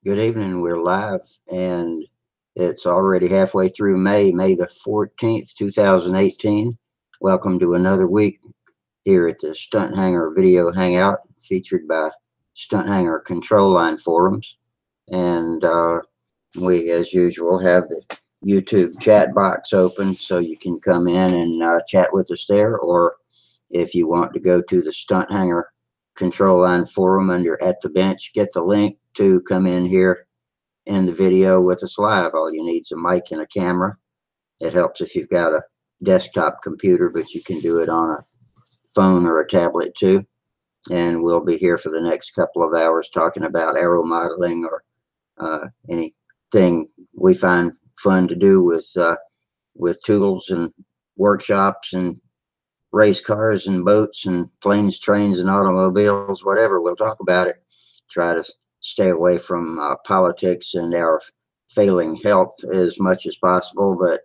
Good evening. We're live, and it's already halfway through May the 14th, 2018. Welcome to another week here at the Stunthangar Video Hangout, featured by Stunthangar Control Line Forums. And we, as usual, have the YouTube chat box open so you can come in and chat with us there. Or if you want to go to the Stunthangar Control Line Forum under At the Bench, get the link to come in here in the video with us live. All you need is a mic and a camera. It helps if you've got a desktop computer, but you can do it on a phone or a tablet too. And we'll be here for the next couple of hours talking about aeromodeling or anything we find fun to do with tools and workshops and race cars and boats and planes, trains, and automobiles, whatever. We'll talk about it. Try to stay away from politics and our failing health as much as possible, but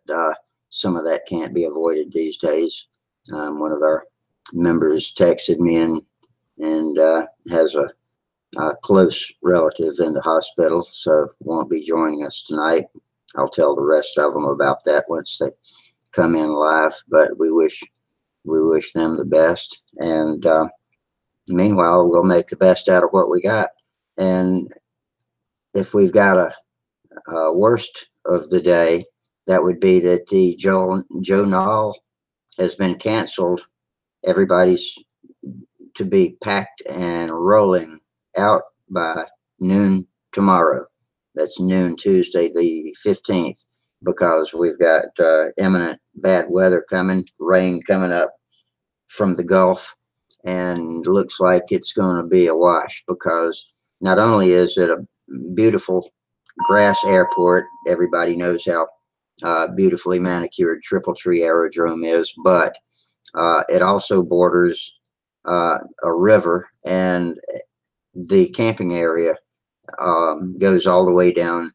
some of that can't be avoided these days. One of our members texted me and has a close relative in the hospital, so won't be joining us tonight. I'll tell the rest of them about that once they come in live, but we wish them the best. And meanwhile, we'll make the best out of what we got. And if we've got a worst of the day, that would be that the Joe Nall has been canceled. Everybody's to be packed and rolling out by noon tomorrow. That's noon Tuesday the 15th, because we've got imminent bad weather coming, rain coming up from the Gulf, and looks like it's going to be a wash, because not only is it a beautiful grass airport, everybody knows how beautifully manicured Triple Tree Aerodrome is, but it also borders a river, and the camping area goes all the way down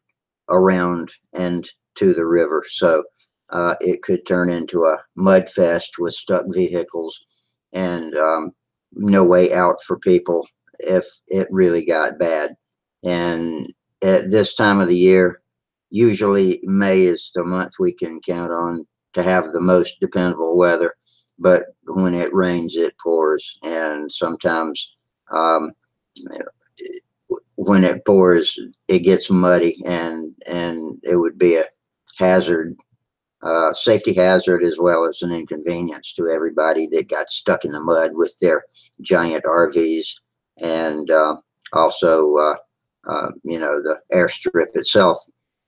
around and to the river. So it could turn into a mud fest with stuck vehicles and no way out for people if it really got bad. And at this time of the year, usually May is the month we can count on to have the most dependable weather, but when it rains, it pours. And sometimes when it pours, it gets muddy, and it would be a hazard, safety hazard, as well as an inconvenience to everybody that got stuck in the mud with their giant RVs. And also, the airstrip itself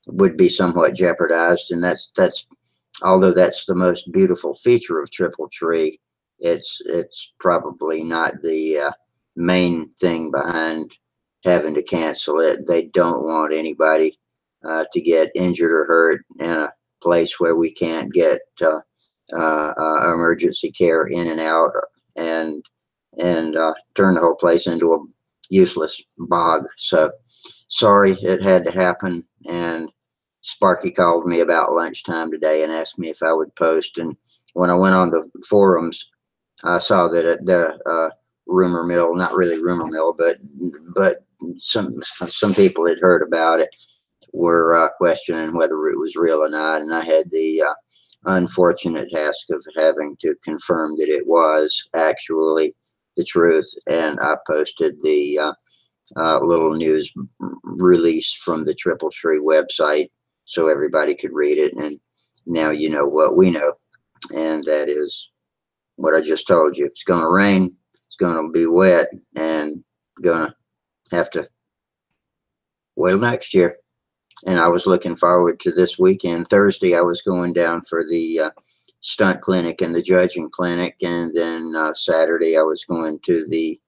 would be somewhat jeopardized. And that's although that's the most beautiful feature of Triple Tree, it's probably not the main thing behind having to cancel it. They don't want anybody to get injured or hurt in a place where we can't get emergency care in and out, and turn the whole place into a useless bog. So sorry it had to happen. And Sparky called me about lunchtime today and asked me if I would post. And when I went on the forums, I saw that the rumor mill, not really rumor mill, but some people had heard about it, were questioning whether it was real or not. And I had the unfortunate task of having to confirm that it was actually the truth. And I posted the little news release from the Triple Tree website so everybody could read it. And now you know what we know, and that is what I just told you. It's going to rain, it's going to be wet, and going to have to wait till next year. And I was looking forward to this weekend. Thursday, I was going down for the stunt clinic and the judging clinic. And then Saturday, I was going to the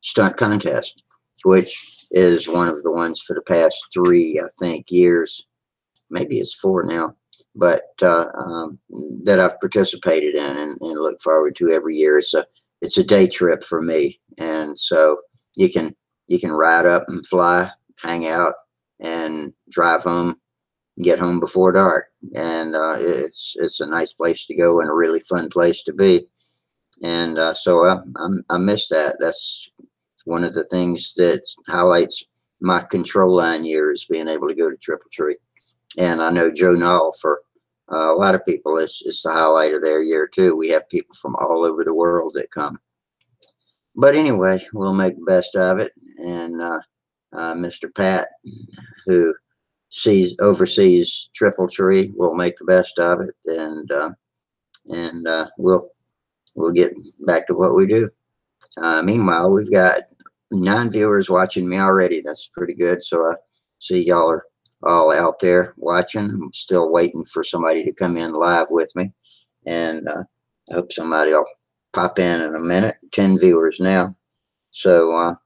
stunt contest, which is one of the ones for the past 3, I think, years. Maybe it's 4 now, but that I've participated in and look forward to every year. It's a day trip for me. And so you can ride up and fly, hang out, and drive home, get home before dark. And it's a nice place to go and a really fun place to be. And so I miss that. That's one of the things that highlights my control line years, being able to go to Triple Tree. And I know Joe Knoll, for a lot of people, it's the highlight of their year too. We have people from all over the world that come. But anyway, we'll make the best of it. And Mr. Pat, who oversees Triple Tree, will make the best of it, and we'll get back to what we do. Meanwhile, we've got 9 viewers watching me already. That's pretty good. So I see y'all are all out there watching. I'm still waiting for somebody to come in live with me, and I hope somebody will pop in a minute. 10 viewers now. So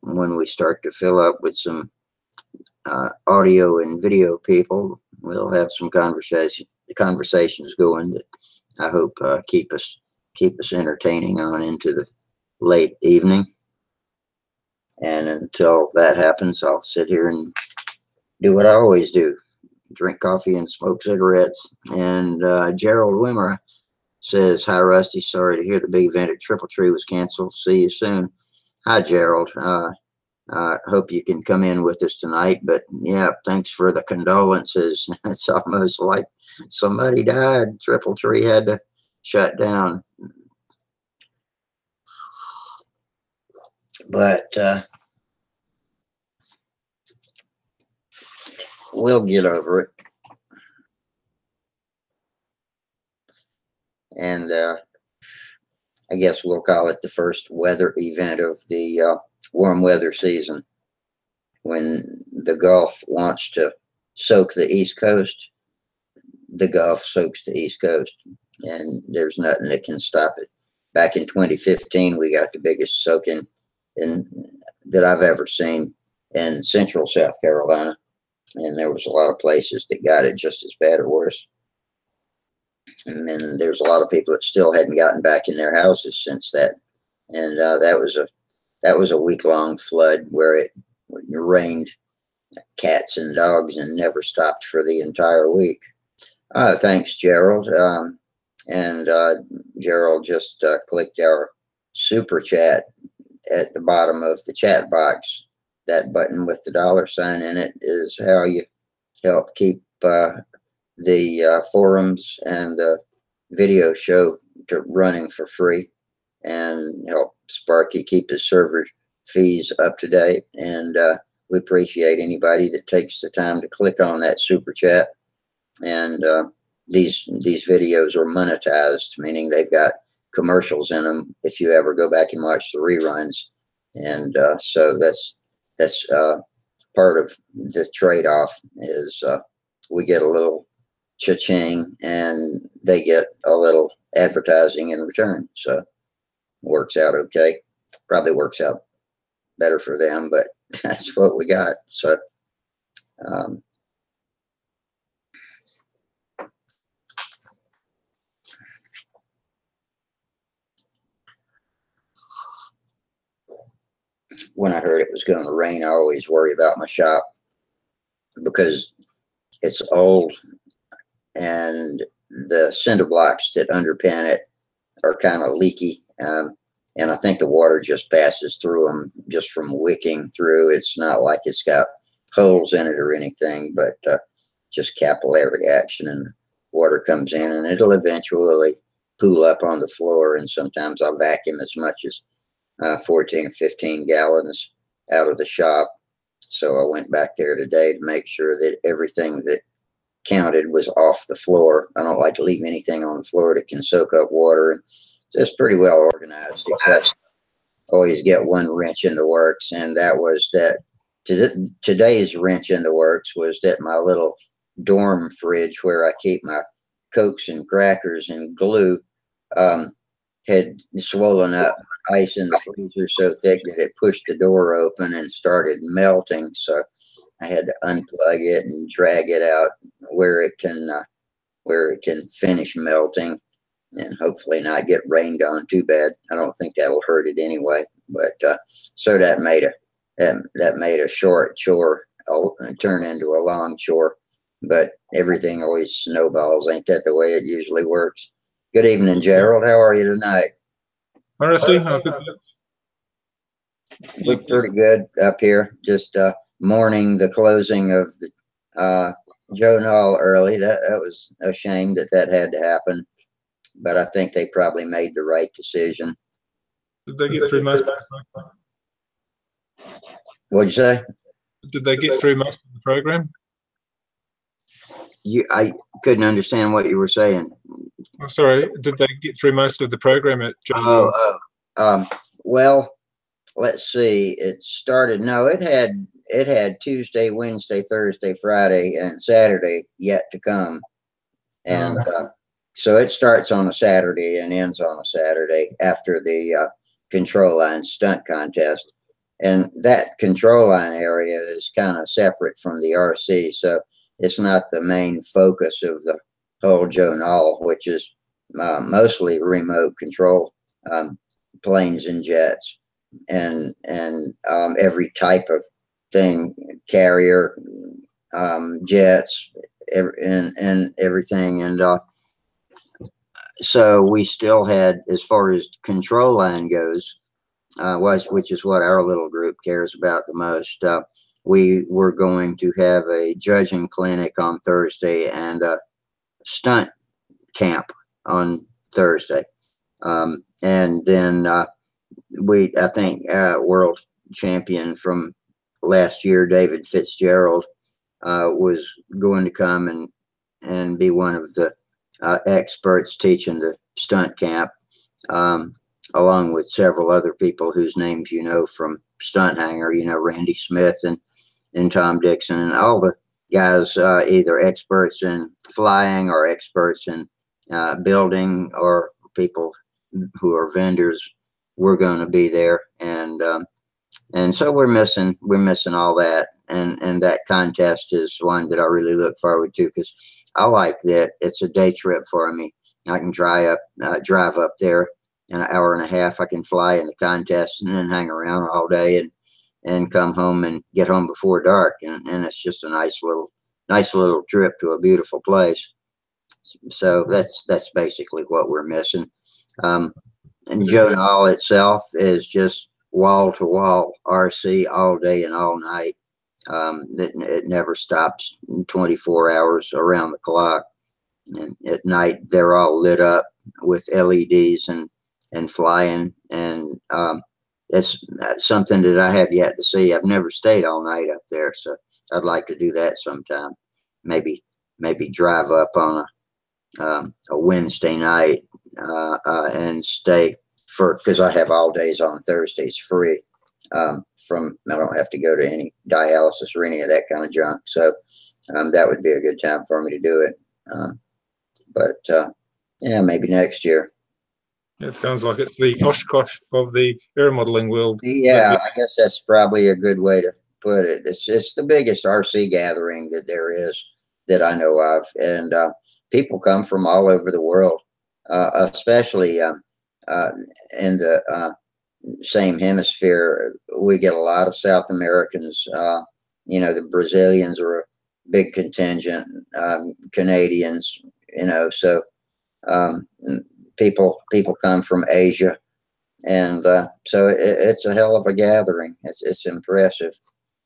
when we start to fill up with some audio and video people, we'll have some conversations going that I hope keep us entertaining on into the late evening. And until that happens, I'll sit here and do what I always do: drink coffee and smoke cigarettes. And Gerald Wimmer says, "Hi, Rusty. Sorry to hear the big event at Triple Tree was canceled. See you soon." Hi, Gerald. Hope you can come in with us tonight. But yeah, thanks for the condolences. It's almost like somebody died. Triple Tree had to shut down. But we'll get over it. And I guess we'll call it the first weather event of the warm weather season. When the Gulf wants to soak the East Coast, the Gulf soaks the East Coast, and there's nothing that can stop it. Back in 2015, we got the biggest soaking that I've ever seen in central South Carolina, and there was a lot of places that got it just as bad or worse. And then there's a lot of people that still hadn't gotten back in their houses since that. And that was a week-long flood where it rained cats and dogs and never stopped for the entire week. Thanks, Gerald. And Gerald just clicked our super chat at the bottom of the chat box. That button with the $sign in it is how you help keep the forums and the video show running for free, and help Sparky keep his server fees up to date. And we appreciate anybody that takes the time to click on that super chat. And these videos are monetized, meaning they've got commercials in them if you ever go back and watch the reruns. And so that's part of the trade-off is we get a little cha-ching and they get a little advertising in return. So it works out okay. Probably works out better for them, but that's what we got. So when I heard it was going to rain, I always worry about my shop because it's old and the cinder blocks that underpin it are kind of leaky. And I think the water just passes through them just from wicking through. It's not like it's got holes in it or anything, but just capillary action, and water comes in and it'll eventually pool up on the floor. And sometimes I'll vacuum as much as 14 or 15 gallons out of the shop. So I went back there today to make sure that everything that counted was off the floor. I don't like to leave anything on the floor that can soak up water. And it's pretty well organized, except always get one wrench in the works. And that was that today's wrench in the works was that my little dorm fridge where I keep my Cokes and crackers and glue had swollen up, ice in the freezer so thick that it pushed the door open and started melting. So I had to unplug it and drag it out where it can finish melting, and hopefully not get rained on too bad. I don't think that'll hurt it anyway. But so that made a short chore turn into a long chore. But everything always snowballs. Ain't that the way it usually works? Good evening, Gerald. How are you tonight? Honestly, We're pretty good up here. Just mourning the closing of the Joe Knoll early. That was a shame that had to happen, but I think they probably made the right decision. Did they get through most? What'd you say? Did they get through most of the program? I couldn't understand what you were saying. Oh, sorry. Did they get through most of the program at Joe Knoll? Well, let's see. It started. No, it had Tuesday, Wednesday, Thursday, Friday, and Saturday yet to come, and so it starts on a Saturday and ends on a Saturday after the control line stunt contest. And that control line area is kind of separate from the RC, so it's not the main focus of the whole Joe Knoll, which is mostly remote control planes and jets, and every type of thing, carrier, jets, and everything. And so we still had, as far as control line goes, which is what our little group cares about the most. We were going to have a judging clinic on Thursday and a stunt camp on Thursday. And then I think world champion from last year, David Fitzgerald, was going to come and be one of the experts teaching the stunt camp, along with several other people whose names you know from Stunthangar, Randy Smith and Tom Dixon, and all the guys, either experts in flying or experts in building, or people who are vendors, were going to be there. And so we're missing all that, and that contest is one that I really look forward to, because I like that it's a day trip for me. I can drive up there in an hour and a half. I can fly in the contest and then hang around all day and come home and get home before dark, and it's just a nice little trip to a beautiful place. So that's basically what we're missing. And Joe Knoll itself is just wall to wall RC all day and all night. It never stops, 24 hours around the clock. And at night they're all lit up with LEDs and flying. And it's something that I have yet to see. I've never stayed all night up there, so I'd like to do that sometime. Maybe drive up on a Wednesday night and stay because I have all days on Thursdays free. I don't have to go to any dialysis or any of that kind of junk. So that would be a good time for me to do it. But yeah, maybe next year. It sounds like it's the Oshkosh of the aeromodeling world. Yeah, I guess that's probably a good way to put it. It's the biggest RC gathering that there is that I know of, and people come from all over the world, especially in the same hemisphere. We get a lot of South Americans. The Brazilians are a big contingent, Canadians, so people come from Asia, and so it's a hell of a gathering. It's impressive,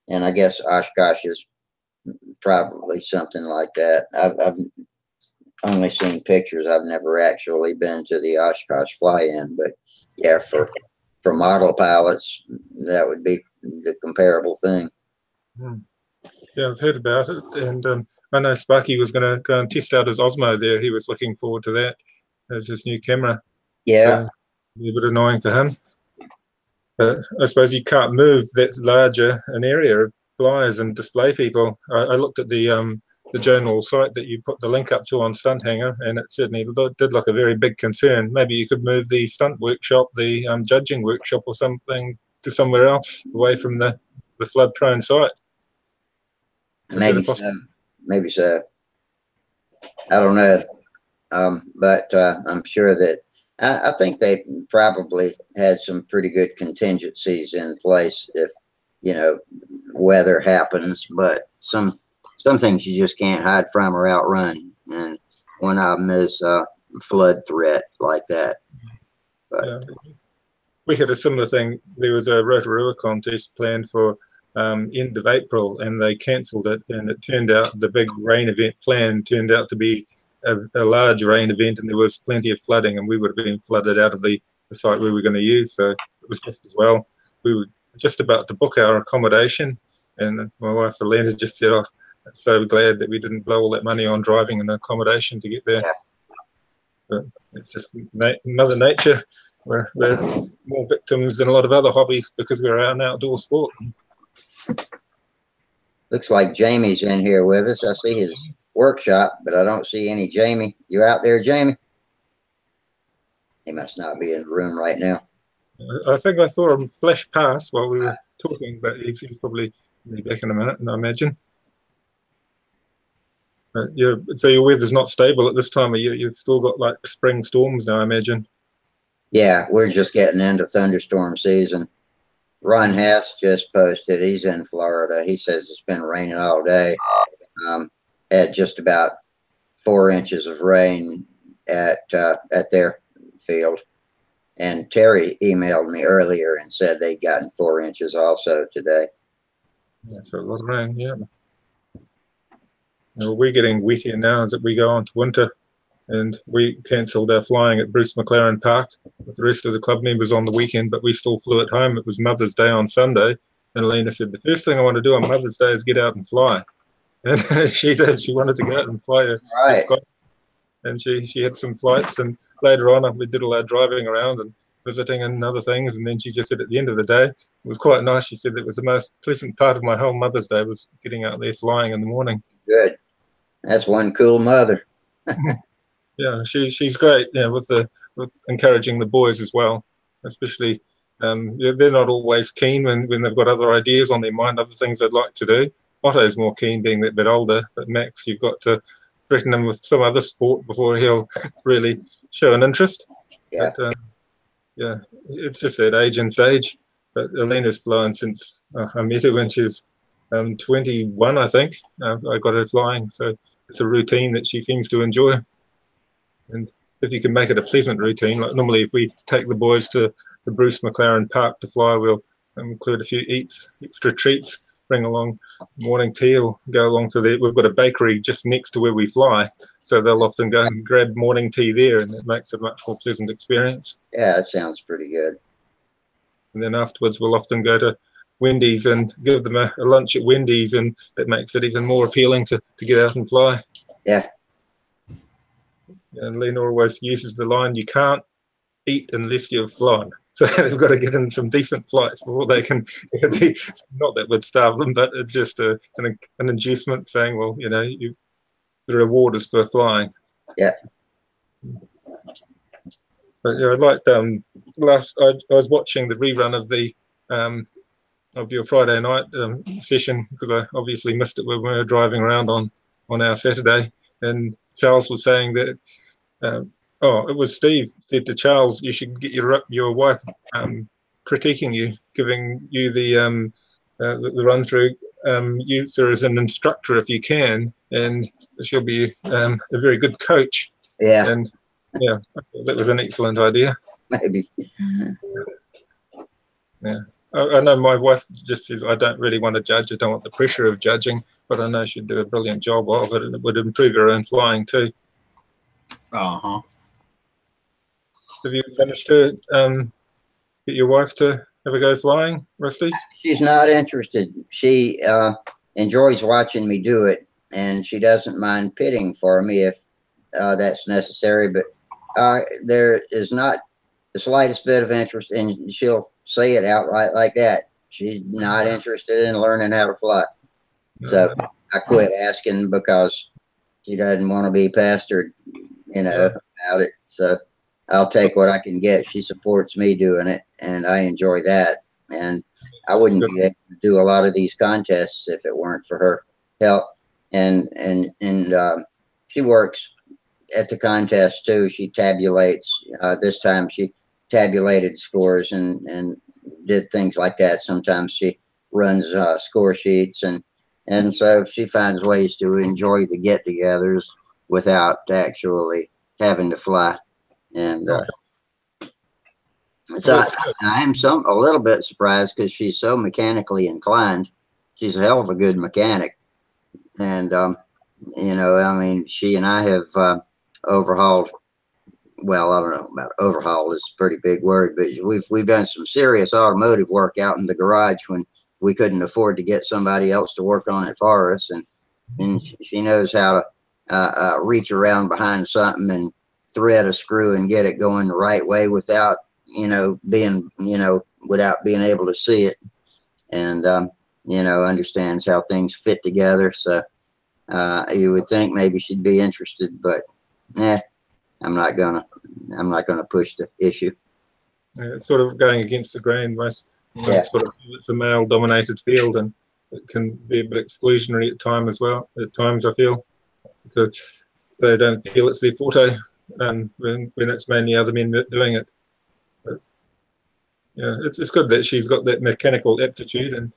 and I guess Oshkosh is probably something like that. I've only seen pictures. I've never actually been to the Oshkosh fly-in, but yeah, for model pilots, that would be the comparable thing. Yeah, I've heard about it, and I know Sparky was going to go and test out his Osmo there. He was looking forward to that as his new camera. Yeah, a bit annoying for him, but I suppose you can't move that larger an area of flyers and display people. I looked at the journal site that you put the link up to on Stunthangar, and it certainly did look a very big concern. Maybe you could move the stunt workshop, the judging workshop or something, to somewhere else away from the flood prone site. Maybe so. I don't know. But I'm sure that I think they probably had some pretty good contingencies in place if, weather happens, but some things you just can't hide from or outrun. And one of them is flood threat like that. But yeah. we had a similar thing. There was a Rotorua contest planned for end of April, and they cancelled it. And it turned out the big rain event plan turned out to be a large rain event, and there was plenty of flooding, and we would have been flooded out of the site we were going to use. So it was just as well. We were just about to book our accommodation, and my wife Elena just said, "Oh, I'm so glad that we didn't blow all that money on driving and accommodation to get there." Yeah. But it's just Mother Nature. We're more victims than a lot of other hobbies because we're an outdoor sport. Looks like Jamie's in here with us. I see his workshop, but I don't see any Jamie. You out there, Jamie? He must not be in the room right now. I think I saw him flash past while we were talking, but he's probably back in a minute, I imagine. So your weather's not stable at this time of year. You've still got like spring storms now, I imagine. Yeah, we're just getting into thunderstorm season. Ron Hess just posted. He's in Florida. He says it's been raining all day. Had just about 4 inches of rain at their field. And Terry emailed me earlier and said they'd gotten 4 inches also today. Yeah, so a lot of rain, yeah. Well, we're getting wet here now as we go on to winter, and we cancelled our flying at Bruce McLaren Park with the rest of the club members on the weekend, but we still flew at home. It was Mother's Day on Sunday, and Lena said, the first thing I want to do on Mother's Day is get out and fly. And she did. She wanted to go out and fly to Scotland, and she had some flights, and later on we did all our driving around and visiting and other things, and then she just said at the end of the day, it was quite nice. She said it was the most pleasant part of my whole Mother's Day was getting out there flying in the morning. Good. That's one cool mother. Yeah, she's great. Yeah, with encouraging the boys as well, especially. They're not always keen when they've got other ideas on their mind, other things they'd like to do. Otto's more keen, being that bit older, but Max, you've got to threaten him with some other sport before he'll really show an interest. Yeah. But, yeah, it's just that age and stage. But Elena's flown since I met her when she was 21, I think. I got her flying, so it's a routine that she seems to enjoy. And if you can make it a pleasant routine, like normally if we take the boys to the Bruce McLaren Park to fly, we'll include a few extra treats, bring along morning tea, or go along to we've got a bakery just next to where we fly, so they'll often go and grab morning tea there, and it makes a much more pleasant experience. Yeah, that sounds pretty good. And then afterwards we'll often go to Wendy's and give them a lunch at Wendy's, and that makes it even more appealing to get out and fly. Yeah. And Lena always uses the line, you can't eat unless you've flown. So they've got to get in some decent flights before they can, not that would starve them, but it's just an inducement saying, well, you know, the reward is for flying. Yeah. But yeah, I liked I was watching the rerun of your Friday night session, because I obviously missed it when we were driving around on our Saturday, and Charles was saying that it was Steve said to Charles, you should get your wife critiquing you, giving you the run through, use her as an instructor if you can, and she'll be a very good coach. Yeah. And yeah, that was an excellent idea. Maybe. Yeah. I know my wife just says, I don't really want to judge. I don't want the pressure of judging, but I know she'd do a brilliant job of it, and it would improve her own flying too. Uh-huh. Have you managed to get your wife to have a go flying, Rusty? She's not interested. She enjoys watching me do it, and she doesn't mind pitting for me if that's necessary, but there is not the slightest bit of interest, and she'll say it outright like that. She's not interested in learning how to fly. No. So I quit asking because she doesn't want to be pestered, about it. So I'll take what I can get. She supports me doing it, and I enjoy that. And I wouldn't be able to do a lot of these contests if it weren't for her help. And she works at the contest too. She tabulates. This time she tabulated scores and did things like that. Sometimes she runs score sheets, and so she finds ways to enjoy the get-togethers without actually having to fly. And So Well, I am a little bit surprised because she's so mechanically inclined. She's a hell of a good mechanic, and you know, I mean, she and I have overhauled. Well, I don't know about overhaul is a pretty big word, but we've done some serious automotive work out in the garage when we couldn't afford to get somebody else to work on it for us, and she knows how to reach around behind something and thread a screw and get it going the right way without being without being able to see it, and understands how things fit together. So you would think maybe she'd be interested, but I'm not gonna push the issue. it's sort of going against the grain. Most sort of, it's a male-dominated field, and it can be a bit exclusionary at times as well. At times, I feel, because they don't feel it's their forte, and when it's mainly other men doing it. But, yeah, it's good that she's got that mechanical aptitude, and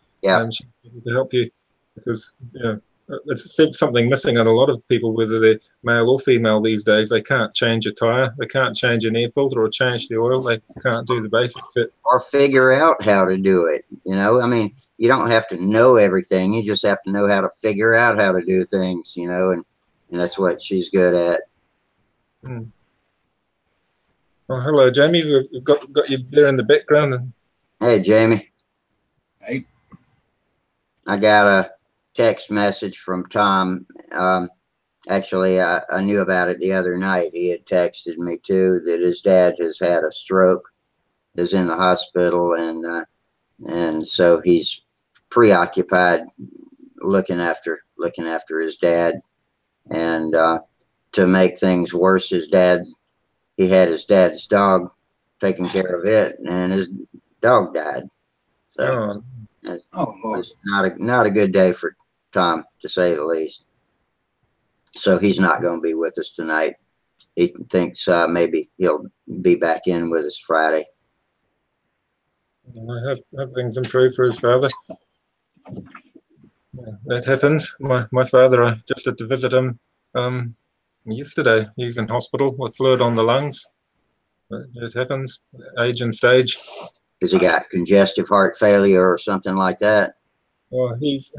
she's able to help you, because it's something missing in a lot of people, whether they're male or female these days. They can't change a tire, they can't change an air filter or change the oil. They can't do the basics or figure out how to do it. I mean, you don't have to know everything. You just have to know how to figure out how to do things. And that's what she's good at. Well, hello, Jamie. We've got you there in the background. Hey, Jamie. Hey. I got a text message from Tom. Actually, I knew about it the other night. He had texted me too that his dad has had a stroke, is in the hospital, and so he's preoccupied looking after his dad. And to make things worse, he had his dad's dog taking care of it, and his dog died. So it's not a good day for Tom, to say the least. So he's not going to be with us tonight. He thinks maybe he'll be back in with us Friday. I have things improve for his father. Yeah, that happens. My father, I just had to visit him yesterday. He's in hospital with fluid on the lungs. It happens, age and stage. Has he got congestive heart failure or something like that? Well, his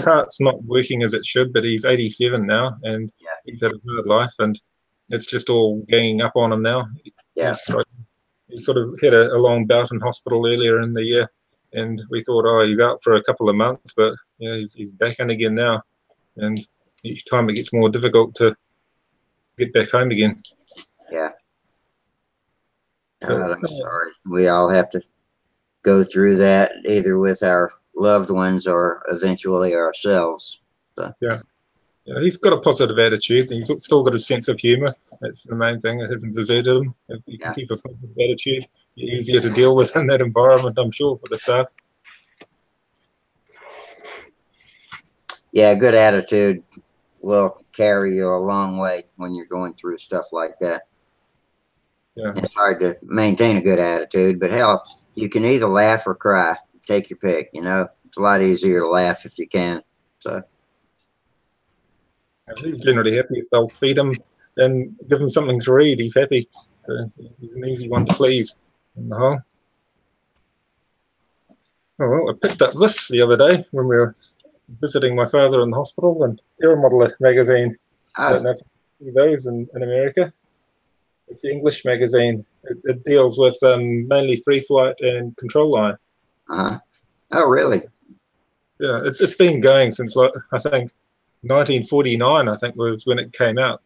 heart's not working as it should, but he's 87 now, and he's had a hard life, and it's just all ganging up on him now. Yeah. He sort of had a long bout in hospital earlier in the year, and we thought, oh, he's out for a couple of months, but he's back in again now, and each time it gets more difficult to get back home again. Yeah. I'm sorry. We all have to go through that, either with our loved ones or eventually ourselves. So. Yeah, he's got a positive attitude. He's still got a sense of humor. That's the main thing. It hasn't deserted him. If you can keep a positive attitude, you're easier to deal with in that environment, I'm sure, for the staff. Yeah, good attitude will carry you a long way when you're going through stuff like that. Yeah. It's hard to maintain a good attitude, but hell, you can either laugh or cry. Take your pick. It's a lot easier to laugh if you can. So he's generally happy if they'll feed him and give him something to read. He's happy. He's an easy one to please on the whole. Oh, well, I picked up this the other day when we were visiting my father in the hospital, and Aeromodeling magazine. I don't know if you see those in America. It's the English magazine. It deals with mainly free flight and control line. Oh, really? Yeah, it's been going since, I think, 1949. I think was when it came out.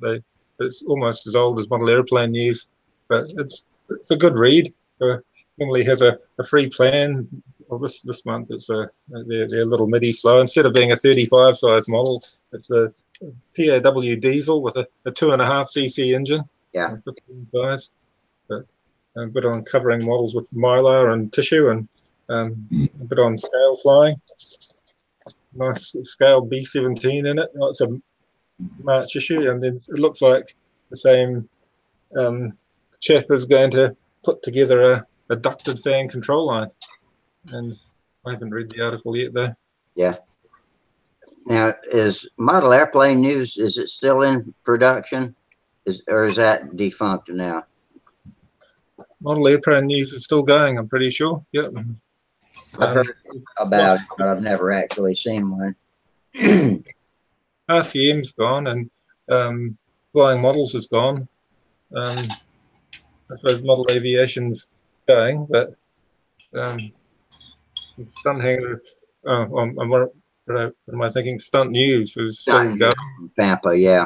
It's almost as old as Model Airplane News, but it's a good read. Normally has a free plan. Well, this month it's their little MIDI flow. Instead of being a 35 size model, it's a PAW diesel with a 2.5 cc engine. Yeah. 15 size. But a bit on covering models with mylar and tissue, and a bit on scale flying. Nice scale B17 in it. Oh, it's a March issue, and then it looks like the same chap is going to put together a ducted fan control line. And I haven't read the article yet, though. Yeah. Now, is Model Airplane News, is it still in production? Or is that defunct now? model airplane news is still going, I'm pretty sure. Yep. I've heard about it, but I've never actually seen one. RCM's gone, and flying models is gone. I suppose model aviation's going, but Stunthangar, what am I thinking? Stunt News is still going. Pampa, yeah.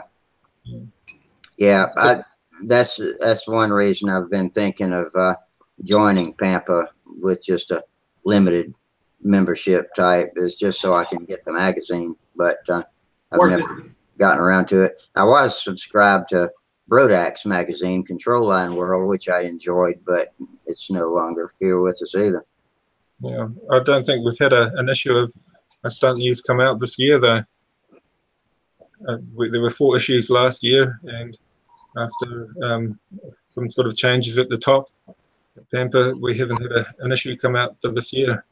Yeah, that's one reason I've been thinking of joining Pampa with just a limited membership type, is just so I can get the magazine. But I've never gotten around to it. I was subscribed to Brodak's magazine, Control Line World, which I enjoyed, but it's no longer here with us either. Yeah, I don't think we've had an issue of a Stunt News come out this year, though. There were 4 issues last year, and after some sort of changes at the top, Pampa, we haven't had an issue come out for this year.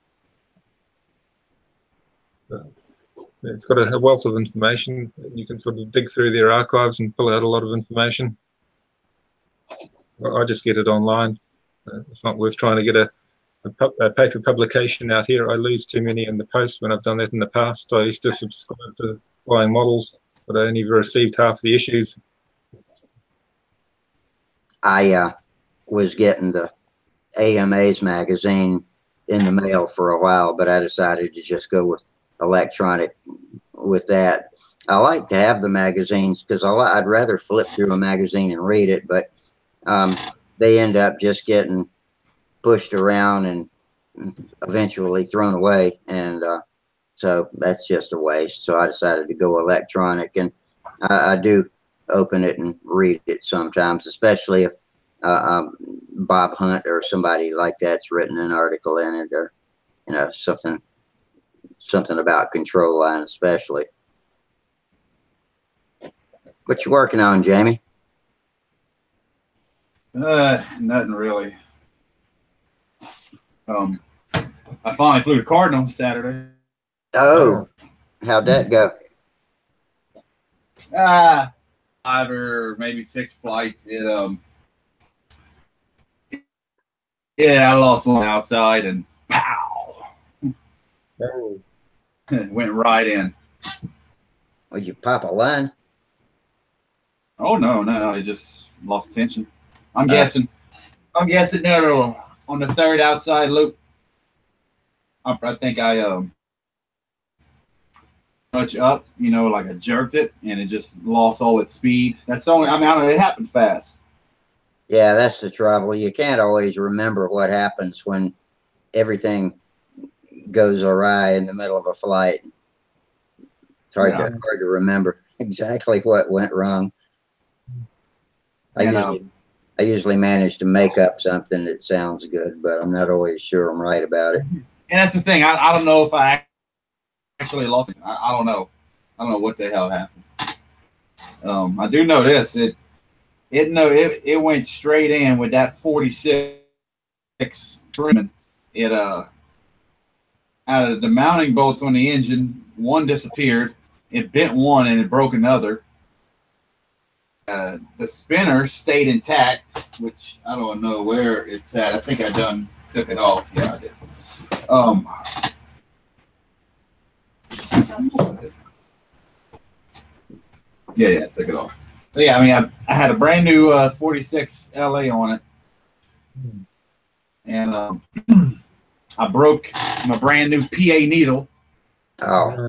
But it's got a wealth of information. You can sort of dig through their archives and pull out a lot of information. I just get it online. It's not worth trying to get a paper publication out here. I lose too many in the post when I've done that in the past. I used to subscribe to Flying Models, but I only received half the issues. I was getting the AMA's magazine in the mail for a while, but I decided to just go with electronic with that. I like to have the magazines because I'd rather flip through a magazine and read it, but they end up just getting pushed around and eventually thrown away, and so that's just a waste. So I decided to go electronic, and I do open it and read it sometimes, especially if Bob Hunt or somebody like that's written an article in it, or something about Control Line especially. What you working on, Jamie? Nothing really. I finally flew to Cardinal Saturday. Oh, how'd that go? 5 or maybe 6 flights. Yeah, I lost one outside and pow. Oh. Went right in. Would you pop a line? Oh no, I just lost tension. I'm guessing no, on the 3rd outside loop. I think I much up, like I jerked it and it just lost all its speed. That's the only, it happened fast. Yeah, that's the trouble. You can't always remember what happens when everything goes awry in the middle of a flight. It's hard to remember exactly what went wrong. I usually manage to make up something that sounds good, but I'm not always sure I'm right about it. And that's the thing. I don't know if I actually lost it. I don't know. I don't know what the hell happened. I do know this. It went straight in with that 46 Truman. It out of the mounting bolts on the engine, one disappeared. It bent one and it broke another. The spinner stayed intact, which I don't know where it's at. I think I took it off. Yeah, I did. Yeah, I took it off. But yeah, I had a brand new 46 LA on it, and I broke my brand new PA needle. Oh,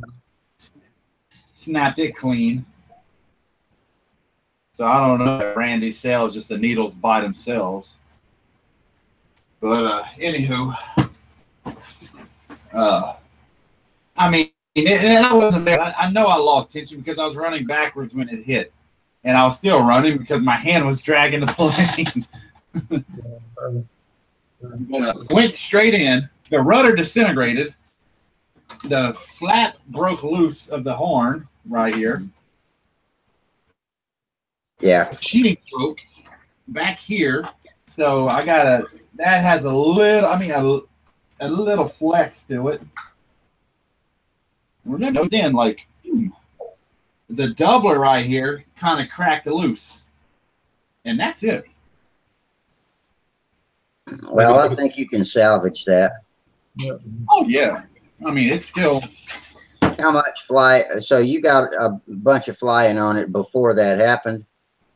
snapped it clean. So I don't know if Randy sells just the needles by themselves. But anywho, I wasn't there. I know I lost tension because I was running backwards when it hit. And I was still running because my hand was dragging the plane. Went straight in. The rudder disintegrated. The flap broke loose of the horn right here. Yeah. Sheeting broke back here. So I got that has a little, a little flex to it. Remember, then the doubler right here kind of cracked loose, and that's it. Well, I think you can salvage that. Yeah. Oh yeah, I mean it's still. How much fly? So you got a bunch of flying on it before that happened.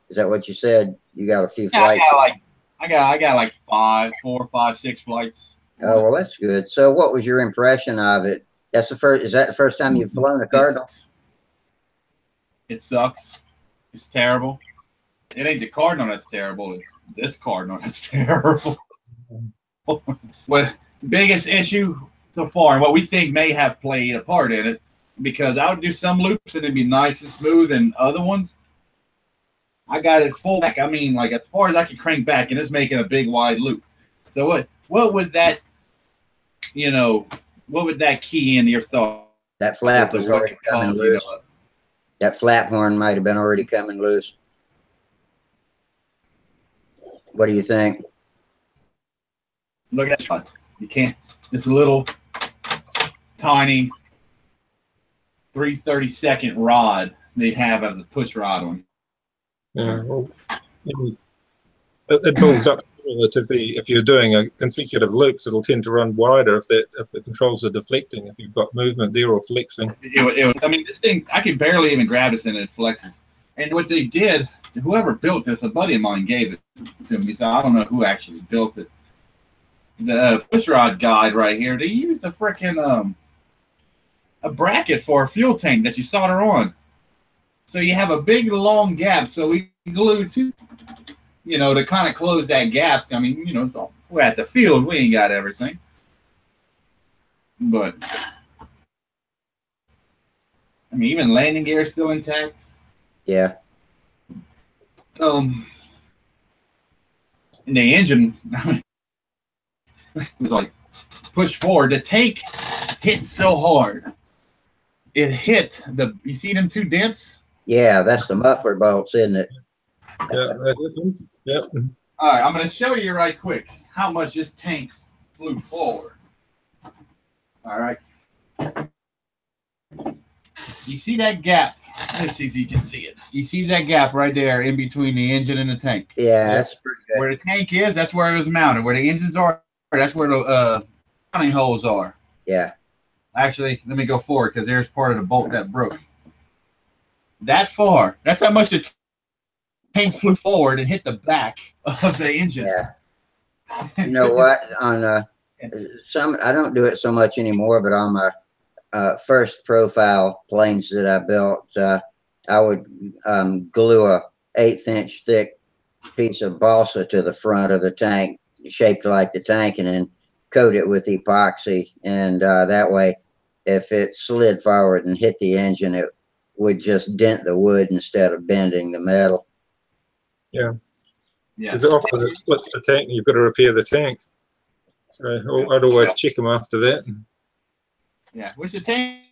Is that what you said? You got a few Yeah, flights. I got like 4, 5, 6 flights. Oh well, that's good. So, what was your impression of it? That's the first. Is that the first time you've flown a Cardinal? It sucks. It's terrible. It ain't the Cardinal that's terrible. It's this Cardinal that's terrible. What biggest issue so far, and what we think may have played a part in it, because I would do some loops and it'd be nice and smooth, and other ones, I got it full back. I mean, like as far as I can crank back, and it's making a big wide loop. So what would that, what would that key in your thought? That flap was already coming loose. That flap horn might have been already coming loose. What do you think? Look at that shot. You can't. This little tiny 3/32 rod they have as a push rod on. Yeah, well, it builds up relatively. If you're doing a consecutive loops, it'll tend to run wider if the controls are deflecting. If you've got movement there or flexing. It was. I mean, this thing I could barely even grab this and it flexes. And what they did, whoever built this, a buddy of mine gave it to me. So I don't know who actually built it. The push rod guide right here. They used a freaking a bracket for a fuel tank that you solder on. So you have a big long gap. So we glued two, to kind of close that gap. I mean, it's all, we're at the field. We ain't got everything. But I mean, even landing gear is still intact. Yeah. And the engine was like push forward. The tank hit so hard. It hit you see them two dents? Yeah, that's the muffler bolts, isn't it? Yeah, that happens. Yep. All right, I'm going to show you right quick how much this tank flew forward. All right. You see that gap? Let's see if you can see it. You see that gap right there in between the engine and the tank? Yeah, that's pretty good. Where the tank is, that's where it was mounted. Where the engines are, that's where the mounting holes are. Yeah. Actually, let me go forward because there's part of the bolt that broke. That far. That's how much the tank flew forward and hit the back of the engine. Yeah. You know what? On I don't do it so much anymore, but on my first profile planes that I built, I would glue a 1/8 inch thick piece of balsa to the front of the tank, shaped like the tank, and then coat it with epoxy. And that way, if it slid forward and hit the engine, it would just dent the wood instead of bending the metal. Yeah. Because often it splits the tank and you've got to repair the tank. So I'd always check them after that. Yeah, which the tank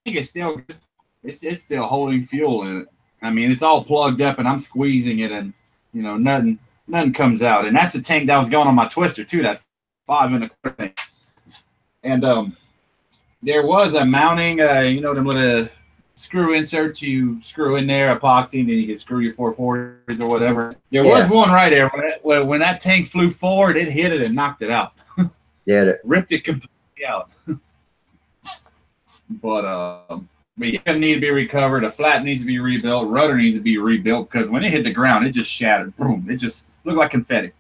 is still good. It's still holding fuel in it. I mean, it's all plugged up and I'm squeezing it and, nothing comes out. And that's the tank that was going on my twister too, that 5 1/4 thing. And there was a mounting, them little screw inserts you screw in there, epoxy, and then you can screw your 440s or whatever. There was one right there. When that tank flew forward, it hit it and knocked it out. Did it? Ripped it completely out. But it need to be recovered. A flap needs to be rebuilt. Rudder needs to be rebuilt because when it hit the ground, it just shattered. Boom! It just looked like confetti.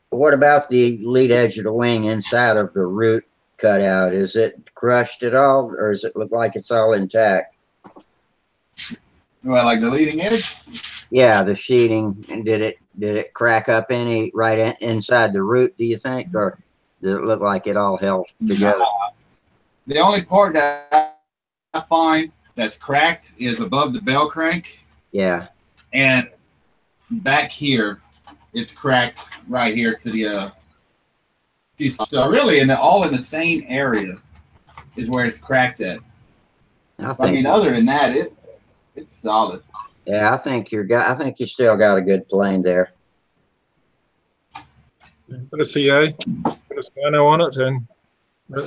What about the lead edge of the wing inside of the root cutout? Is it crushed at all, or does it look like it's all intact? Well, like the leading edge? Yeah, the sheeting. Did it crack up any right inside the root, do you think, or did it look like it all held together? The only part that I find that's cracked is above the bell crank. Yeah. And back here, it's cracked right here to the so really all in the same area is where it's cracked at. I mean, other than that, it's solid. Yeah, I think you still got a good plane there. Put a CA, put a Spino on it,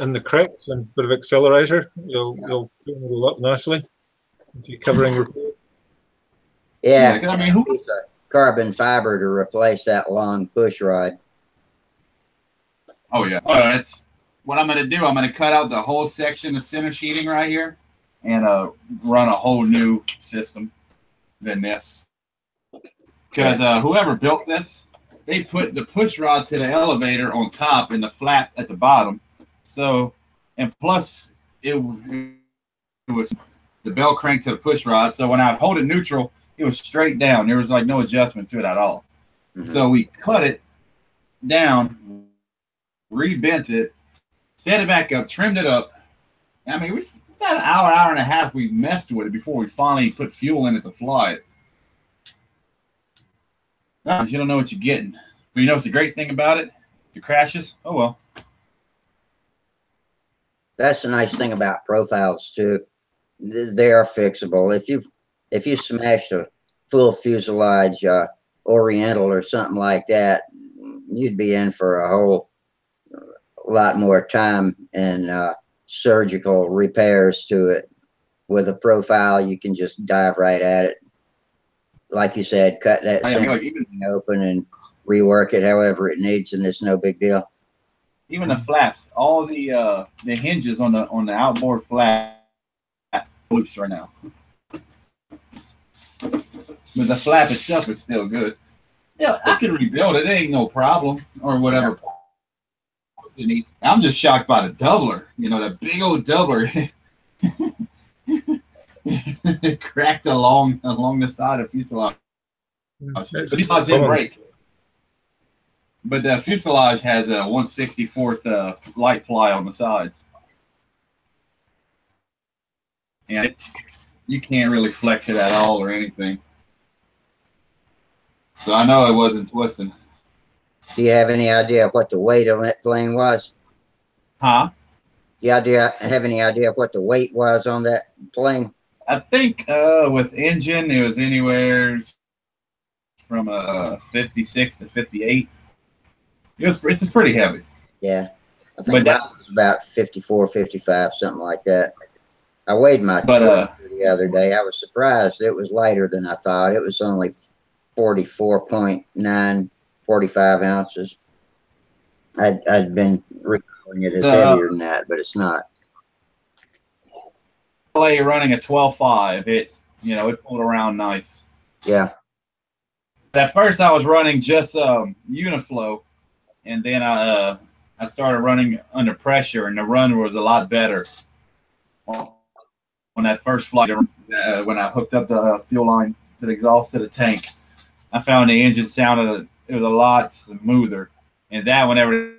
and the cracks and a bit of accelerator. You'll feel it up nicely if you're covering repair. Yeah, I mean, carbon fiber to replace that long push rod. Oh yeah. That's what I'm gonna do. I'm gonna cut out the whole section of center sheeting right here, and run a whole new system than this. Because whoever built this, they put the push rod to the elevator on top and the flap at the bottom. So, and plus it was the bell crank to the push rod. So when I hold it neutral, it was straight down. There was like no adjustment to it at all. Mm-hmm. So we cut it down, rebent it, set it back up, trimmed it up. I mean, we about an hour and a half we messed with it before we finally put fuel in it to fly it. No, you don't know what you're getting. But you know what's the great thing about it? If it crashes, oh well. That's the nice thing about profiles too. They are fixable. If you smashed a full fuselage Oriental or something like that, you'd be in for a whole lot more time and surgical repairs to it. With a profile, you can just dive right at it. Like you said, cut that thing open and rework it however it needs, and it's no big deal. Even the flaps, all the hinges on the outboard flap loops right now. But the flap itself is still good. Yeah, I can rebuild it. It ain't no problem or whatever. It needs. I'm just shocked by the doubler. You know, that big old doubler. It cracked along the side of fuselage. The fuselage didn't break. But the fuselage has a 1/64th light ply on the sides. And you can't really flex it at all or anything. So I know it wasn't twisting. Do you have any idea what the weight on that plane was? Huh? Do you have any idea what the weight was on that plane? I think with engine, it was anywhere from 56 to 58. It's pretty heavy. Yeah. I think that was about 54, 55, something like that. I weighed my the other day. I was surprised. It was lighter than I thought. It was only 44.9, 45 ounces. I'd been recalling it as heavier than that, but it's not. Running a 12.5, it pulled around nice. Yeah. At first, I was running just Uniflow, and then I started running under pressure, and the run was a lot better. On that first flight, when I hooked up the fuel line to the exhaust to the tank, I found the engine sounded it was a lot smoother, and that whenever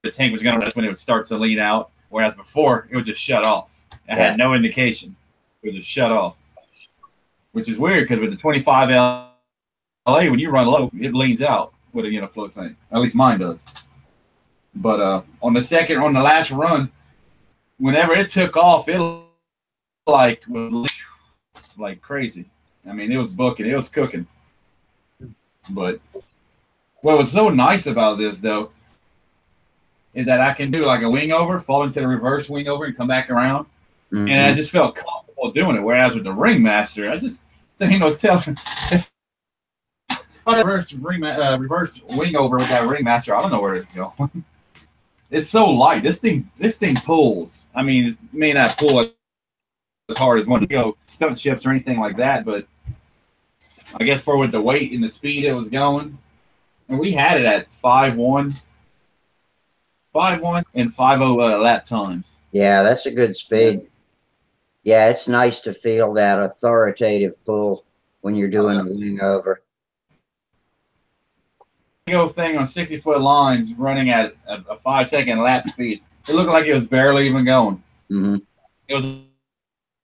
the tank was going to, that's when it would start to lean out. Whereas before, it would just shut off. I had no indication. It would just shut off, which is weird because with the 25 LA, when you run low, it leans out with a float tank. At least mine does. But on the last run, whenever it took off, it was like crazy. I mean, it was booking, it was cooking. But what was so nice about this though is that I can do like a wing over, fall into the reverse wing over, and come back around. Mm-hmm. And I just felt comfortable doing it. Whereas with the Ringmaster, I just didn't tell. If I reverse wing over with that Ringmaster, I don't know where it's going. It's so light. This thing pulls. I mean, it may not pull as hard as one to stunt ships or anything like that, but I guess with the weight and the speed it was going, and we had it at 5.1 and 5.0 lap times. Yeah, that's a good speed. Yeah, it's nice to feel that authoritative pull when you're doing a wing over. Thing on 60-foot lines running at a 5-second lap speed. It looked like it was barely even going. Mm-hmm. It was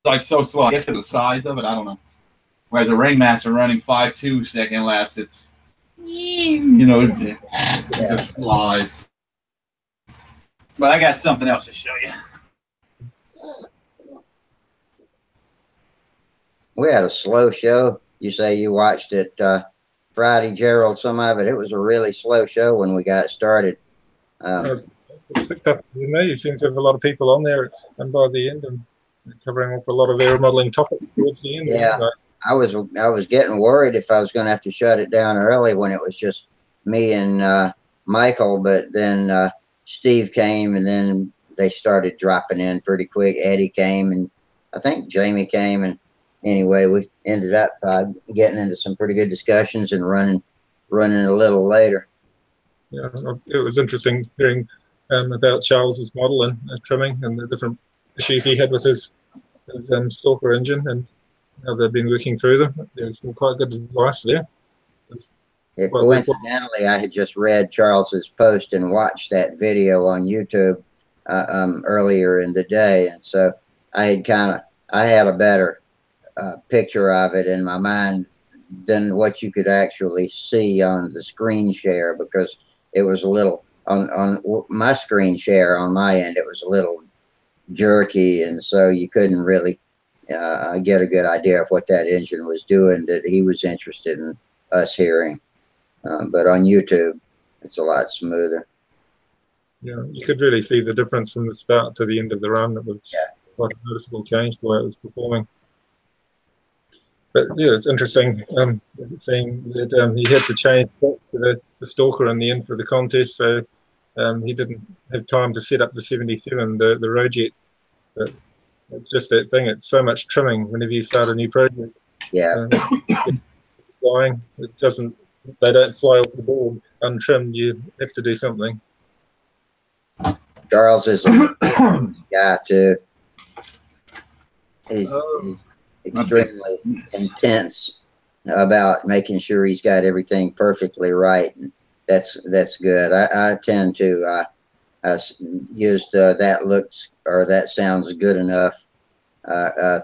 like so slow. I guess it's the size of it. I don't know. Whereas a Ringmaster running 5.2 second laps, it just flies. But I got something else to show you. We had a slow show. You say you watched it Friday, Gerald, some of it. It was a really slow show when we got started. Picked up, you seem to have a lot of people on there, and by the end, and covering off a lot of aeromodeling topics towards the end. Yeah, I was getting worried if I was going to have to shut it down early when it was just me and Michael, but then Steve came, and then they started dropping in pretty quick. Eddie came, and I think Jamie came, and anyway, we ended up getting into some pretty good discussions and running a little later. Yeah, it was interesting hearing about Charles's model and trimming and the different issues he had with his Stalker engine and how they've been working through them. There's some quite good advice there. Yeah, coincidentally, I had just read Charles's post and watched that video on YouTube earlier in the day, and so I had a better picture of it in my mind than what you could actually see on the screen share, because it was a little on my screen share on my end. It was a little jerky, and so you couldn't really get a good idea of what that engine was doing that he was interested in us hearing. But on YouTube, it's a lot smoother. Yeah, you could really see the difference from the start to the end of the run. It was quite a noticeable change the way it was performing. But yeah, it's interesting seeing that he had to change back to the Stalker in the end for the contest, so he didn't have time to set up the 77, the road jet. But it's just that thing, it's so much trimming whenever you start a new project. Yeah. Flying, they don't fly off the board untrimmed. You have to do something. Charles is a guy too. He's extremely intense about making sure he's got everything perfectly right, and that's good. I tend to use that looks or that sounds good enough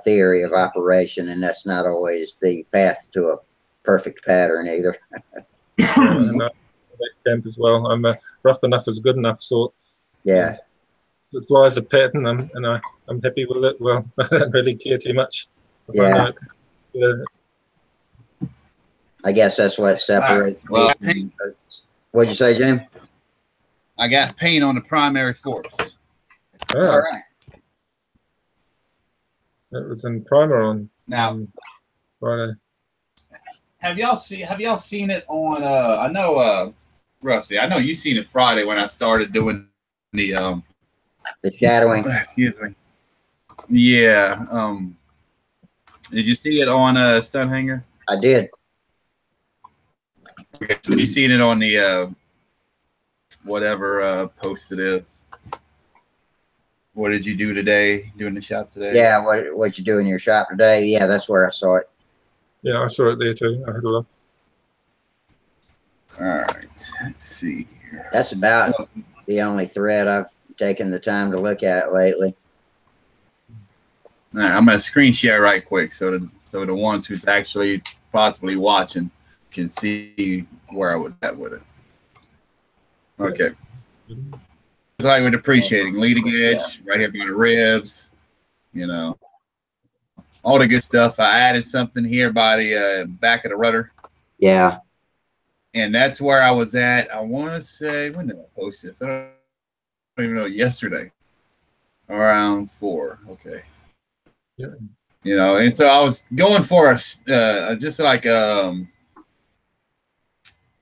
theory of operation, and that's not always the path to a perfect pattern either. And that camp as well. I'm a rough enough is good enough sort. Yeah. It flies a pattern, and I'm happy with it. Well, I don't really care too much. Yeah. I guess that's what separates. Well, what'd you say, Jim? I got paint on the primary forks. Oh, all right. It was in primer on Now Friday. Have y'all seen it on I know Rusty, I know you seen it Friday when I started doing the shadowing. Excuse me. Yeah. Did you see it on Stunthangar? I did. Okay, so you seen it on the whatever post it is. What did you do today? Doing the shop today? Yeah, what you do in your shop today? Yeah, that's where I saw it. Yeah, I saw it there too. I had a look. All right, let's see here. That's about the only thread I've taken the time to look at lately. All right, I'm gonna screen share right quick so the ones who's actually possibly watching can see where I was at with it. Okay. So I would appreciating leading edge right here by the ribs, you know, all the good stuff. I added something here by the back of the rudder. Yeah. And that's where I was at. I want to say, when did I post this? I don't even know. Yesterday, around 4. Okay. Yeah. You know, and so I was going for a just like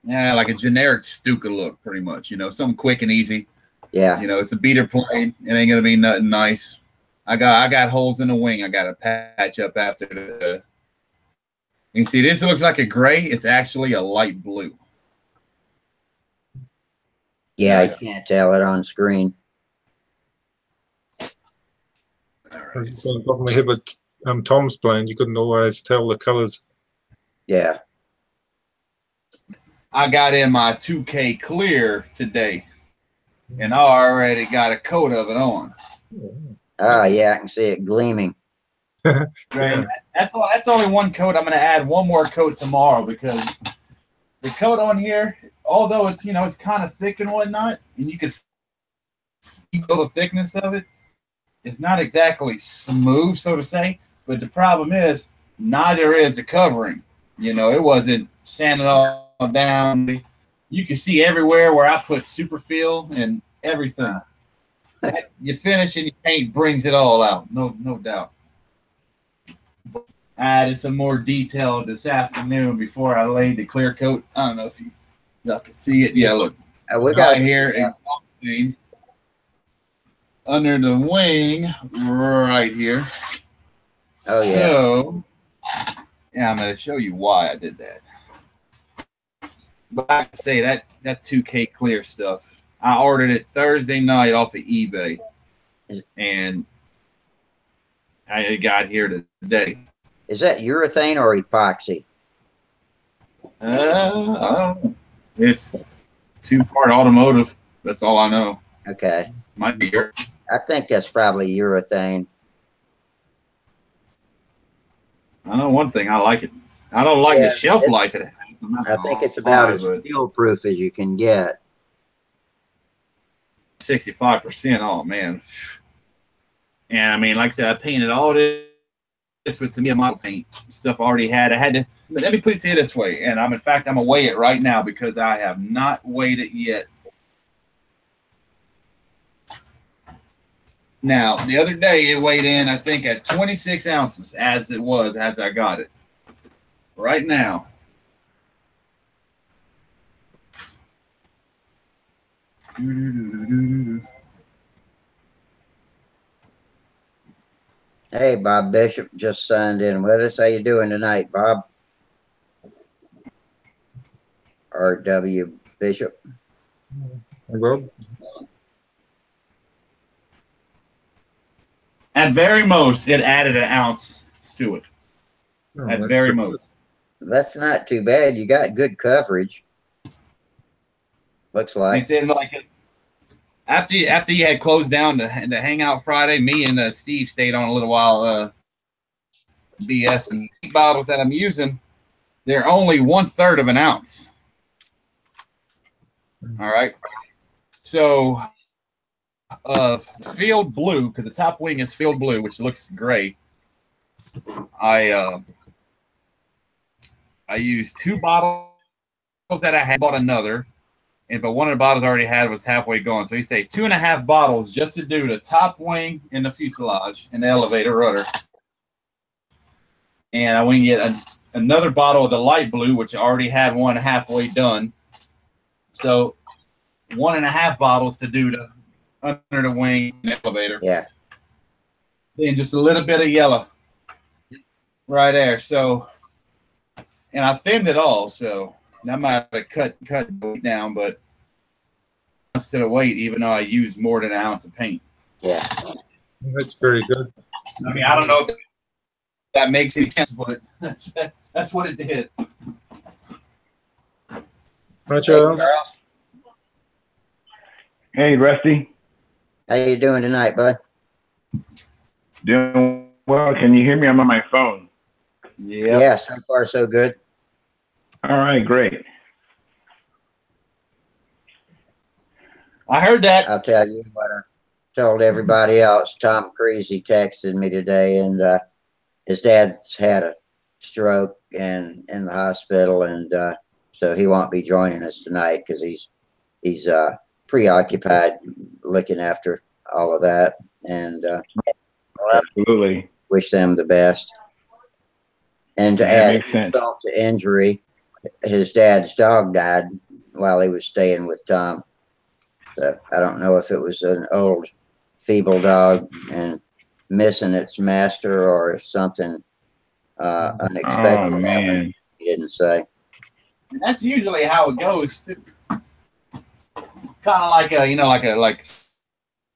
like a generic Stuka look, pretty much. You know, something quick and easy. Yeah. You know, it's a beater plane. It ain't gonna be nothing nice. I got holes in the wing. I got to patch up after the. You can see this looks like a gray. It's actually a light blue. Yeah, you can't tell it on screen. That's the problem we had with Tom's plane. You couldn't always tell the colors. Yeah. I got in my 2K clear today, and I already got a coat of it on. Oh, yeah, I can see it gleaming. Right. That's only one coat. I'm going to add one more coat tomorrow because the coat on here, although it's, you know, it's kind of thick and whatnot, and you can feel the thickness of it, it's not exactly smooth, so to say. But the problem is, neither is the covering. You know, it wasn't sanded all down. You can see everywhere where I put super fill and everything. You finish and your paint brings it all out. No doubt. I added some more detail this afternoon before I laid the clear coat. I don't know if y'all can see it. Yeah, look. We got right here. under the wing right here. Oh, yeah. So, yeah, I'm going to show you why I did that. But I can say that 2K clear stuff, I ordered it Thursday night off of eBay, and I got here today. Is that urethane or epoxy? I don't know. It's 2-part automotive. That's all I know. Okay. Might be. I think that's probably urethane. I know one thing. I like it. I don't like the shelf life it has. I think it's about as fuel-proof as you can get. 65%. Oh, man. And, I mean, like I said, I painted all this with some model paint stuff I already had. I had to, let me put it to you this way. And in fact, I'm going to weigh it right now because I have not weighed it yet. Now, the other day, it weighed in, I think, at 26 ounces as it was, as I got it. Right now. Hey, Bob Bishop just signed in with us. How you doing tonight, Bob? R.W. Bishop. Well, at very most, it added an ounce to it. At very most. That's not too bad. You got good coverage. Looks like. It's in like after you had closed down the Hangout Friday, me and Steve stayed on a little while. BS and the bottles that I'm using, they're only 1/3 of an ounce. All right. So, field blue, because the top wing is field blue, which looks great. I used 2 bottles that I had, bought another, but one of the bottles I already had was halfway gone. So he said 2.5 bottles just to do the top wing and the fuselage and the elevator rudder. And I went and get another bottle of the light blue, which I already had one halfway done. So 1.5 bottles to do the under the wing and elevator. Yeah. Then just a little bit of yellow right there. So, and I thinned it all. So I might have cut it down, but instead of weight, even though I used more than an ounce of paint. Yeah. That's very good. I mean, I don't know if that makes any sense, but that's what it did. Hi, Charles. Hey, Rusty. How you doing tonight, bud? Doing well. Can you hear me? I'm on my phone. Yeah, so far so good. All right, great. I heard that. I'll tell you what I told everybody else. Tom Creasy texted me today, and his dad's had a stroke and in the hospital, and so he won't be joining us tonight because he's preoccupied looking after all of that, and absolutely wish them the best. And to add insult to injury, his dad's dog died while he was staying with Tom. So I don't know if it was an old feeble dog and missing its master or if something unexpected happened. He didn't say. And that's usually how it goes too. Kind of like a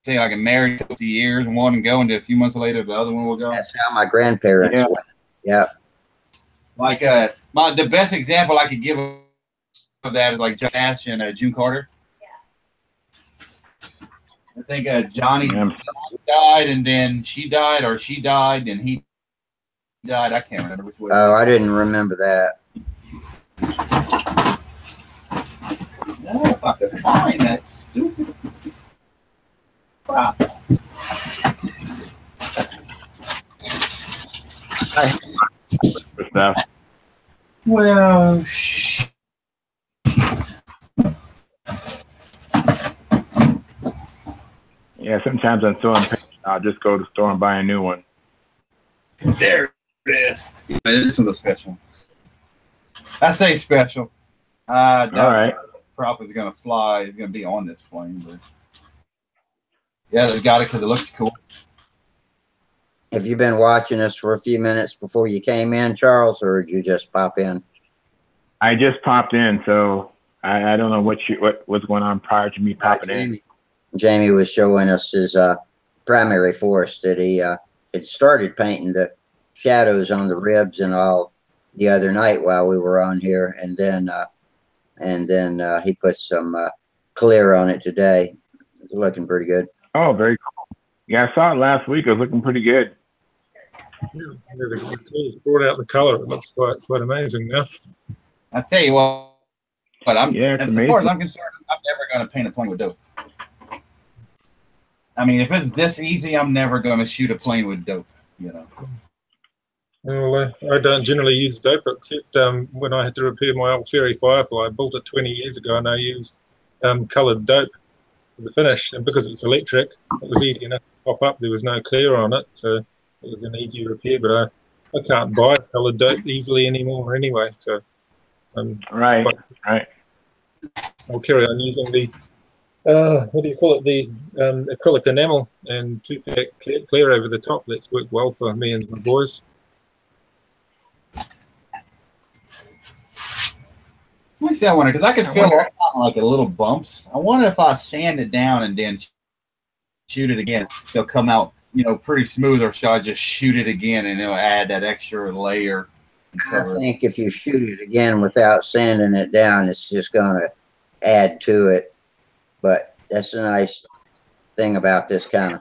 say like a married couple of years, one go, and a few months later the other one will go. That's how my grandparents went. Yeah. Like the best example I could give of that is like John Ash and June Carter. I think Johnny died and then she died, or she died and he died. I can't remember which way. Oh, I didn't remember that. No, if I could find that stupid crap. Well, yeah, sometimes I'm so impatient, I'll just go to the store and buy a new one. There it is. This one's a special. I say special. All right. Prop is gonna fly. It's gonna be on this plane, but Yeah, they got it because it looks cool. Have you been watching us for a few minutes before you came in, Charles, or did you just pop in? I just popped in, so I don't know what was going on prior to me popping in. Jamie was showing us his primary force that he had started painting the shadows on the ribs and all the other night while we were on here, and then he put some clear on it today. It's looking pretty good. Oh, very cool. Yeah, I saw it last week. It was looking pretty good. Yeah, it's brought out the color. It looks quite amazing now. I tell you what, Yeah, as far as I'm concerned, I'm never going to paint a plane with dope. I mean, if it's this easy, I'm never going to shoot a plane with dope. You know. Well, I don't generally use dope, except when I had to repair my old Fairy Firefly. I built it 20 years ago, and I used coloured dope for the finish. And because it's electric, it was easy enough to pop up. There was no clear on it, so it was an easy repair. But I can't buy coloured dope easily anymore anyway. So right. I'll carry on using the what do you call it? The acrylic enamel and 2-pack clear over the top. That's worked well for me and my boys. Let me see. I wonder because I could feel like a little bumps. I wonder if I sand it down and then shoot it again, it'll come out, pretty smooth. Or should I just shoot it again and it'll add that extra layer? I think if you shoot it again without sanding it down, it's just going to add to it. But that's a nice thing about this kind of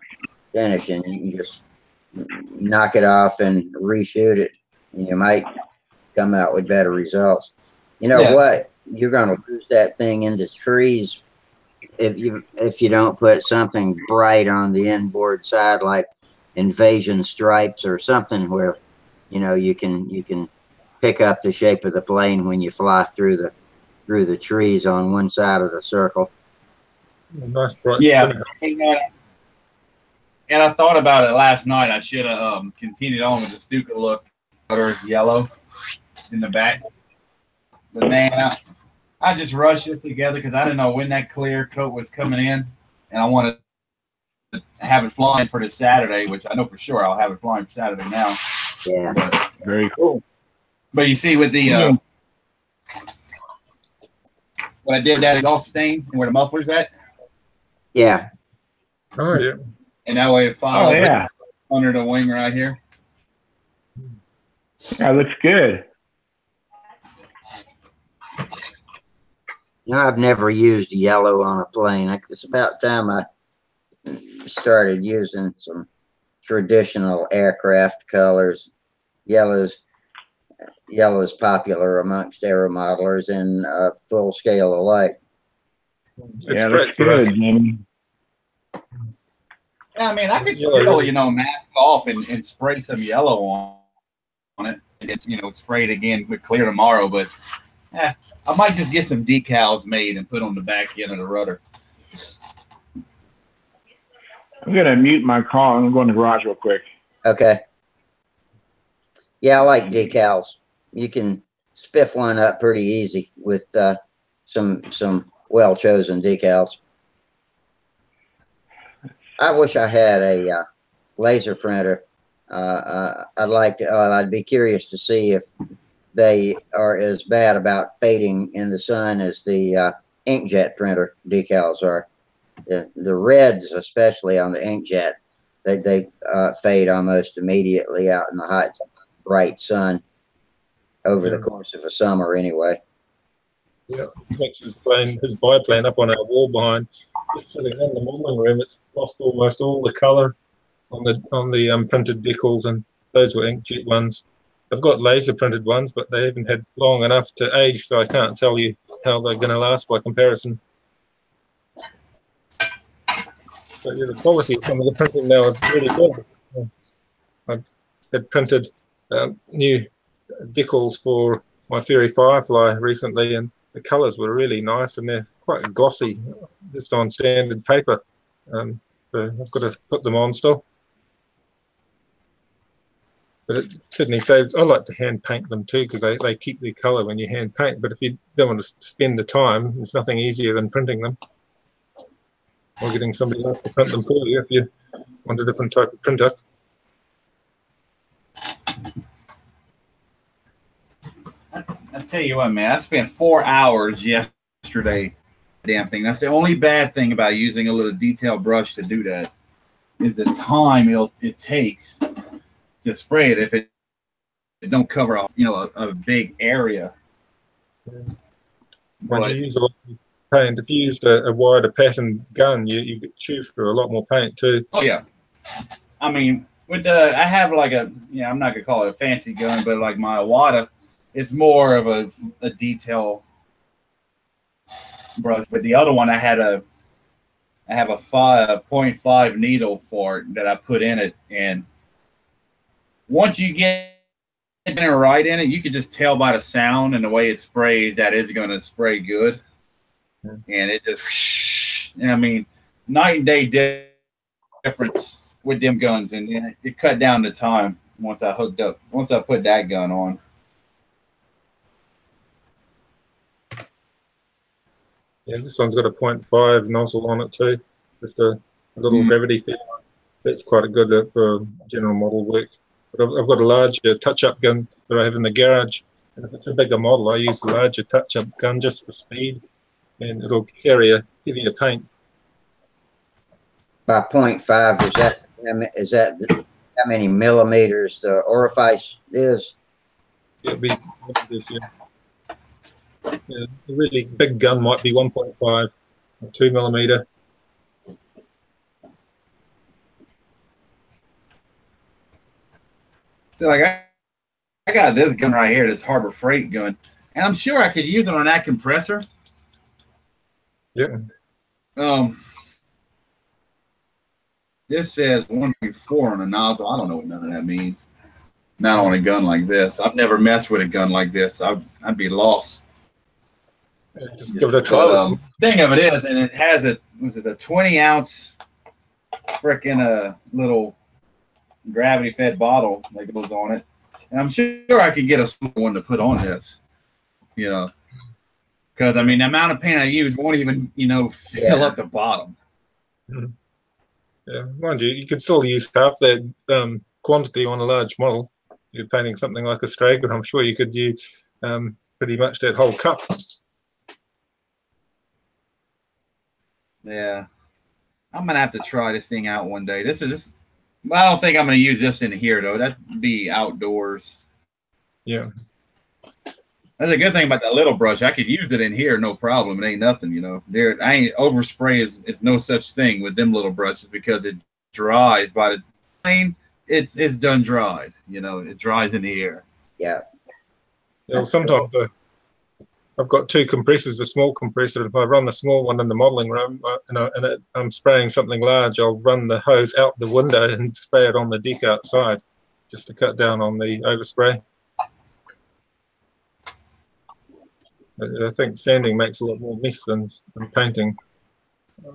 finishing. You can just knock it off and reshoot it, and you might come out with better results. You know what? You're going to lose that thing into trees if you don't put something bright on the inboard side, like invasion stripes or something where you can pick up the shape of the plane when you fly through the trees on one side of the circle. Nice bright. Yeah, and I thought about it last night. I should have continued on with the Stuka look, or yellow in the back. But man, I just rushed it together because I didn't know when that clear coat was coming in, and I wanted to have it flying for this Saturday, which I know for sure I'll have it flying for Saturday now. Yeah, but, very cool. But you see, with the what I did, that is all stained, and where the muffler's at. Yeah. Oh yeah. And that way it follows under the wing right here. That looks good. I've never used yellow on a plane. It's about time I started using some traditional aircraft colors. Yellow's popular amongst aeromodelers in full scale alike. It's great for us. Yeah, I mean, I could still, mask off and spray some yellow on it. And it's, spray it again with clear tomorrow. But I might just get some decals made and put on the back end of the rudder. I'm going to mute my call. I'm going to the garage real quick. Okay. Yeah, I like decals. You can spiff one up pretty easy with some well-chosen decals. I wish I had a laser printer. I'd be curious to see if they are as bad about fading in the sun as the inkjet printer decals are. The reds, especially on the inkjet, they fade almost immediately out in the hot, bright sun over the course of a summer anyway. Yeah, makes his biplane up on our wall behind. Just sitting in the modeling room, it's lost almost all the colour on the printed decals, and those were inkjet ones. I've got laser printed ones, but they haven't had long enough to age, so I can't tell you how they're going to last by comparison. But yeah, the quality of some of the printing now is really good. I had printed new decals for my Fairy Firefly recently, and the colours were really nice, and they're quite glossy, just on standard paper. So I've got to put them on still. But it certainly saves. I like to hand paint them too, because they keep their colour when you hand paint. But if you don't want to spend the time, there's nothing easier than printing them. or getting somebody else to print them for you if you want a different type of printer. I tell you what, man, I spent 4 hours yesterday. Damn thing. That's the only bad thing about using a little detail brush to do that is the time it takes to spray it if it don't cover a big area. When you use a lot of paint, if you used a wider pattern gun, you could chew through a lot more paint too. Oh yeah, I mean with the I have like a I'm not gonna call it a fancy gun, but like my Iwata, it's more of a detail brush. But the other one I have a 0.5 needle for it that I put in it, and once you get it right in it, you can just tell by the sound and the way it sprays that it's going to spray good. And it just, I mean, night and day difference with them guns, and it cut down the time once I put that gun on. Yeah, this one's got a 0.5 nozzle on it too, just a little gravity feed. That's quite good for general model work. But I've got a larger touch-up gun that I have in the garage, and if it's a bigger model, I use the larger touch-up gun just for speed, and it'll carry a heavier paint. By 0.5, is that how many millimeters the orifice is? It'll be this, yeah. Yeah, a really big gun might be 1.5 or 2 millimeter. So like I got this gun right here, this Harbor Freight gun, and I'm sure I could use it on that compressor. Yeah. This says 1.4 on the nozzle. I don't know what none of that means. Not on a gun like this. I've never messed with a gun like this. I'd be lost. Yeah, just give it a try. But, thing of it is, and it has a 20-ounce freaking little gravity-fed bottle that goes on it, and I'm sure I could get a small one to put on this. Because I mean, the amount of paint I use won't even fill up the bottom. Yeah, mind you, you could still use half that quantity on a large model. If you're painting something like a Straker, I'm sure you could use pretty much that whole cup. Yeah, I'm gonna have to try this thing out one day. I don't think I'm gonna use this in here though. That'd be outdoors. Yeah. That's a good thing about that little brush. I could use it in here, no problem. It ain't nothing, I ain't overspray is no such thing with them little brushes because it dries by the time it's done dried. It dries in the air. Yeah. Yeah. Sometimes I've got two compressors, a small compressor. If I run the small one in the modeling room I'm spraying something large, I'll run the hose out the window and spray it on the deck outside just to cut down on the overspray. I think sanding makes a lot more mess than painting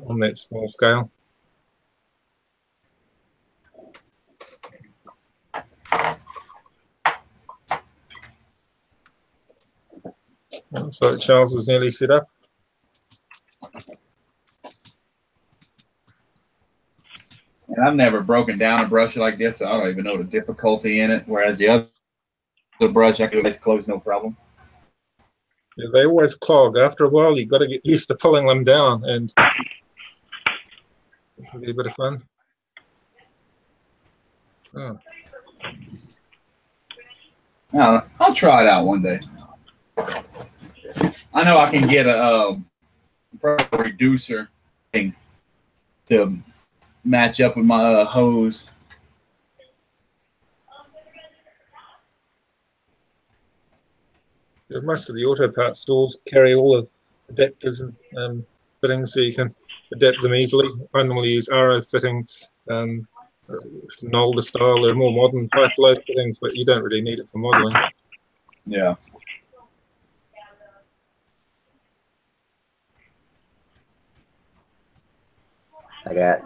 on that small scale. So Charles is nearly set up. And I've never broken down a brush like this, so I don't even know the difficulty in it. Whereas the other brush, I could always close no problem. Yeah, they always clog. After a while, you've got to get used to pulling them down, and it'll be a bit of fun. Oh. I'll try it out one day. I know I can get a reducer thing to match up with my hose. Yeah, most of the auto parts stores carry all of adapters and fittings, so you can adapt them easily. I normally use RO fitting, an older style. They're more modern high flow fittings, but you don't really need it for modeling. Yeah. I got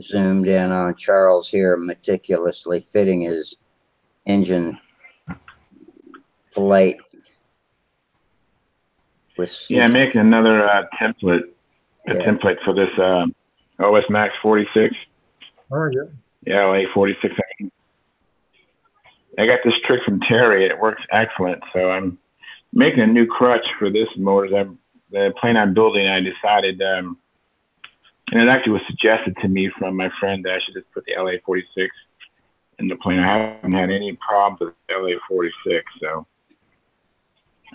zoomed in on Charles here, meticulously fitting his engine plate with Yeah, make another template template for this OS Max 46. Oh yeah. Yeah, LA 46. I got this trick from Terry. It works excellent. So I'm making a new crutch for this motor. The plane I'm building, I decided, and it actually was suggested to me from my friend that I should just put the LA 46 in the plane. I haven't had any problems with LA 46. So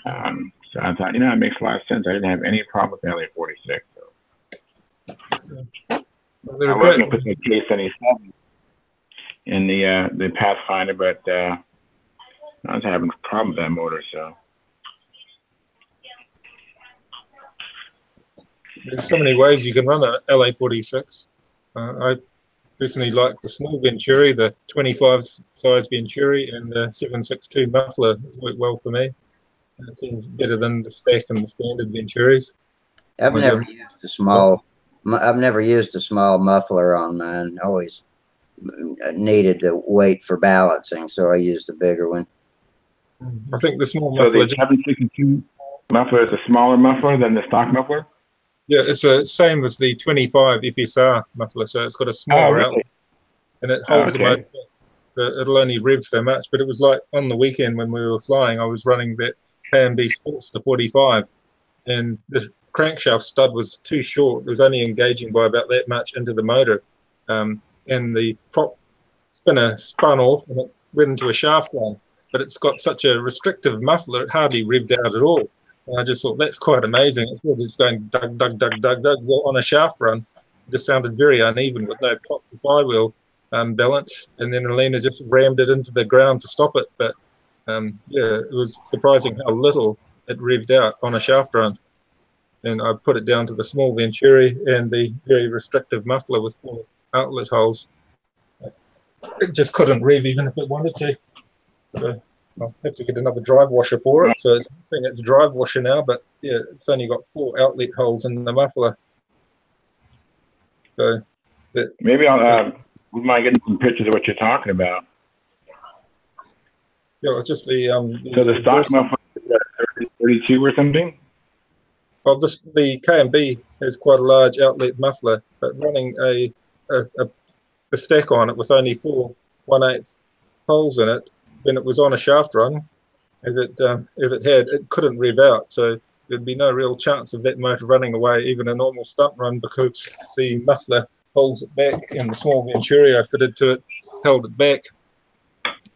I thought, it makes a lot of sense. I didn't have any problem with LA 46. So. Well, I was going to put the K77 in the Pathfinder, but I was having a problem with that motor. So there's so many ways you can run a LA46. I personally like the small Venturi, the 25 size Venturi, and the 762 muffler has worked well for me. It seems better than the stack and the standard Venturis. I've never used a small. I've never used a small muffler on mine. Always needed the weight for balancing, so I used a bigger one. I think the small so muffler. The 762 muffler is a smaller muffler than the stock muffler. Yeah, it's the same as the 25 FSR muffler, so it's got a smaller outlet, and it holds the motor. It'll only rev so much, but it was like on the weekend when we were flying, I was running that K&B Sports to 45, and the crankshaft stud was too short. It was only engaging by about that much into the motor, and the prop spinner spun off and it went into a shaft run. But it's got such a restrictive muffler, it hardly revved out at all. And I just thought, that's quite amazing. It's just going dug, dug, dug, dug, dug on a shaft run. It just sounded very uneven with no prop and flywheel balance. And then Alina just rammed it into the ground to stop it. But yeah, it was surprising how little it revved out on a shaft run. And I put it down to the small Venturi and the very restrictive muffler with 4 outlet holes. It just couldn't rev even if it wanted to. So I'll have to get another drive washer for it. So it's a drive washer now, but yeah, it's only got 4 outlet holes in the muffler. So maybe we might get some pictures of what you're talking about. Yeah, it's just the so the stock muffler is 32 or something. Well, the K&B has quite a large outlet muffler, but running a stack on it with only 4 1/8 holes in it, when it was on a shaft run, as it had, it couldn't rev out. So there'd be no real chance of that motor running away, even a normal stunt run, because the muffler holds it back, and the small Venturi I fitted to it held it back.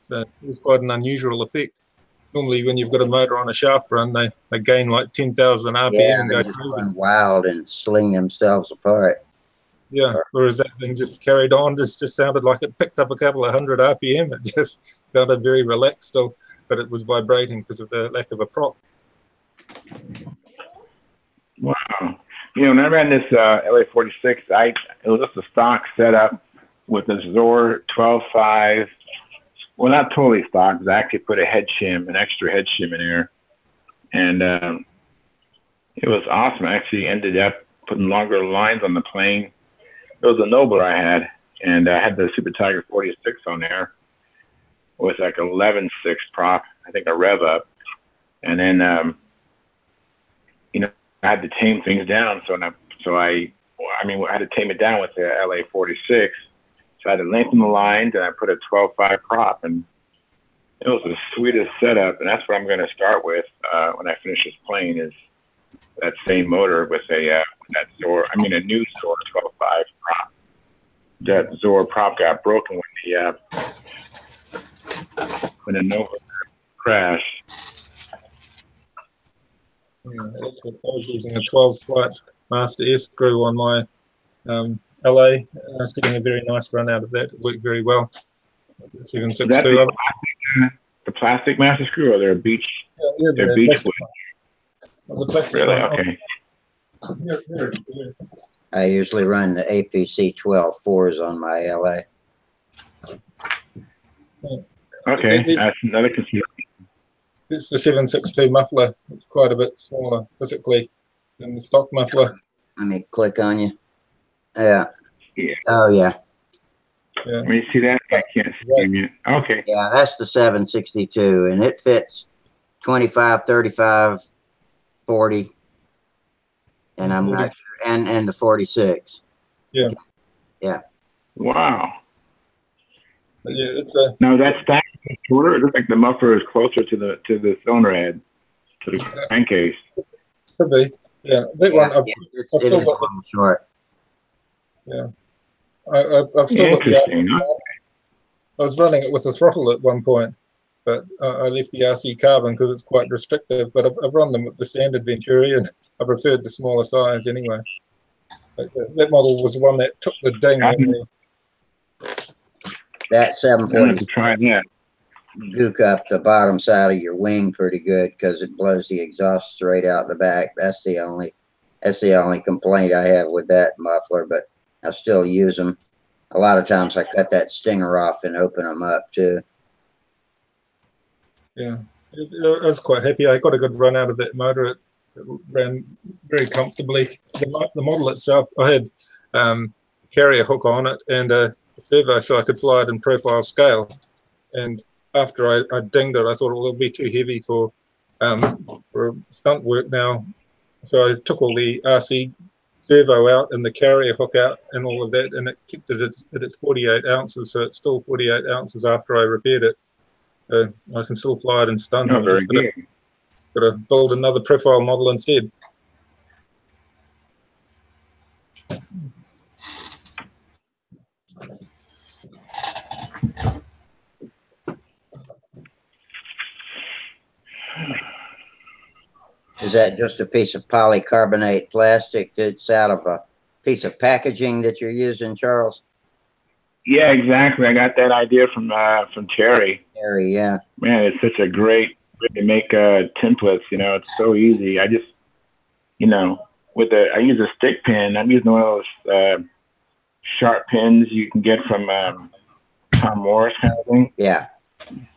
So it was quite an unusual effect. Normally, when you've got a motor on a shaft run, they gain like 10,000 RPM and they go just run wild and sling themselves apart. Yeah, whereas that thing just carried on, just sounded like it picked up a couple of 100 RPM. It just sounded very relaxed still, but it was vibrating because of the lack of a prop. Wow. When I ran this LA46, it was just a stock setup with a Zor 12.5. Well, not totally stock, because I actually put a head shim, an extra head shim in there. And it was awesome. I actually ended up putting longer lines on the plane. It was a Nobler I had, and I had the Super Tiger 46 on there with like 11.6 prop, I think a rev up. And then, I had to tame things down. I had to tame it down with the LA46. So I had to lengthen the lines, and I put a 12.5 prop, and it was the sweetest setup. And that's what I'm going to start with when I finish this plane, is that same motor with a a new Zor 12.5 prop. That Zor prop got broken when the Nova crashed. Yeah, that's what I was using, a 12 flight Master S screw on my LA. I was getting a very nice run out of that. It worked very well. 762. The plastic Master screw, or they're beach? Yeah, they're beach wood. The plastic really? one. Okay. I usually run the APC 12.4s on my LA. Okay, that's another consideration. It's the 762 muffler. It's quite a bit smaller physically than the stock muffler. Let me click on you. Yeah. Yeah. Oh, yeah. Yeah. Let me see that. I can't see you. Okay. Yeah, that's the 762, and it fits 25, 35, 40, and I'm not sure. and the 46. Yeah. Yeah. Wow. Yeah, it's a Now that stack is shorter. It looks like the muffler is closer to the cylinder head, to the crankcase. could be. Yeah, that one I've It still is a got. little short. Yeah, I've still got the. Interesting. I was running it with the throttle at one point, but I left the RC carbon because it's quite restrictive. But I've run them with the standard Venturi, and I preferred the smaller size anyway. But that model was the one that took the ding. That I'm gonna 740 try that. gook up the bottom side of your wing pretty good because it blows the exhaust straight out the back. That's the only complaint I have with that muffler, but I still use them. A lot of times I cut that stinger off and open them up too. Yeah, I was quite happy. I got a good run out of that motor. It ran very comfortably. The model itself, I had carrier hook on it and a servo so I could fly it in profile scale. And after I dinged it, I thought, well, it'll be too heavy for stunt work now. So I took all the RC servo out and the carrier hook out and all of that, and it kept it at its 48 ounces. So it's still 48 ounces after I repaired it. I can still fly it in stunt. Oh, I'm very just good. got to build another profile model instead. Is that just a piece of polycarbonate plastic that's out of a piece of packaging that you're using, Charles? Yeah, exactly. I got that idea from Terry. Terry, yeah. Man, it's such a great way to make templates. You know, it's so easy. I just, you know, I use a stick pin. I'm using one of those sharp pins you can get from Tom Morris kind of thing. Yeah. I'm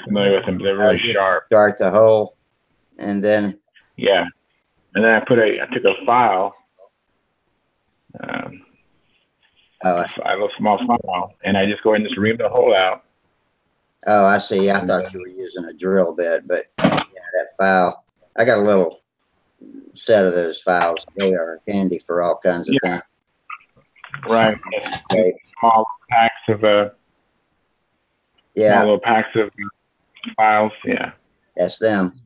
familiar with them. They're really sharp. Start the hole, and then. Yeah, and then I took a file. A little small file, and I just go ahead and just ream the hole out. Oh, I see. I thought you were using a drill bit, but yeah, that file. I got a little set of those files. They are handy for all kinds of things. Right. Small packs of small little packs of files. Yeah. That's them.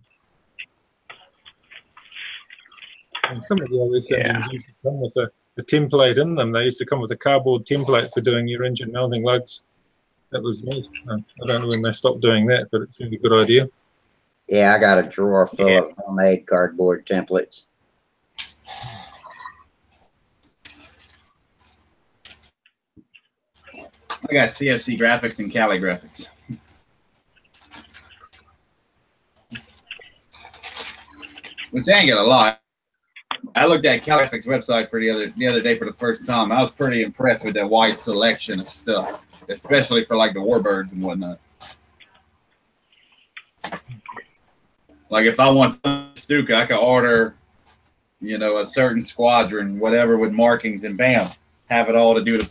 And some of the old engines used to come with a template in them. They used to come with a cardboard template for doing your engine mounting lugs. That was neat. I don't know when they stopped doing that, but it seemed a good idea. Yeah, I got a drawer full of homemade cardboard templates. I got CFC graphics and Cali graphics. Which ain't got a lot. I looked at Cali graphics website for the other day for the first time. I was pretty impressed with that wide selection of stuff, especially for like the warbirds and whatnot. Like if I want Stuka, I could order, you know, a certain squadron, whatever with markings, and bam, have it all to do the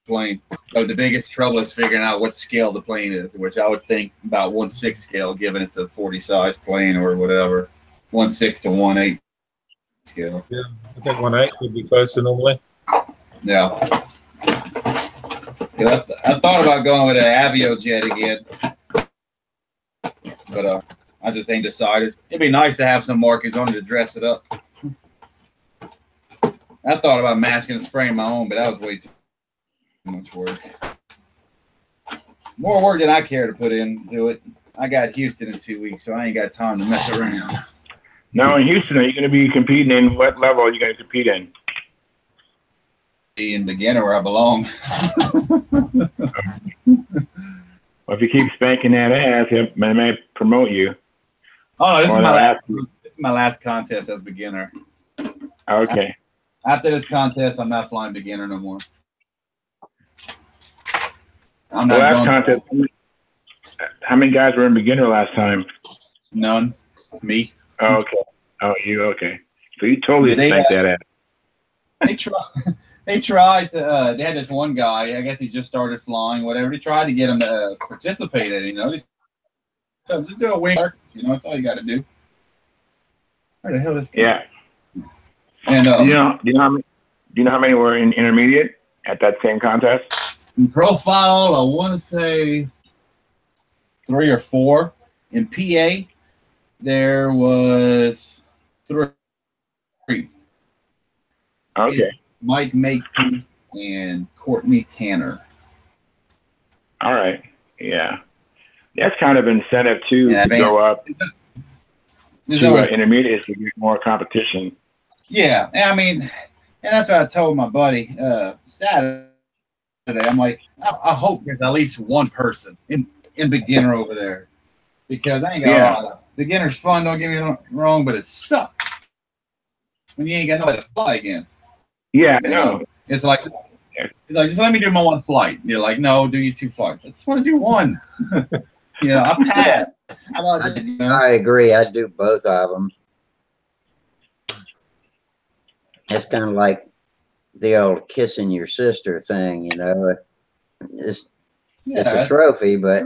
plane. So the biggest trouble is figuring out what scale the plane is, which I would think about 1/6 scale, given it's a 40 size plane or whatever. 1/6 to 1/8 scale. Yeah, I think 1/8 would be closer normally. Yeah. I thought about going with an Avio jet again, but I just ain't decided. It'd be nice to have some markings on it to dress it up. I thought about masking and spraying my own, but that was way too much work. More work than I care to put into it. I got Houston in 2 weeks, so I ain't got time to mess around. Now in Houston, are you going to be competing in what level are you going to compete in? In beginner where I belong. Well, if you keep spanking that ass, it may promote you. Oh, this is my last contest as beginner. Okay. After this contest, I'm not flying beginner no more. I'm not last contest. How many guys were in beginner last time? None. Me. Oh, okay. Oh, you okay? So you totally spanked that ass. They tried to. They had this one guy. I guess he just started flying. Whatever. They tried to get him to participate in it. You know, just do a wing. You know, that's all you got to do. Where the hell is this? Yeah. And do you know how many were in intermediate at that same contest? in profile, I want to say 3 or 4. In PA, there was 3. Okay. Mike Makepeace and Courtney Tanner. All right. Yeah. That's kind of incentive too Yeah, to go up There's to always- intermediate to get more competition. Yeah, I mean, and that's what I told my buddy Saturday. I'm like, I hope there's at least one person in beginner over there, because I ain't got beginner's fun. Don't get me wrong, but it sucks when you ain't got nobody to fly against. Yeah, You know? It's like just let me do my one flight. And you're like, no, do you 2 flights? I just want to do one. You know, I pass. How about that? You know? I agree. I do both of them. It's kind of like the old kissing your sister thing, you know. It's a trophy, but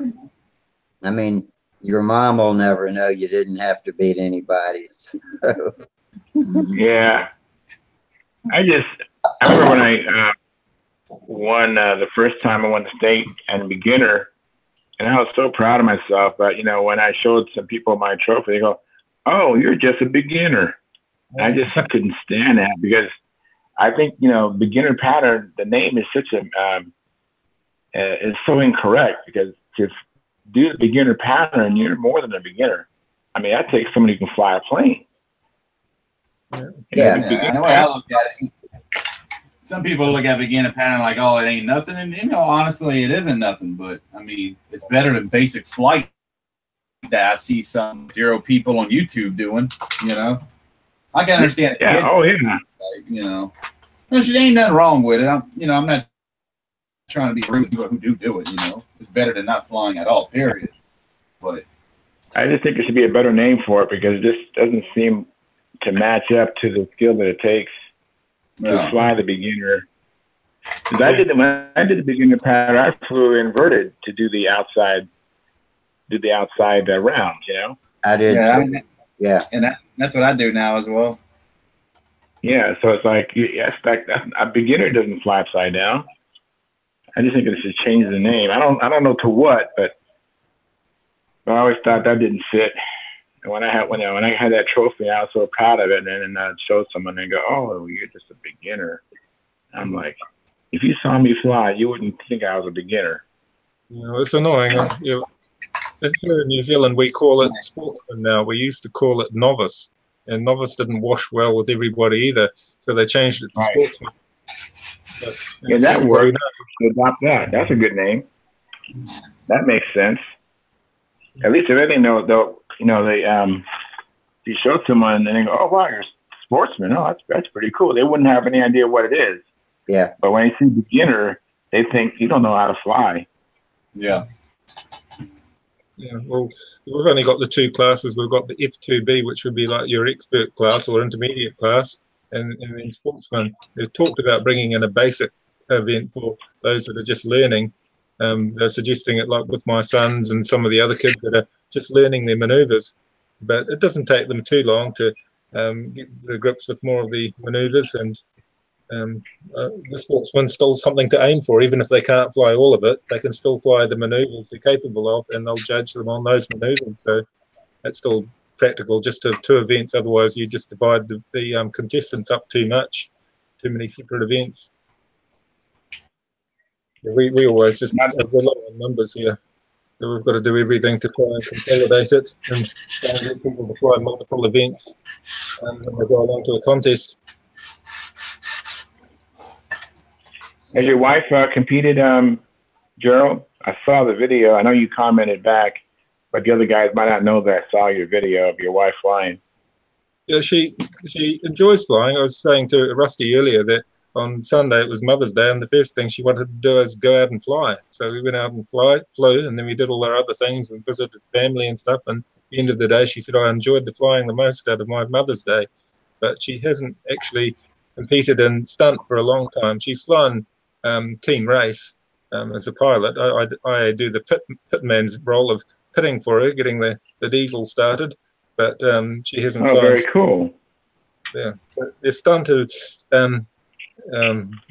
I mean, your mom will never know you didn't have to beat anybody. So. Yeah. I remember when I won the first time I won the state and beginner, and I was so proud of myself. But you know, when I showed some people my trophy, they go, "Oh, you're just a beginner." I just couldn't stand that, because I think, you know, beginner pattern, the name is such is so incorrect, because to do the beginner pattern, you're more than a beginner. I mean, that takes somebody who can fly a plane. Yeah. The way I look at it, some people look at beginner pattern like, oh, it ain't nothing. And, you know, honestly, it isn't nothing. But, I mean, it's better than basic flight that I see some 0 people on YouTube doing, you know. I can understand it. Yeah. Oh, yeah. Like, you know, there ain't nothing wrong with it. I'm not trying to be rude to people who do it, you know. It's better than not flying at all, period. But I just think there should be a better name for it, because it just doesn't seem to match up to the skill that it takes to fly the beginner. When I did the beginner pattern, I flew inverted to do the outside round, you know. I did. Yeah. And that's what I do now as well. Yeah, so it's like, a beginner doesn't fly upside down. I just think it should change the name. I don't know to what, but I always thought that didn't fit. And when I had that trophy, I was so proud of it. And then I showed someone, and they go, "Oh, you're just a beginner." I'm like, if you saw me fly, you wouldn't think I was a beginner. You know, it's annoying. You know, here in New Zealand, we call it sportsman now. We used to call it novice, and novice didn't wash well with everybody either, so they changed it to sportsman. But, yeah, that worked. Adopt that. That's a good name. That makes sense. At least if anything, they'll you know, you show someone and they go, "Oh wow, you're a sportsman. Oh, that's pretty cool." They wouldn't have any idea what it is. Yeah. But when they see beginner, they think you don't know how to fly. Yeah. Yeah, well, we've only got the 2 classes. We've got the F2B, which would be like your expert class or intermediate class, and then sportsman. They've talked about bringing in a basic event for those that are just learning. They're suggesting it, like with my sons and some of the other kids that are just learning their maneuvers, but it doesn't take them too long to get the grips with more of the maneuvers, and the sportsman's still something to aim for. Even if they can't fly all of it, they can still fly the maneuvers they're capable of, and they'll judge them on those maneuvers. So it's still practical, just to have 2 events. Otherwise, you just divide the contestants up too much, too many separate events. Yeah, we always just rely on numbers here. So we've got to do everything to try and consolidate it and try and get people to fly multiple events when they go along to a contest. Has your wife competed, Gerald? I saw the video. I know you commented back, but the other guys might not know that I saw your video of your wife flying. Yeah, she enjoys flying. I was saying to Rusty earlier that on Sunday it was Mother's Day, and the first thing she wanted to do is go out and fly. So we went out and flew, and then we did all our other things and visited family and stuff. And at the end of the day, she said, "I enjoyed the flying the most out of my Mother's Day." But she hasn't actually competed in stunt for a long time. She's flown team race as a pilot. I do the pitman's role of pitting for her, getting the diesel started, but she hasn't flown. Oh, very cool. Yeah, it's Stunt is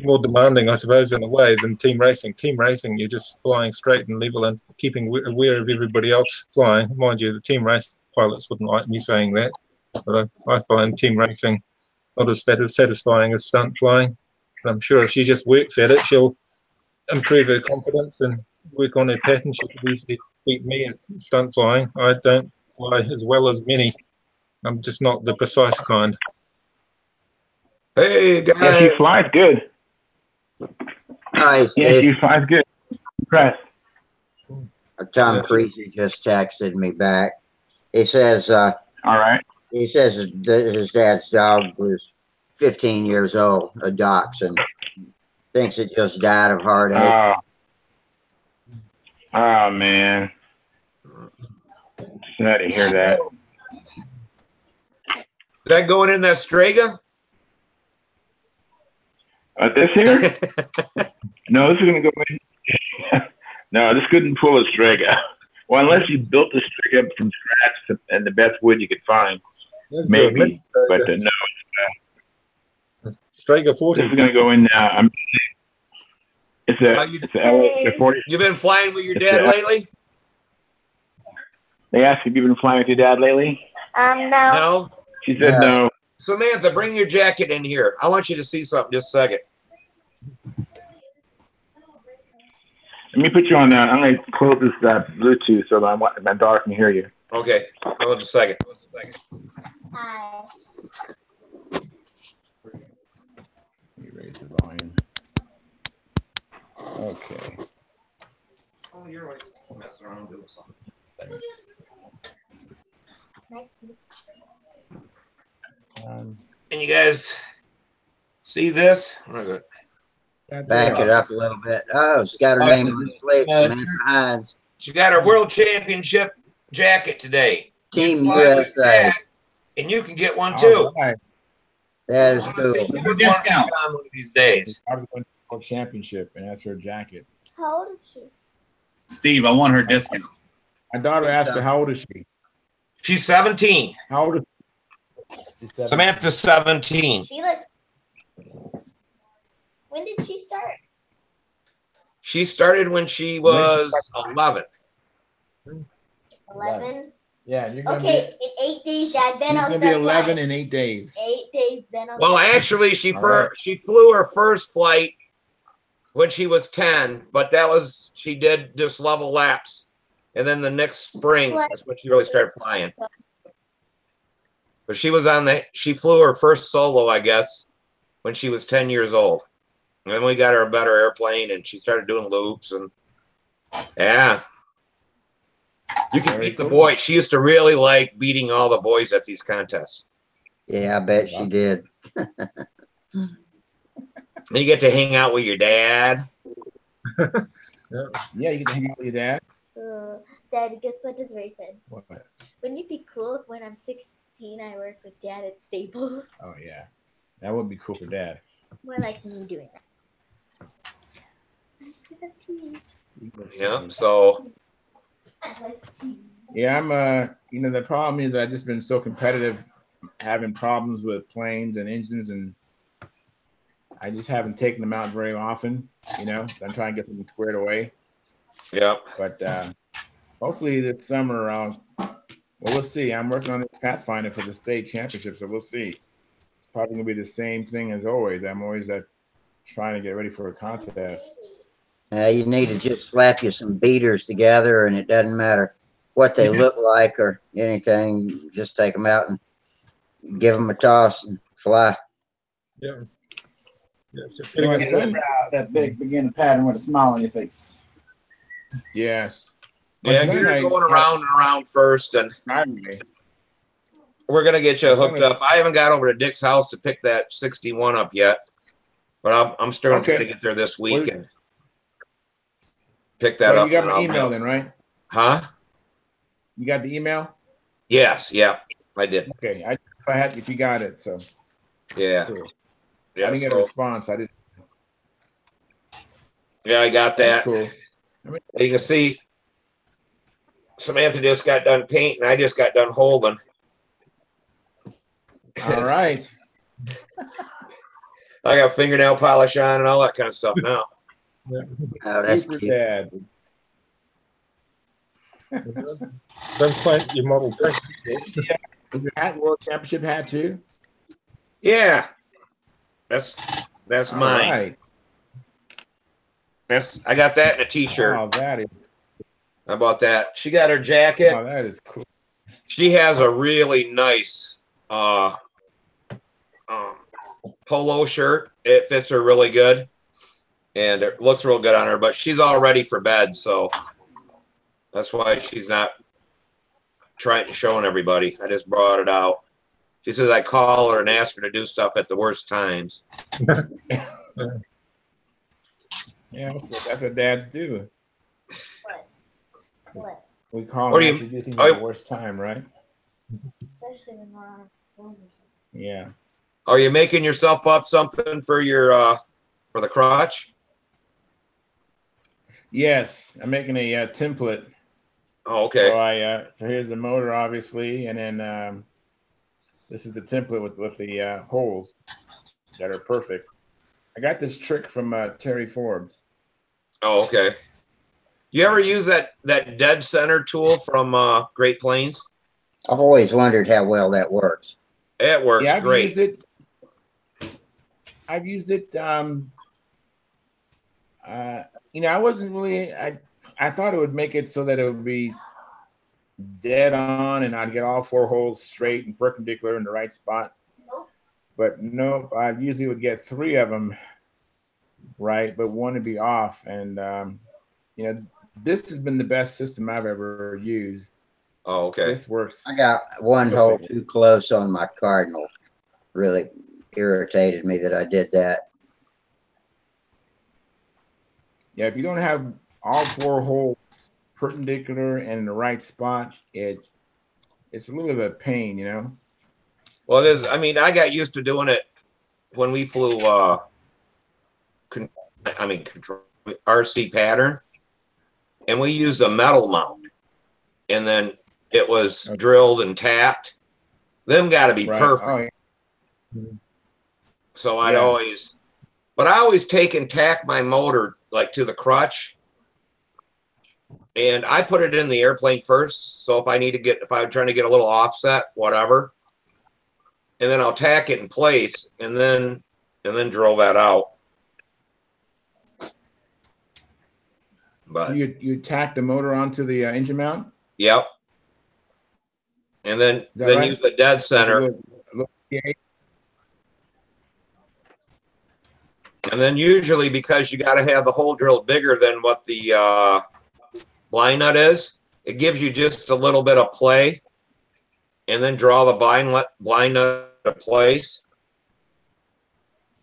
more demanding, I suppose, in a way than team racing. Team racing, you're just flying straight and level and keeping aware of everybody else flying. Mind you, the team race pilots wouldn't like me saying that, but I find team racing not as satisfying as stunt flying. But I'm sure if she just works at it, she'll improve her confidence and work on her pattern. She could easily beat me at stunt flying. I don't fly as well as many. I'm just not the precise kind. Hey guys. Yeah, she flies good. Nice. Yeah, she flies good. Impressed. Tom Creasy just texted me back. He says, All right. he says his dad's dog was 15 years old, a dachshund. Thinks it just died of heartache. Oh man. Sad to hear that. Is that going in that Strega? This here? No, this is gonna go in. No, this couldn't pull a Strega. Well, unless you built the Strega from scratch and the best wood you could find, maybe. But no. Strega 40. This is gonna go in now. It's a 40. You've been flying with your dad lately? They asked if you've been flying with your dad lately. No. No. She said no. Samantha, bring your jacket in here. I want you to see something just a second. Let me put you on. I'm going to close this Bluetooth so that my daughter can hear you. Okay. Hold just a second. Hi. Let me raise the volume. Okay. Oh, you're always messing around doing something. Can you guys see this? Back it up a little bit. Oh, she's got her name on the sleeve, Samantha Hines. She got her world championship jacket today. Team USA. And you can get one too. Right. That is cool. Discount on one of these days. I was going to the world championship, and that's her jacket. How old is she? Steve, I want her discount. My daughter asked her, how old is she? She's 17. How old is she? She's 17. Samantha's 17. She looks. When did she start? She started when she was 11. 11. Yeah, you're gonna Okay, in 8 days, Dad. Then she's I'll gonna be 11 flying. in 8 days. 8 days, then I'll. Well, actually, she flew her first flight when she was 10, but that was she did just level laps, and then the next spring that's when she really started flying. But she was she flew her first solo, I guess, when she was 10 years old. And then we got her a better airplane, and she started doing loops, and yeah. You can beat the boys. She used to really like beating all the boys at these contests. Yeah, I bet she did. And you get to hang out with your dad. Yeah, you get to hang out with your dad. Dad, guess what this Ray said? What? Wouldn't it be cool if when I'm 16, I work with Dad at Staples? Oh, yeah. That would be cool for Dad. More like me doing that. Yeah, so. Yeah, I'm you know, the problem is I've just been so competitive, having problems with planes and engines, and I just haven't taken them out very often, you know. I'm trying to get them squared away. Yeah. But hopefully this summer around, well, we'll see. I'm working on this Pathfinder for the state championship, so we'll see. It's probably gonna be the same thing as always. I'm always trying to get ready for a contest. You need to just slap you some beaters together, and it doesn't matter what they look like or anything. Just take them out and give them a toss and fly. Yeah. Yeah, it's just That big beginning pattern with a smile on your face. Yes. Yeah, you're going around and around first, and we're gonna get you hooked up. I haven't got over to Dick's house to pick that 61 up yet, but I'm still gonna try to get there this week and pick that up. You got my email then, right? Huh? You got the email? Yes. Yeah, I did. Okay. If you got it, so yeah. Cool. Yeah, I didn't get a response. I didn't. Yeah, I got that. That's cool. You can see Samantha just got done painting. I just got done holding. All right. I got fingernail polish on and all that kind of stuff now. Yeah. Oh, that's Super cute. dad. Don't paint your model pink. Is your hat World Championship hat too? Yeah, that's All mine. right. I got that in a t-shirt. Oh, that is. How about that? She got her jacket. Oh, that is cool. She has a really nice polo shirt. It fits her really good, and it looks real good on her. But she's all ready for bed, so that's why she's not showing everybody. I just brought it out. She says I call her and ask her to do stuff at the worst times. Yeah, that's what dads do. What? We call What them do you- after you think at the worst time, right? Especially when we're on our phone or something. Yeah. Are you making yourself up something for your for the crotch? Yes, I'm making a template. Oh, okay. So so here's the motor, obviously, and then this is the template with the holes that are perfect. I got this trick from Terry Forbes. Oh, okay. You ever use that dead center tool from Great Plains? I've always wondered how well that works. It works Yeah, great. I've used it. I wasn't really. I thought it would make it so that it would be dead on, and I'd get all 4 holes straight and perpendicular in the right spot. But no, I usually would get 3 of them right, but 1 would be off. And this has been the best system I've ever used. Oh, okay. This works. I got one hole too close on my Cardinal. Really irritated me that I did that. Yeah, if you don't have all 4 holes perpendicular and in the right spot, it's a little bit of a pain, Well, it is. I mean, I got used to doing it when we flew. RC pattern, and we used a metal mount, and then it was drilled and tapped. Them got to be perfect. Oh, yeah. So I always take and tack my motor like to the crutch, and I put it in the airplane first. So if I'm trying to get a little offset, whatever, and then I'll tack it in place, and then drill that out. But you tack the motor onto the engine mount. Yep. And then right? use the dead center. And then usually, because you got to have the hole drilled bigger than what the blind nut is, it gives you just a little bit of play, and then draw the blind nut to place.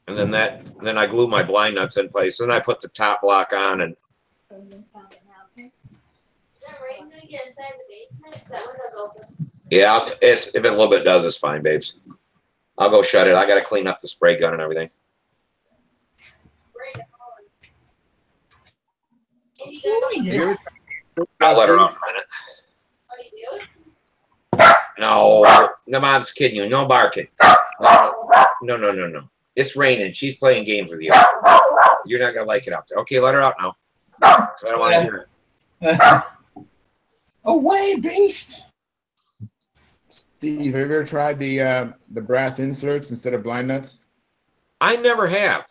And then I glue my blind nuts in place. Then I put the top block on and. Yeah, if it a little bit does, it's fine, babes. I'll go shut it. I got to clean up the spray gun and everything. I'll let her off a minute. No, the mom's kidding you. No barking. No. It's raining. She's playing games with you. You're not gonna like it out there. Okay, let her out now. So I don't want to hear it. Away, beast. Steve, have you ever tried the brass inserts instead of blind nuts? I never have.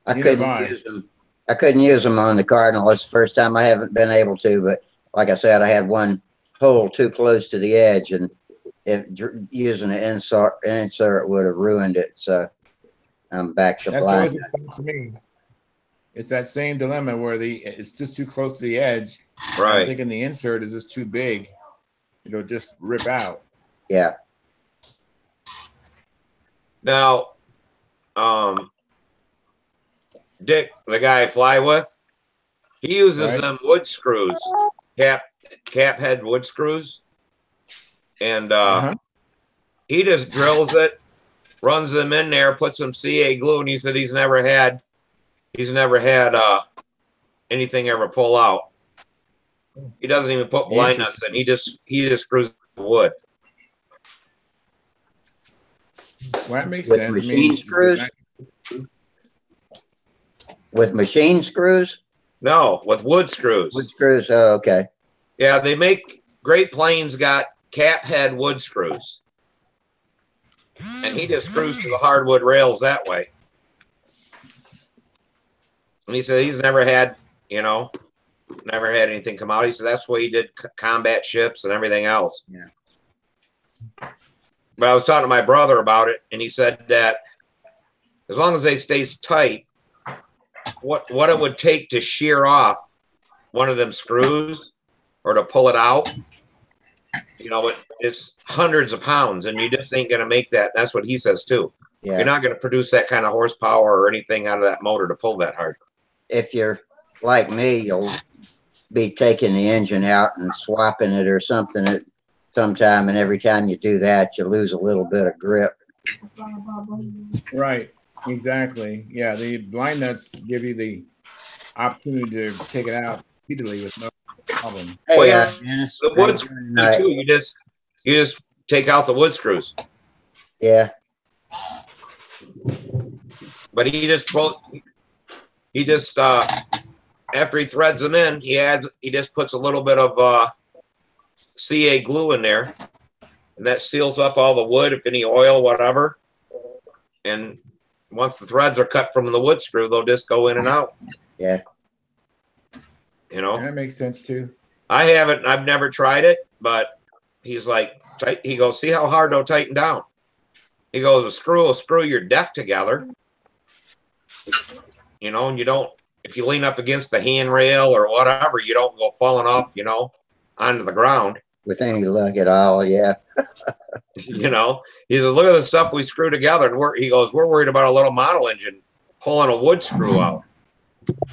I couldn't use them on the Cardinal. It's the first time I haven't been able to, but like I said, I had one hole too close to the edge, and if using an insert would have ruined it. So I'm back to blind. That's for me. It's that same dilemma where it's just too close to the edge. Right. I'm thinking the insert is just too big. It'll just rip out. Yeah. Now, Dick, the guy I fly with, he uses them wood screws, cap head wood screws, and he just drills it, runs them in there, puts some CA glue, and he said he's never had anything ever pull out. He doesn't even put blind nuts in. He just screws the wood. Well, that makes With sense. machine screws? With machine screws? No, with wood screws. Wood screws. Oh, okay. Yeah, they make Great Plains got cap head wood screws. And he just screws to the hardwood rails that way. And he said he's never had, you know, never had anything come out. He said that's why he did combat ships and everything else. Yeah. But I was talking to my brother about it, and he said that as long as they stay tight, what it would take to shear off one of them screws or to pull it out, you know, it's hundreds of pounds, and you just ain't gonna make that. That's what he says too. Yeah. You're not gonna produce that kind of horsepower or anything out of that motor to pull that hard. If you're like me, you'll be taking the engine out and swapping it or something at sometime, and every time you do that, you lose a little bit of grip. Right. Exactly. Yeah. The blind nuts give you the opportunity to take it out repeatedly with no problem. Hey, Well, yeah, Dennis, the wood screws too. You just take out the wood screws. Yeah. But he just after he threads them in, he just puts a little bit of CA glue in there, and that seals up all the wood, if any oil, whatever. And once the threads are cut from the wood screw, they'll just go in and out. Yeah. You know, That makes sense too. I've never tried it, but he's like, he goes, see how hard they'll tighten down. He goes, a screw will screw your deck together. You know, and you don't, if you lean up against the handrail or whatever, you don't go falling off, you know, onto the ground. With any luck at all, yeah. You know, he says, look at the stuff we screw together. And he goes, we're worried about a little model engine pulling a wood screw out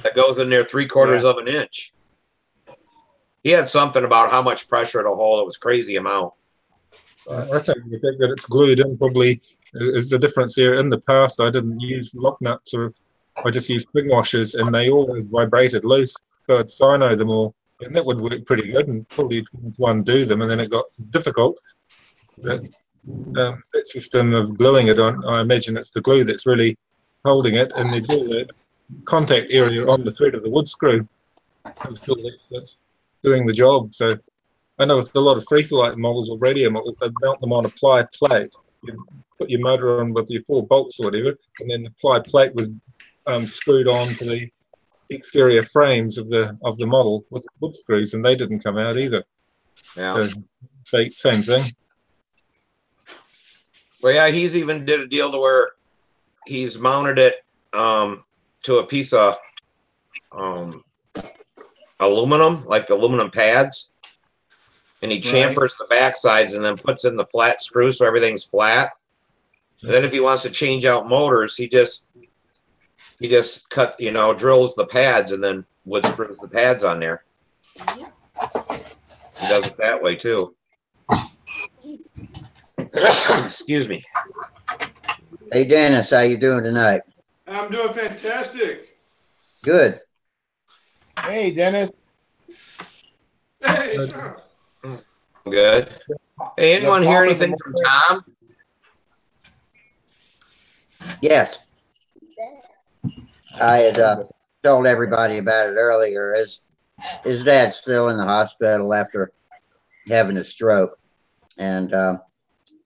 that goes in there 3/4 of an inch. He had something about how much pressure it'll hold. It was crazy amount. I think the fact that it's glued in probably is the difference here. In the past, I didn't use lock nuts, or I just used spring washers, and they always vibrated loose. So I know them all, and that would work pretty good, and probably to undo them, and then it got difficult. But that system of gluing it on, I imagine it's the glue that's really holding it, and there's all that contact area on the thread of the wood screw. I'm sure that's doing the job. So I know with a lot of free-flight models or radio models, they mount them on a ply plate. You put your motor on with your 4 bolts or whatever, and then the ply plate was screwed on to the exterior frames of the model with wood screws, and they didn't come out either. Yeah. So, same thing. Well, yeah, he's even did a deal to where he's mounted it to a piece of aluminum, like aluminum pads, and he chamfers the back sides and then puts in the flat screw so everything's flat. And then if he wants to change out motors, he just cut, you know, drills the pads and then wood screws the pads on there. He does it that way too. Excuse me. Hey, Dennis, how you doing tonight? I'm doing fantastic. Good. Hey, Dennis. Hey, Tom. Good. Hey, anyone hear anything from Tom? Yes. I had told everybody about it earlier. His dad's still in the hospital after having a stroke. And to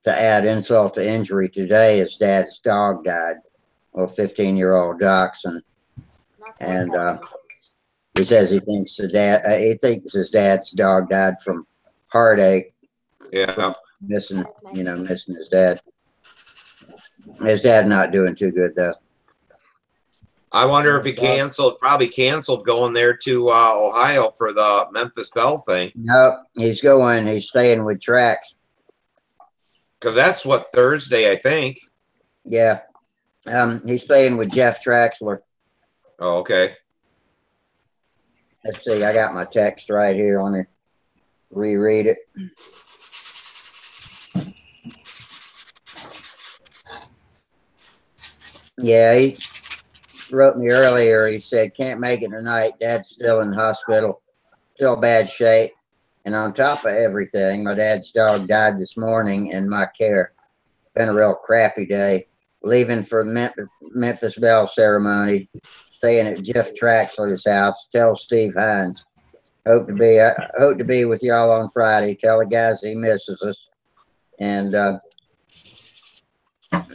add insult to injury, today his dad's dog died. Well, 15-year-old Dachshund. And he says he thinks his dad's dog died from heartache. Yeah. From missing his dad. His dad not doing too good though. I wonder if he probably canceled going there to Ohio for the Memphis Belle thing. No, he's staying with Trax. Because that's what, Thursday, I think. Yeah. He's staying with Jeff Traxler. Oh, okay. Let's see, I got my text right here. Let me reread it. Yeah, he wrote me earlier. He said, can't make it tonight. Dad's still in the hospital, still bad shape. And on top of everything, my dad's dog died this morning in my care. been a real crappy day. Leaving for the Memphis Belle ceremony, staying at Jeff Traxler's house. Tell Steve Hines. Hope to be with y'all on Friday. Tell the guys he misses us. And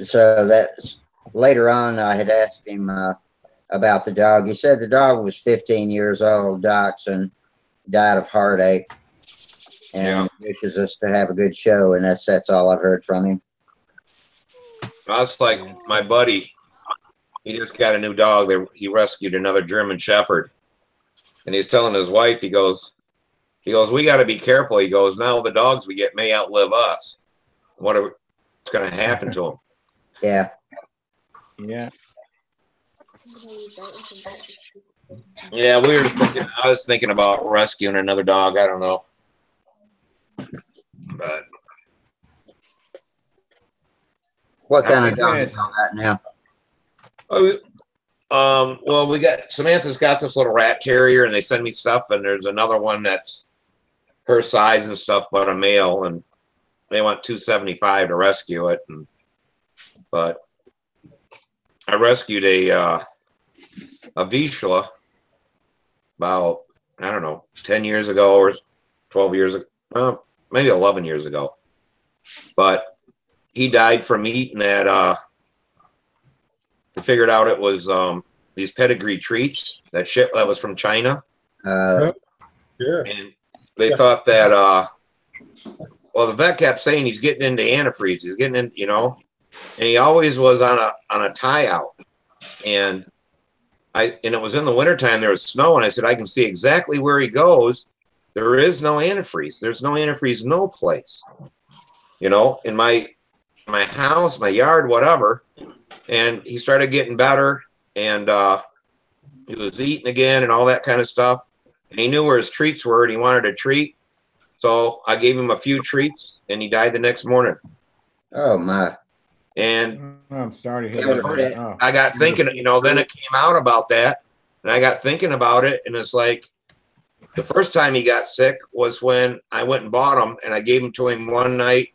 so that's later on. I had asked him about the dog. He said the dog was 15 years old, dachshund, died of heartache, and wishes us to have a good show. And that's all I've heard from him. That's like my buddy. He just got a new dog. He rescued another German Shepherd, and he's telling his wife, he goes, we got to be careful. He goes, now the dogs we get may outlive us. What's going to happen to them? Yeah. Yeah. Yeah, I was thinking about rescuing another dog. I don't know, but what kind of dog is all that now? Well, Samantha's got this little rat terrier, and they send me stuff, and there's another one that's her size and stuff, but a male, and they want $275 to rescue it. But I rescued a Vizsla about, I don't know, 10 years ago or 12 years ago, maybe 11 years ago. But he died from eating that. I figured out it was these pedigree treats. That shit that was from China. Yeah. And they thought that, well, the vet kept saying he's getting into antifreeze. He's getting in, and he always was on a tie out. And it was in the wintertime, there was snow, and I said, I can see exactly where he goes. There is no antifreeze. There's no antifreeze, no place. In my house, my yard, whatever. And he started getting better, and he was eating again and all that kind of stuff. And he knew where his treats were, and he wanted a treat. So I gave him a few treats, and he died the next morning. Oh, my. And I'm sorry to hear that. Oh. I got thinking, then it came out about that, and I got thinking about it, and it's like the first time he got sick was when I went and bought him, and I gave him to him one night,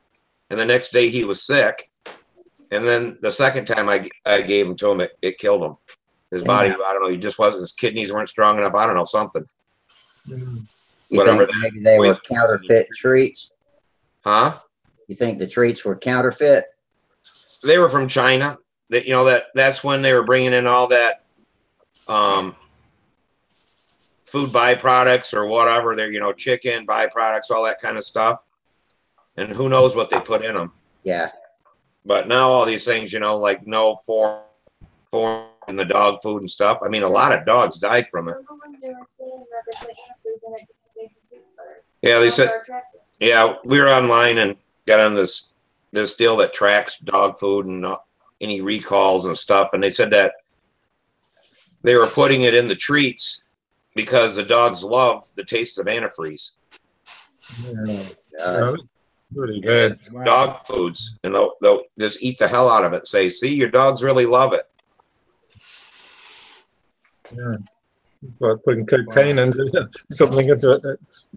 and the next day he was sick. And then the second time I gave him to him, it killed him. His body, I don't know, he just wasn't, his kidneys weren't strong enough. I don't know, something. You think maybe they were counterfeit treats? Huh? You think the treats were counterfeit? They were from China. That's when they were bringing in all that food byproducts or whatever. They're, chicken byproducts, all that kind of stuff. And who knows what they put in them. Yeah. But now all these things, like no form in the dog food and stuff. I mean, a lot of dogs died from it. Yeah, they said, yeah, we were online and got on this deal that tracks dog food and any recalls and stuff. And they said that they were putting it in the treats because the dogs love the taste of antifreeze. Really bad. Dog foods, and they'll just eat the hell out of it and say, see, your dogs really love it. Yeah. Like putting cocaine into something into it. It's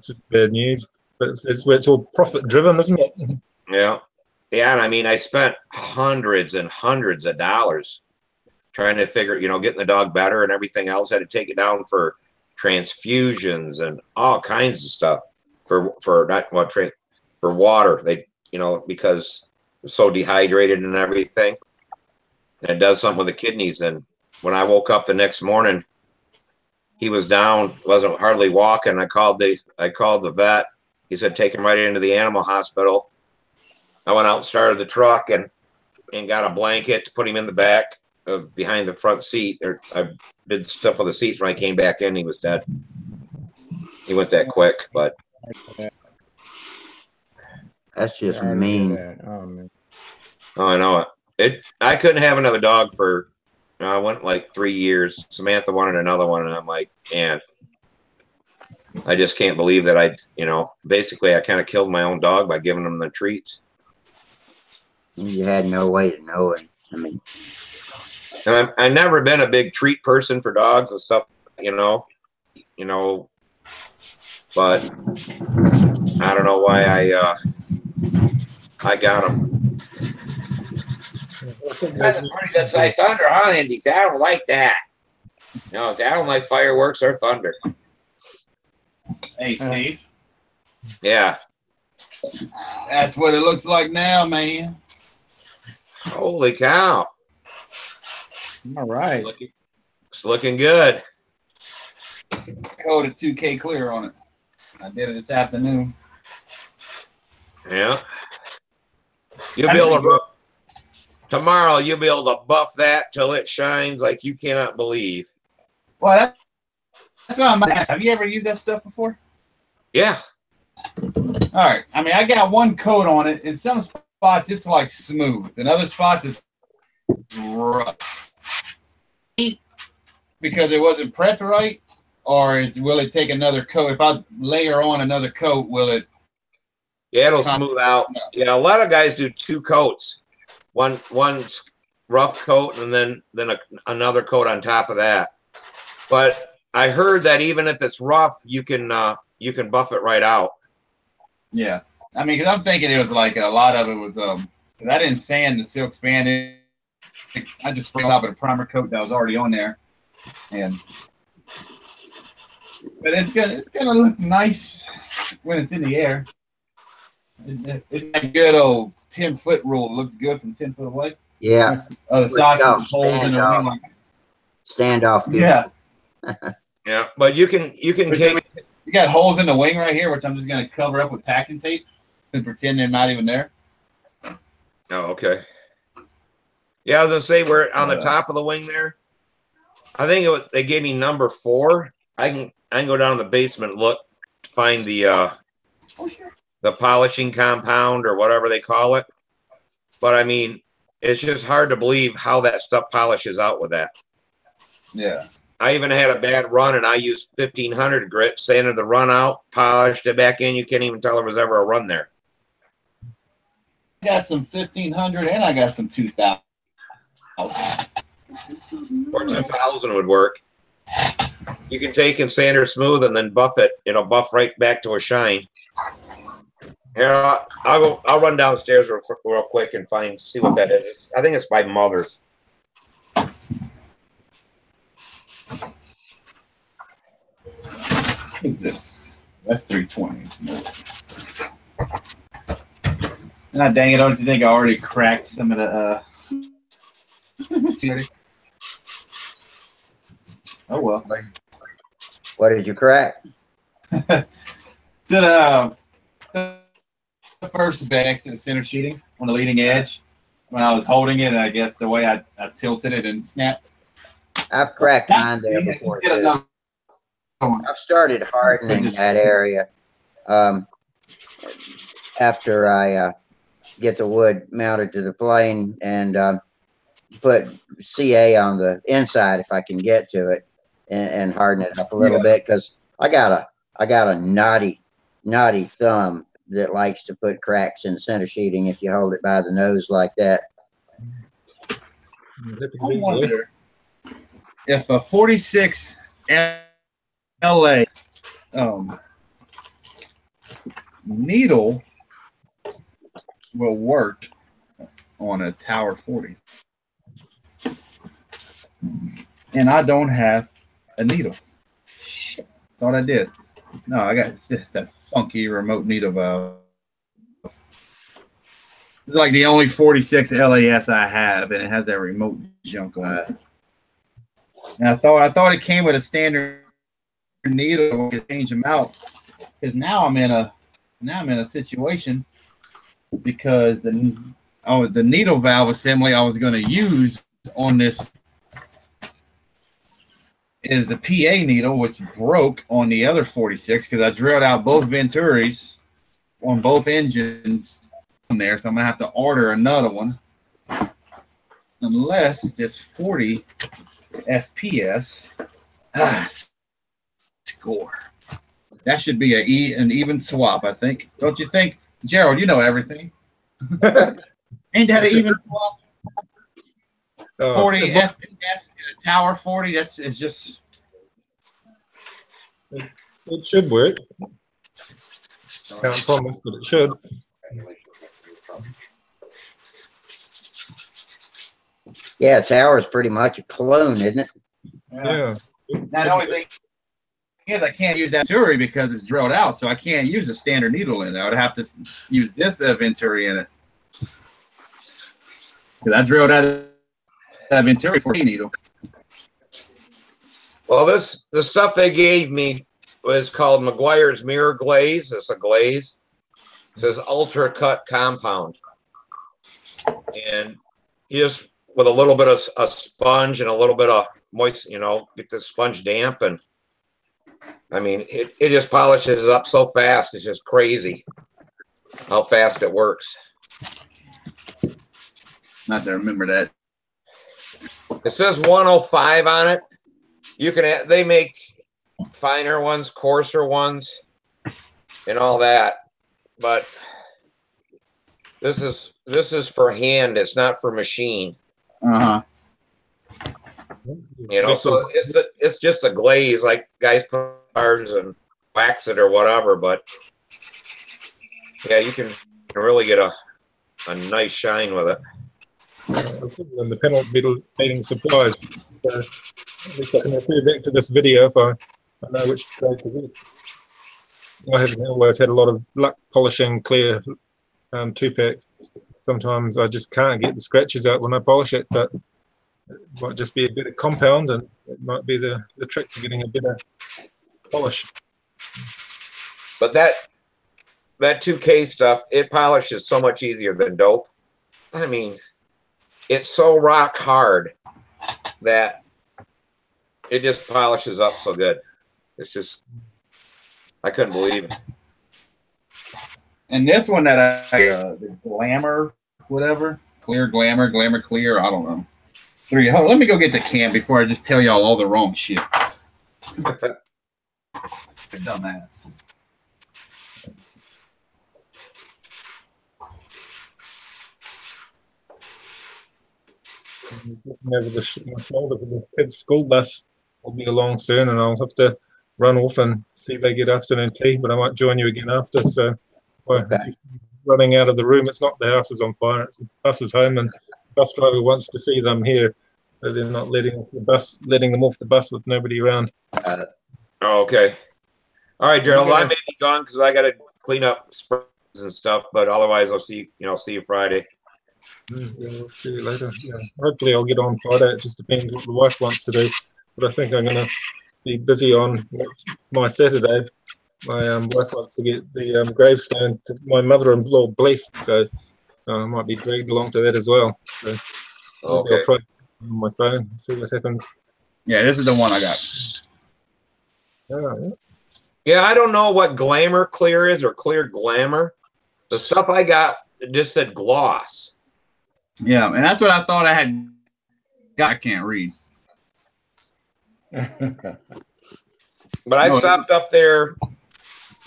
just bad news. But it's all profit driven, isn't it? Yeah. Yeah. And I mean, I spent hundreds and hundreds of dollars trying to figure, getting the dog better and everything else. I had to take it down for transfusions and all kinds of stuff for water. They, because it's so dehydrated and everything. And it does something with the kidneys. And when I woke up the next morning, he was down, wasn't hardly walking. I called the vet. He said, take him right into the animal hospital. I went out and started the truck and got a blanket to put him in the back behind the front seat. I did stuff with the seats. When I came back in, he was dead. He went that quick, but that's just mean. Oh, I know it. I couldn't have another dog for, I went like 3 years. Samantha wanted another one, and I'm like, man, I just can't believe that basically I kind of killed my own dog by giving him the treats. You had no way to know it. I mean, and I've never been a big treat person for dogs and stuff, but I don't know why I got them. That's a pretty good sight thunder, huh, Andy? I don't like that. No, I don't like fireworks or thunder. Hey, Steve. Yeah. That's what it looks like now, man. Holy cow. All right. It's looking good. Code at 2K clear on it. I did it this afternoon. Yeah. You'll be able to tomorrow. You'll be able to buff that till it shines like you cannot believe. Well, that's what I'm asking. Have you ever used that stuff before? Yeah. All right. I mean, I got one coat on it. In some spots, it's like smooth. In other spots, it's rough. Because it wasn't prepped right, or will it take another coat? If I layer on another coat, will it? Yeah, it'll smooth out. Yeah, a lot of guys do 2 coats. One rough coat and then another coat on top of that. But I heard that even if it's rough, you can buff it right out. Yeah, I mean, because I'm thinking it was like a lot of it was because I didn't sand the silk span. I just sprayed off with a primer coat that was already on there, but it's gonna look nice when it's in the air. It's that good old 10-foot rule. It looks good from 10 foot away. Yeah. The socks holes in the wing. Standoff. Yeah. Yeah, but you can You got holes in the wing right here, which I'm just gonna cover up with packing tape and pretend they're not even there. Oh, okay. Yeah, I was gonna say we're on the top of the wing there. I think they gave me number 4. I can go down to the basement and look to find the polishing compound or whatever they call it. But I mean, it's just hard to believe how that stuff polishes out with that. Yeah. I even had a bad run and I used 1500 grit, sanded the run out, polished it back in. You can't even tell there was ever a run there. I got some 1500 and I got some 2000. Or 2000 would work. You can take and sand or smooth and then buff it. It'll buff right back to a shine. Here, I'll run downstairs real quick and see what that is. I think it's my mother's. What's this? That's 320. Nah, dang it! Don't you think I already cracked some of the? Oh well. What did you crack? The first bed to the center sheeting on the leading edge. When I was holding it, I guess the way I tilted it and snapped. I've cracked mine there before too. I've started hardening that area after I get the wood mounted to the plane and put CA on the inside if I can get to it and harden it up a little bit, because I got a naughty thumb that likes to put cracks in center sheeting if you hold it by the nose like that. I wonder if a 46 LA needle will work on a Tower 40. And I don't have a needle. Shit. Thought I did. No, I got that funky remote needle valve. It's like the only 46 LAS I have, and it has that remote junk on it. And I thought it came with a standard needle to change them out, because now I'm in a situation because the needle valve assembly I was going to use on this is the PA needle, which broke on the other 46 because I drilled out both Venturis on both engines on there, so I'm gonna have to order another one unless this 40 FPS score. That should be an even swap, I think. Don't you think, Gerald? You know everything. Ain't that an even swap? 40 FPS in a Tower 40. It's just. It should work. Can't promise, but it should. Yeah, Tower's pretty much a clone, isn't it? Yeah. Now the only thing is I can't use that Venturi because it's drilled out, so I can't use a standard needle in it. I would have to use this Venturi in it. Because I drilled out that Venturi 14 needle. Well, the stuff they gave me was called McGuire's Mirror Glaze. It's a glaze. It says Ultra Cut Compound. And you just, with a little bit of a sponge and a little bit of moist, you know, get the sponge damp. And I mean, it just polishes up so fast. It's just crazy how fast it works. Not to remember that. It says 105 on it. You can, they make finer ones, coarser ones, and all that. But this is for hand. It's not for machine. Uh-huh. You know, so it's just a glaze, like guys put cars and wax it or whatever. But yeah, you can really get a nice shine with it. And the penalty beating supplies. At least I can refer back to this video if I know which place it is. I haven't always had a lot of luck polishing clear 2-pack. Sometimes I just can't get the scratches out when I polish it, but it might just be a bit of compound, and it might be the trick to getting a better polish. But that 2K stuff, it polishes so much easier than dope. I mean, it's so rock hard that it just polishes up so good. It's just, I couldn't believe it. And this one that the Glamour, whatever, Clear Glamour, Glamour Clear, I don't know. Hold on, let me go get the can before I just tell y'all all the wrong shit. Dumbass. Over my shoulder for the kids' school bus will be along soon, and I'll have to run off and see if they get afternoon tea. But I might join you again after. So, okay. Running out of the room, it's not the house is on fire; it's the bus is home, and the bus driver wants to see them here. So they're not letting them off the bus with nobody around. Okay. All right, Gerald. I may be gone because I got to clean up springs and stuff. But otherwise, I'll see you Friday. Yeah, we'll see you later. Yeah. Hopefully I'll get on Friday. It just depends what the wife wants to do. But I think I'm going to be busy on my Saturday. My wife wants to get the gravestone to my mother-in-law blessed, so I might be dragged along to that as well. So okay. I'll try on my phone, see what happens. Yeah, this is the one I got. Yeah, I don't know what Glamour Clear is or Clear Glamour. The stuff I got, it just said gloss. Yeah, and that's what I thought I had. I can't read. But I stopped up there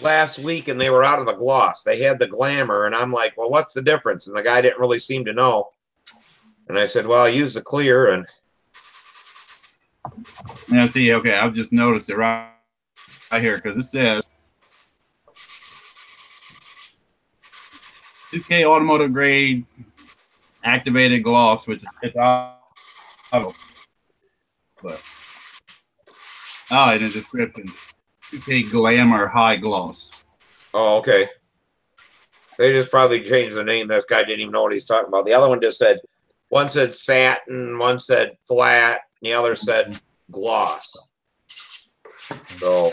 last week and they were out of the gloss. They had the Glamour, and I'm like, well, what's the difference? And the guy didn't really seem to know. And I said, well, I use the clear. And yeah, see, okay, I've just noticed it right here because it says 2K automotive grade activated gloss, which is it's auto. But in the description, 2K Glamour high gloss. oh, okay. They just probably changed the name. This guy didn't even know what he's talking about. The other one just said, one said satin, one said flat, and the other said gloss. So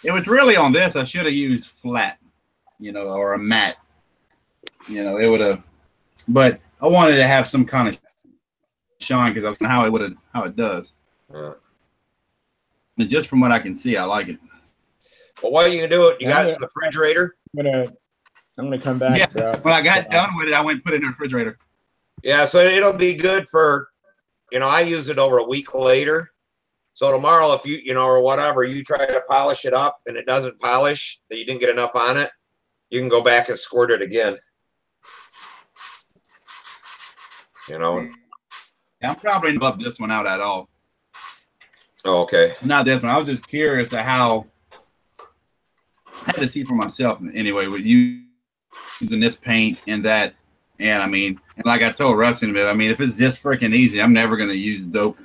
it was really on this. I should have used flat, or a matte. It would have. But I wanted to have some kind of shine because that's how it does. And just from what I can see, I like it. Well, why are you gonna do it? You got it in the refrigerator? I'm gonna come back. Yeah. When I got done with it, I went and put it in the refrigerator. Yeah, so it'll be good for, I use it over a week later. So tomorrow, if you, or whatever, you try to polish it up and it doesn't polish, that you didn't get enough on it, you can go back and squirt it again. Yeah, I'm probably not love this one out at all. Oh, okay. Not this one. I was just curious to how I had to see for myself anyway with you using this paint and that And I mean, and like I told Rusty, I mean, if it's this freaking easy, I'm never gonna use dope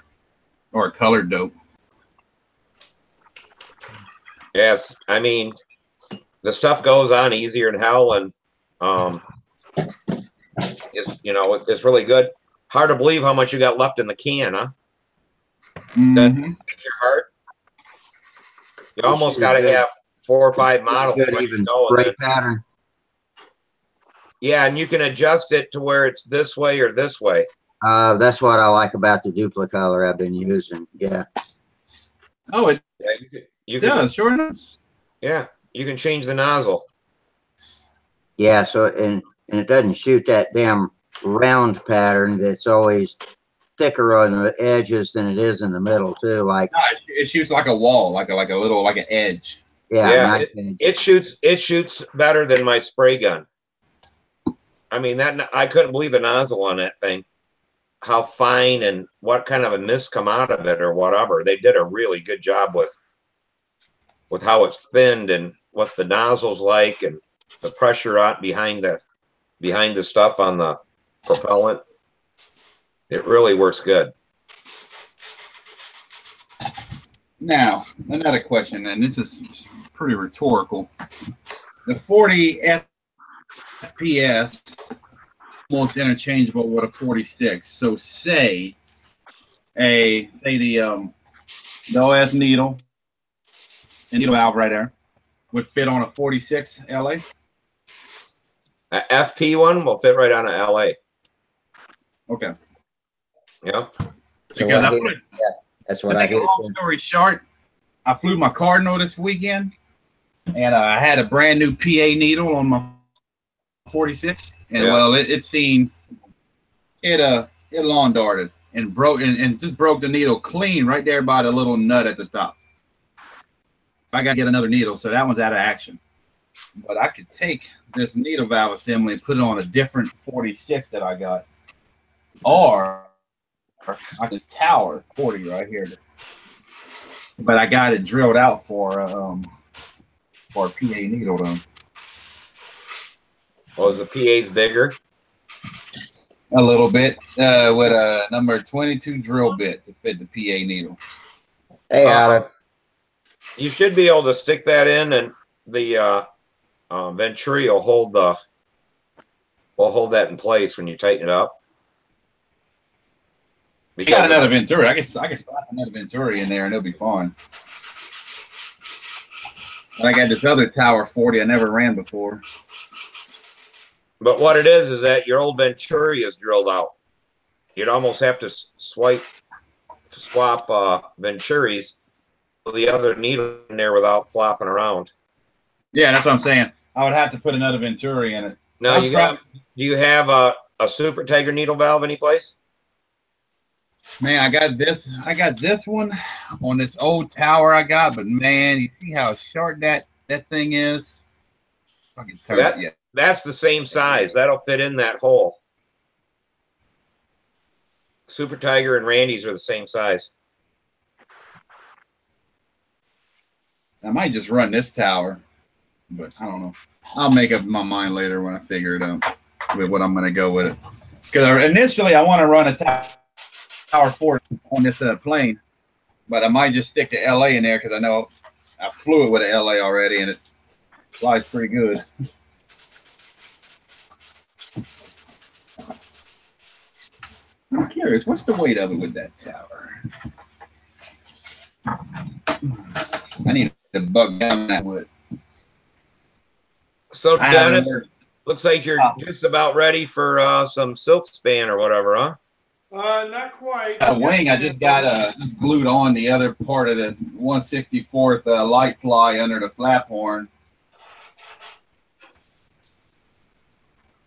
or colored dope. Yes, I mean, the stuff goes on easier than hell, and it's, you know, it's really good. Hard to believe how much you got left in the can, huh? That in your heart. You almost got to have 4 or 5 models. Good, even spray pattern. Yeah, and you can adjust it to where it's this way or this way. That's what I like about the duplicolor I've been using. Yeah. Oh, it you does, can, sure enough. Yeah, you can change the nozzle. Yeah, so and it doesn't shoot that damn round pattern that's always thicker on the edges than it is in the middle too. Like no, it shoots like a wall, like a little, like an edge. Yeah, nice it shoots better than my spray gun. I mean, that I couldn't believe the nozzle on that thing. How fine and what kind of a mist come out of it or whatever. They did a really good job with how it's thinned and what the nozzle's like and the pressure out behind the stuff on the propellant. It really works good. Now, another question, and this is pretty rhetorical. The 40 FPS almost interchangeable with a 46. So say the OS needle and needle valve right there would fit on a 46 LA. A FP one will fit right on a LA. Okay. Yeah. Because I flew, that's what I hear. Long story short, I flew my Cardinal this weekend, and I had a brand new PA needle on my 46, and well, it lawn darted and broke and just broke the needle clean right there by the little nut at the top. So I got to get another needle, so that one's out of action. But I could take this needle valve assembly and put it on a different 46 that I got, or I can tower 40 right here. But I got it drilled out for a PA needle though. Oh, the PA's bigger? A little bit, with a number 22 drill bit to fit the PA needle. Hey, Adam. You should be able to stick that in, and the Venturi will hold that in place when you tighten it up. I got another Venturi. I can slap another Venturi in there and it'll be fine. I got this other Tower 40 I never ran before. But what it is that your old Venturi is drilled out. You'd almost have to swap Venturis with the other needle in there without flopping around. Yeah, that's what I'm saying. I would have to put another Venturi in it. Now, do you have a Super Tiger needle valve anyplace? Man, I got this one on this old tower I got, but man, you see how short that thing is? That's the same size. That'll fit in that hole. Super Tiger and Randy's are the same size. I might just run this tower, but I don't know. I'll make up my mind later when I figure it out with what I'm going to go with it. Because initially I want to run a Tower 4 on this plane, but I might just stick to LA in there because I know I flew it with an LA already and it flies pretty good. I'm curious, what's the weight of it with that tower? I need to bug down that wood. So Dennis, looks like you're just about ready for some silk span or whatever, huh? Not quite. Wing, I just got just glued on the other part of this 1/64th light ply under the flap horn.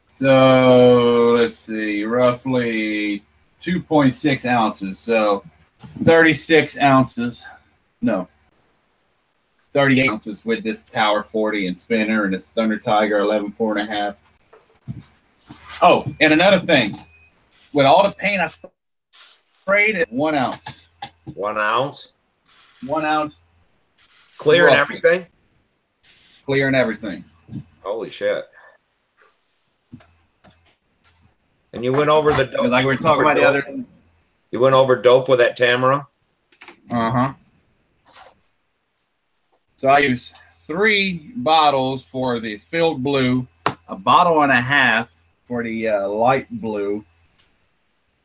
So let's see, roughly 2.6 ounces. So 36 ounces. No. 38 ounces with this Tower 40 and spinner and this Thunder Tiger 11.4.5. Oh, and another thing. With all the paint I sprayed, it 1 ounce. 1 ounce? 1 ounce. Clear and everything? Clear and everything. Holy shit. And you went over the dope. Like we were talking about the other. You went over dope with that Tamara? Uh-huh. So I use 3 bottles for the filled blue, a bottle and a half for the light blue,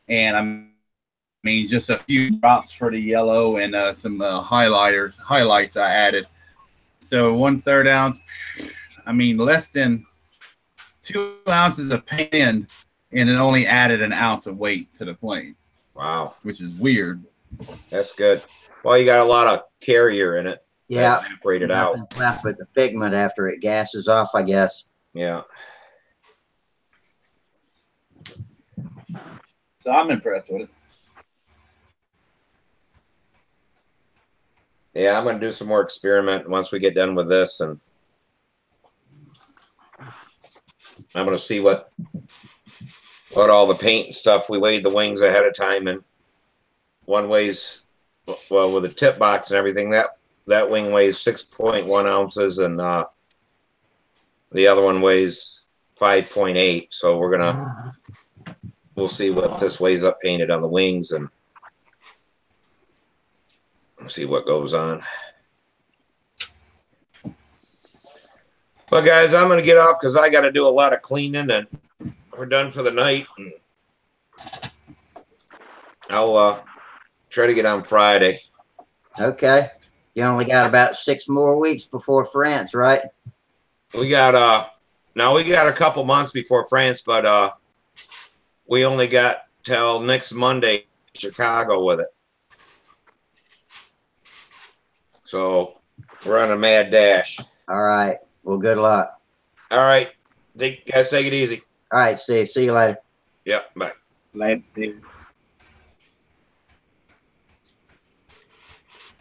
and I mean just a few drops for the yellow and some highlights I added. So 1/3 ounce. I mean less than 2 ounces of paint in, and it only added an ounce of weight to the plane. Wow, which is weird. That's good. Well, you got a lot of carrier in it. Yeah. Evaporated out. Nothing left but the pigment after it gases off, I guess. Yeah. So I'm impressed with it. Yeah, I'm gonna do some more experiment once we get done with this, and I'm gonna see what all the paint and stuff. We weighed the wings ahead of time, and one weighs, well, with the tip box and everything, that wing weighs 6.1 ounces, and the other one weighs 5.8. So we'll see what this weighs up painted on the wings, and see what goes on. But guys, I'm gonna get off because I got to do a lot of cleaning, and we're done for the night. And I'll try to get on Friday. Okay. You only got about 6 more weeks before France, right? We got now we got a couple months before France, but we only got till next Monday in Chicago with it. So we're on a mad dash. All right. Well, good luck. All right. Guys, take it easy. All right, Steve. See you later. Yep. Bye. Later.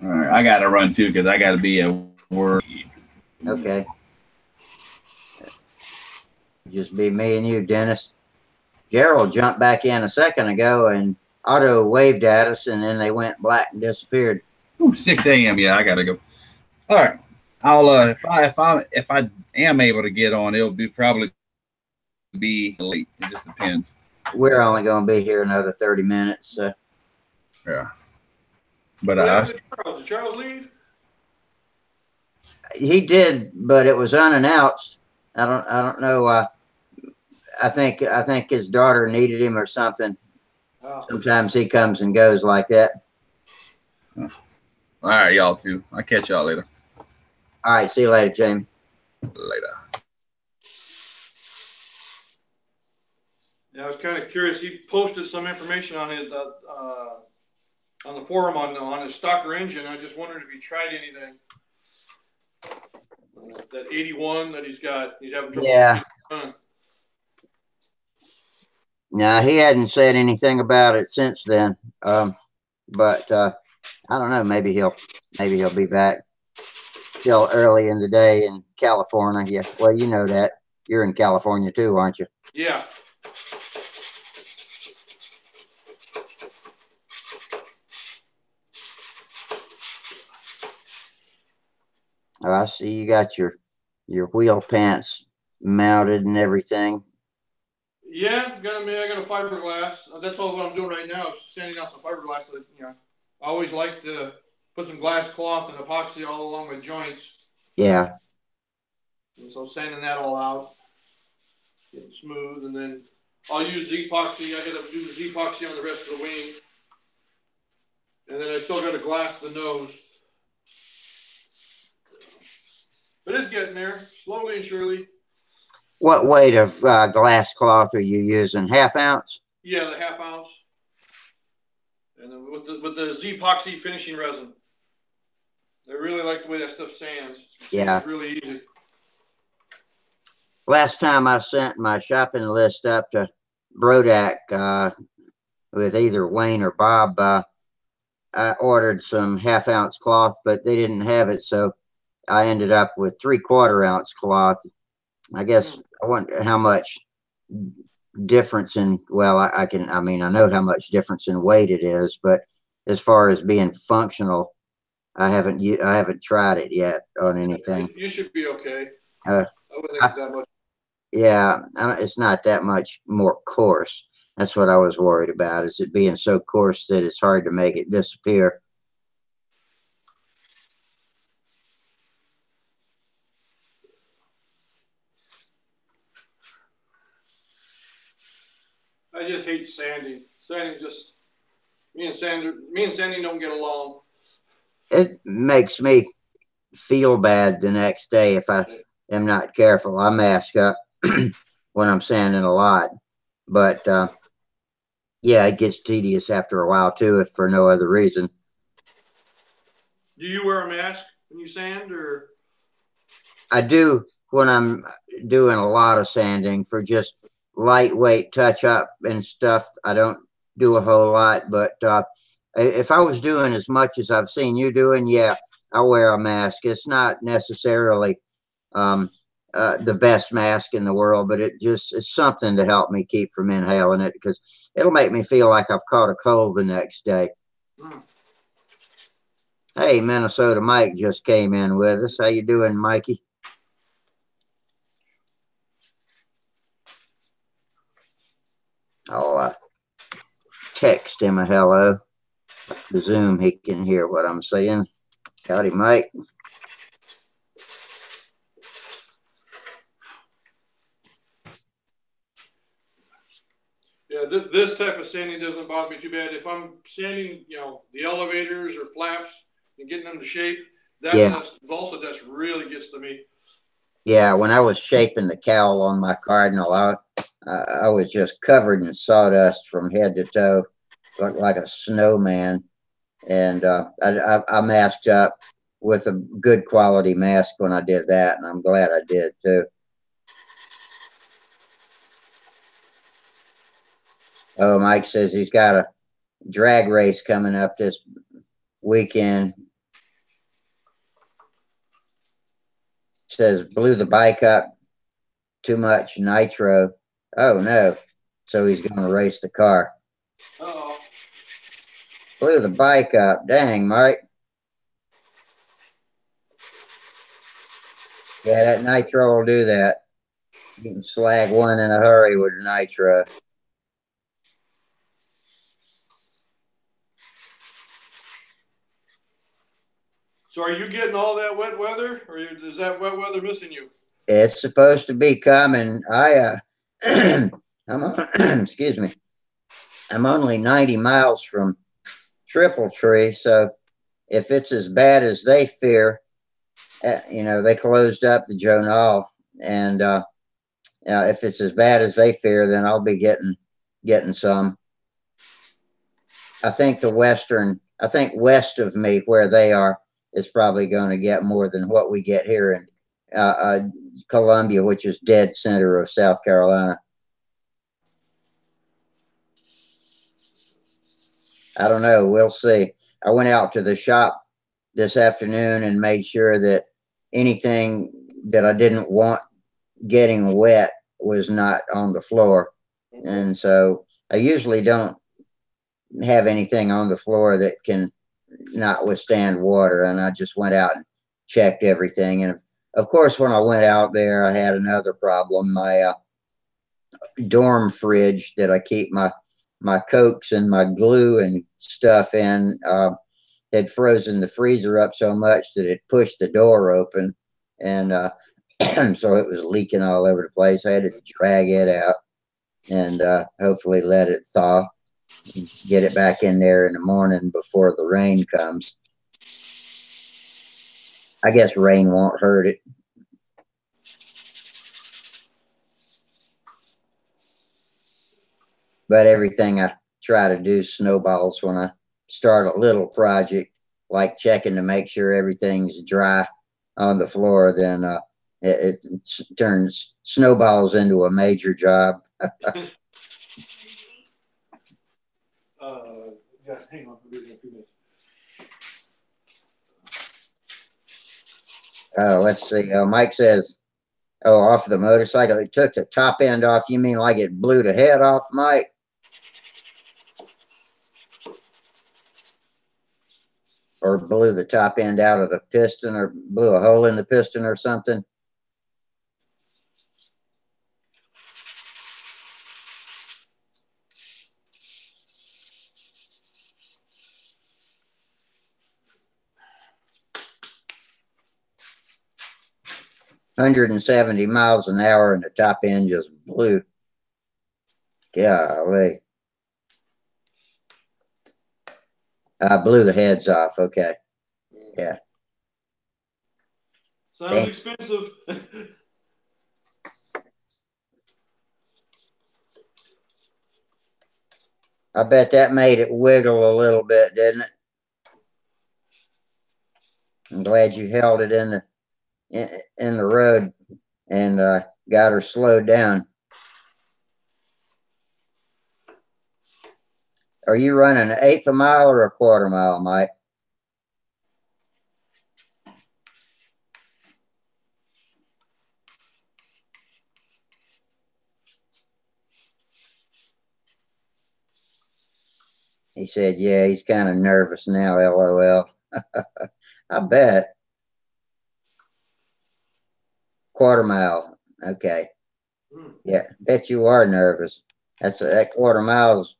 All right. I got to run too because I got to be at work. Okay. Just be me and you, Dennis. Gerald jumped back in a second ago, and Otto waved at us, and then they went black and disappeared. Ooh, 6 a.m. Yeah, I gotta go. All right, I'll if I am able to get on, it'll probably be late. It just depends. We're only going to be here another 30 minutes. So. Yeah, but Did Charles leave? He did, but it was unannounced. I don't know. I think his daughter needed him or something. Oh. Sometimes he comes and goes like that. All right, y'all too. I'll catch y'all later. All right, see you later, Jamie. Later. Yeah, I was kind of curious. He posted some information on it on the forum on his Stalker engine. I just wondered if he tried anything. That 81 that he's having trouble. Yeah. No, he hadn't said anything about it since then. But I don't know. Maybe he'll be back. Still early in the day in California. Yeah. Well, you know that. You're in California too, aren't you? Yeah. Oh, I see you got your wheel pants mounted and everything. Yeah, I got a fiberglass. That's all what I'm doing right now is sanding out some fiberglass. So that, I always like to put some glass cloth and epoxy all along the joints. Yeah. And so sanding that all out, getting smooth, and then I'll use epoxy. I got to do the epoxy on the rest of the wing, and then I still got to glass the nose. But it's getting there, slowly and surely. What weight of glass cloth are you using? 1/2 ounce? Yeah, the 1/2 ounce. And then with the Z-epoxy finishing resin. I really like the way that stuff sands. Yeah. It's really easy. Last time I sent my shopping list up to Brodak with either Wayne or Bob, I ordered some 1/2 ounce cloth, but they didn't have it, so I ended up with 3/4 ounce cloth. I guess I wonder how much difference in, well, I know how much difference in weight it is, but as far as being functional, I haven't tried it yet on anything. You should be okay. I wouldn't think it's that much. Yeah, it's not that much more coarse. That's what I was worried about, is it being so coarse that it's hard to make it disappear. I just hate sanding. Sanding just, me and Sandy don't get along. It makes me feel bad the next day if I am not careful. I mask up when I'm sanding a lot, but yeah, it gets tedious after a while too, if for no other reason. Do you wear a mask when you sand, or? I do when I'm doing a lot of sanding for just lightweight touch up and stuff. I don't do a whole lot, but if I was doing as much as I've seen you doing, yeah, I wear a mask. It's not necessarily the best mask in the world, but it's something to help me keep from inhaling it, because it'll make me feel like I've caught a cold the next day. Hey, Minnesota Mike just came in with us. How you doing, Mikey? I'll text him a hello. The Zoom, he can hear what I'm saying. Howdy, Mike. Yeah, this type of sanding doesn't bother me too bad. If I'm sanding, the elevators or flaps and getting them to shape, that balsa dust really gets to me. Yeah, when I was shaping the cowl on my Cardinal, I was just covered in sawdust from head to toe, looked like a snowman. And I masked up with a good quality mask when I did that, and I'm glad I did too. Oh, Mike says he's got a drag race coming up this weekend. Says blew the bike up too much nitro. Oh no. So he's going to race the car. Uh-oh. Blew the bike up. Dang, Mike. Yeah, that nitro will do that. You can slag one in a hurry with nitro. So are you getting all that wet weather, or is that wet weather missing you? It's supposed to be coming. Excuse me. I'm only 90 miles from Triple Tree, so if it's as bad as they fear, they closed up the Joe Nall, and if it's as bad as they fear, then I'll be getting some. I think west of me, where they are, is probably going to get more than what we get here in Columbia, which is dead center of South Carolina. I don't know. We'll see. I went out to the shop this afternoon and made sure that anything that I didn't want getting wet was not on the floor. And so I usually don't have anything on the floor that can not withstand water. And I just went out and checked everything. And of course, when I went out there, I had another problem. My dorm fridge that I keep my Cokes and my glue and stuff in had frozen the freezer up so much that it pushed the door open, and so it was leaking all over the place. I had to drag it out and hopefully let it thaw, get it back in there in the morning before the rain comes. I guess rain won't hurt it. But everything I try to do snowballs when I start a little project, like checking to make sure everything's dry on the floor, then it turns snowballs into a major job. Yeah, hang on. We'll be in a few minutes. Let's see. Mike says, off the motorcycle, it took the top end off. You mean like it blew the head off, Mike? Or blew the top end out of the piston, or blew a hole in the piston or something? 170 miles an hour, and the top end just blew. Golly. I blew the heads off. Okay. Yeah. Sounds expensive. I bet that made it wiggle a little bit, didn't it? I'm glad you held it in the road and got her slowed down. Are you running an eighth of a mile or a quarter mile, Mike? He said, yeah, he's kind of nervous now, LOL. I bet. Quarter mile. Okay. Yeah, bet you are nervous. That quarter mile's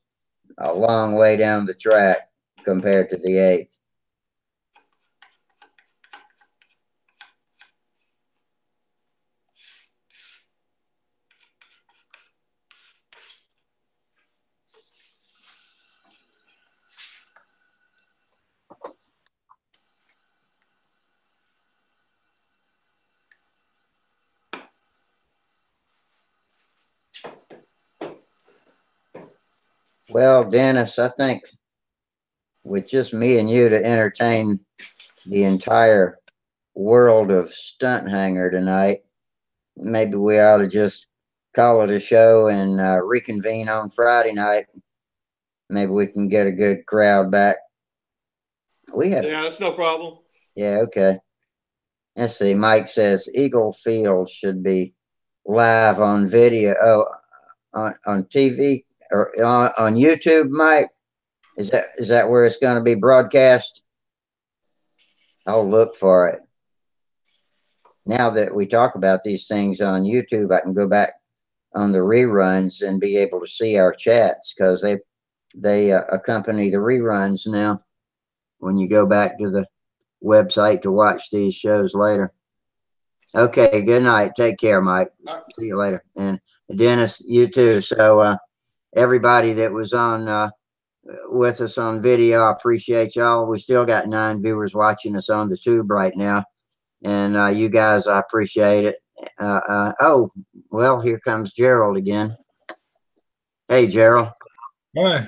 a long way down the track compared to the eighth. Well, Dennis, I think with just me and you to entertain the entire world of Stunthangar tonight, maybe we ought to just call it a show and reconvene on Friday night. Maybe we can get a good crowd back. Yeah, that's no problem. Yeah, okay. Let's see. Mike says Eagle Field should be live on video. Oh, on TV or on YouTube, Mike? Is that where it's going to be broadcast? I'll look for it. Now that we talk about these things on YouTube, I can go back on the reruns and be able to see our chats because they accompany the reruns now when you go back to the website to watch these shows later. Okay, good night. Take care, Mike. See you later. And Dennis, you too. So everybody that was on with us on video, I appreciate y'all. We still got 9 viewers watching us on the tube right now. And you guys, I appreciate it. Oh, well, here comes Gerald again. Hey, Gerald. Hi.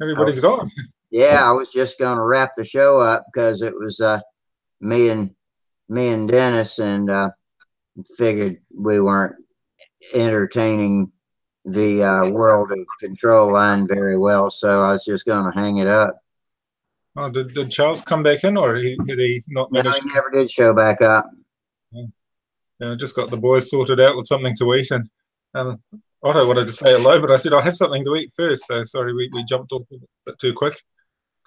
Everybody's gone. Yeah, I was just going to wrap the show up because it was me and Dennis, and figured we weren't entertaining the world of control line very well, so I was just going to hang it up. Oh, did Charles come back in, or did he not manage? No, he never did show back up. Yeah, I just got the boys sorted out with something to eat, and Otto wanted to say hello, but I said I'll have something to eat first. So sorry, we jumped off a bit too quick.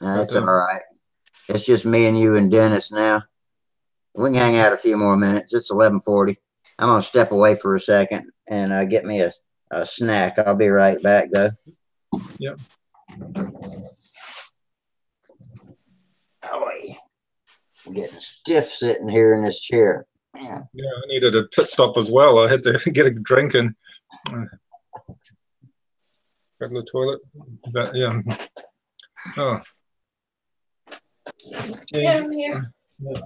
That's all right. It's just me and you and Dennis now. We can hang out a few more minutes. It's 11:40. I'm gonna step away for a second and get me a snack. I'll be right back, though. Yep. Oh, I'm getting stiff sitting here in this chair. Man. Yeah, I needed a pit stop as well. I had to get a drink and go to the toilet. But yeah. Oh. Yeah, I'm here. Yeah.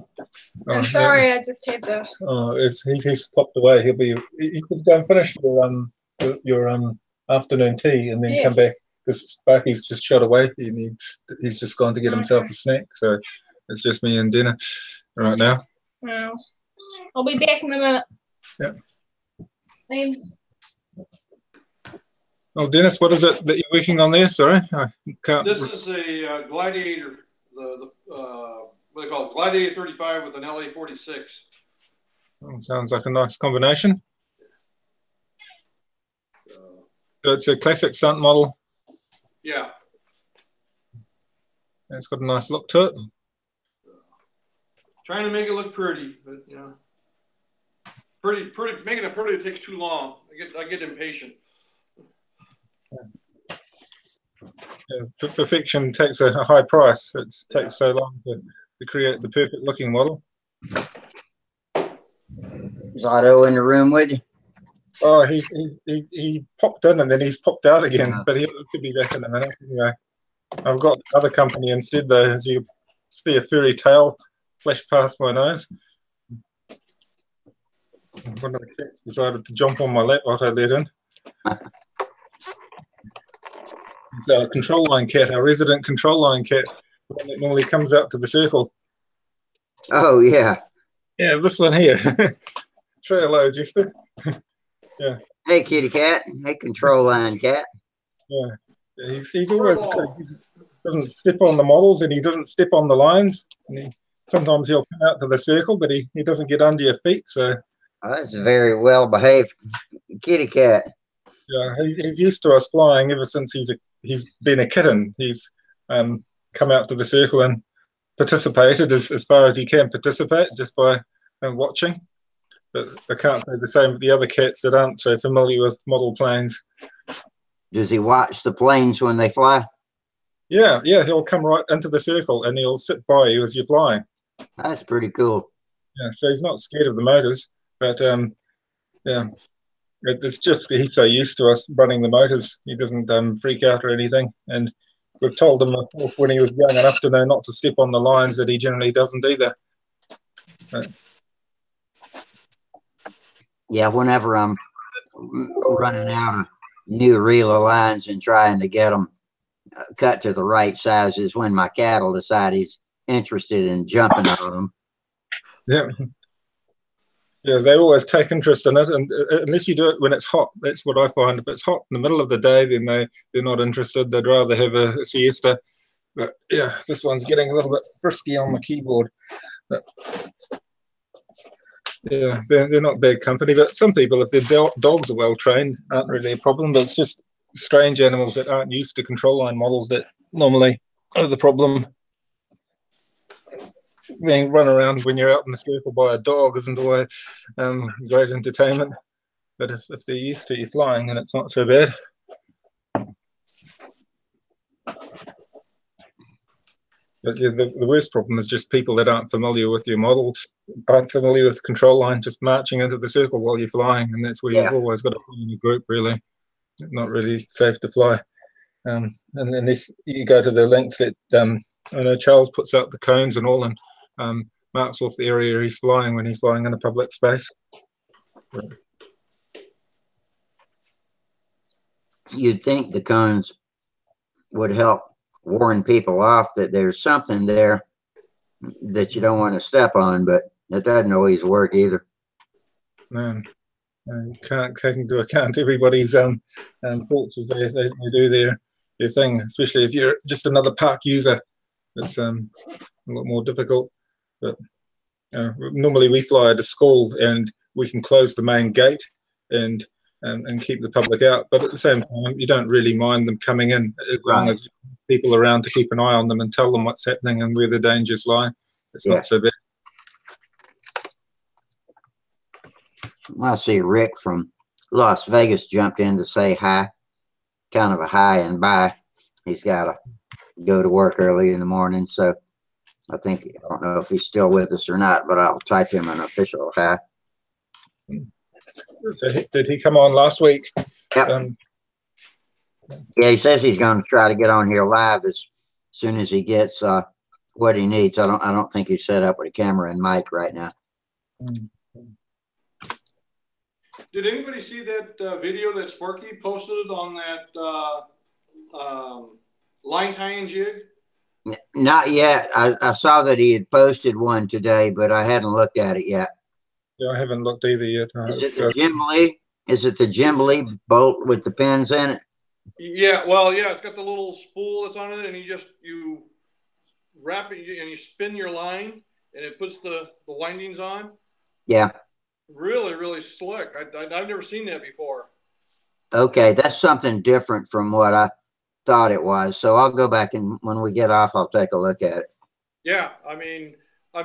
I'm sorry, yeah. I just had to. Oh, he's popped away. You could go and finish your afternoon tea and then come back, because Sparky's just shot away. He's just gone to get himself a snack. So it's just me and dinner right now. Well, I'll be back in a minute. Yeah. Then. Oh, Dennis, what is it that you're working on there? Sorry, I can't. This is a Gladiator. What they call it, Gladiator 35 with an LA 46. Oh, sounds like a nice combination. So it's a classic stunt model. Yeah. It's got a nice look to it. Trying to make it look pretty, but you know, pretty. Making it pretty takes too long. I get impatient. Yeah, perfection takes a high price. It takes so long to create the perfect looking model. Is Otto in the room with you? Oh, he popped in and then he's popped out again, but he could be back in a minute. Anyway, I've got another company instead, though. As you see, a fairy tail flash past my nose. One of the cats decided to jump on my lap while I let in. It's our control line cat, our resident control line cat, the one that normally comes out to the circle. Oh, yeah. Yeah, this one here. Say hello, Jester. Yeah. Hey, kitty cat. Hey, control line cat. Yeah. He's always he doesn't step on the models and he doesn't step on the lines. And sometimes he'll come out to the circle, but he doesn't get under your feet. So that's a very well behaved kitty cat. Yeah, he's used to us flying ever since he's been a kitten. He's come out to the circle and participated as far as he can participate just by watching. But I can't say the same with the other cats that aren't so familiar with model planes. Does he watch the planes when they fly? Yeah, he'll come right into the circle and he'll sit by you as you're flying. That's pretty cool. Yeah, so he's not scared of the motors, but yeah, it's just he's so used to us running the motors, he doesn't freak out or anything. And we've told him when he was young enough to know not to step on the lines that he generally doesn't either. But, yeah, whenever I'm running out of new reel of lines and trying to get them cut to the right sizes, when my cat will decide he's interested in jumping on them. Yeah, they always take interest in it, and unless you do it when it's hot, that's what I find. If it's hot in the middle of the day, then they're not interested. They'd rather have a siesta. But yeah, this one's getting a little bit frisky on the keyboard. But, yeah, they're not bad company, but some people, if their dogs are well trained, aren't really a problem. But it's just strange animals that aren't used to control line models that normally are the problem. Being run around when you're out in the circle by a dog isn't always great entertainment. But if they're used to you flying, then it's not so bad. But yeah, the worst problem is just people that aren't familiar with your model, aren't familiar with the control line, just marching into the circle while you're flying. And that's where you've always got to fly in a group, really. Not really safe to fly. And unless you go to the links that, I know Charles puts out the cones and all and marks off the area he's flying when he's flying in a public space. You'd think the cones would help warn people off that there's something there that you don't want to step on, but that doesn't always work either. Man, you can't take into account everybody's thoughts as they do their thing, especially if you're just another park user. It's a lot more difficult. But normally we fly to school and we can close the main gate and keep the public out. But at the same time, you don't really mind them coming in as long as people around to keep an eye on them and tell them what's happening and where the dangers lie. It's not so bad. I see Rick from Las Vegas jumped in to say hi, kind of a hi and bye. He's got to go to work early in the morning, so I don't know if he's still with us or not, but I'll type him an official hi. So did he come on last week? Yep. Yeah, he says he's going to try to get on here live as soon as he gets what he needs. I don't think he's set up with a camera and mic right now. Did anybody see that video that Sparky posted on that line tying jig? Not yet. I saw that he had posted one today, but I hadn't looked at it yet. Yeah, I haven't looked either yet. Is it the Jim Lee? Is it the Jim Lee bolt with the pins in it? Yeah, well, yeah, it's got the little spool that's on it, and you wrap it and you spin your line, and it puts the windings on. Yeah. Really, really slick. I've never seen that before. Okay, that's something different from what I thought it was. So I'll go back and when we get off, I'll take a look at it. Yeah, I mean,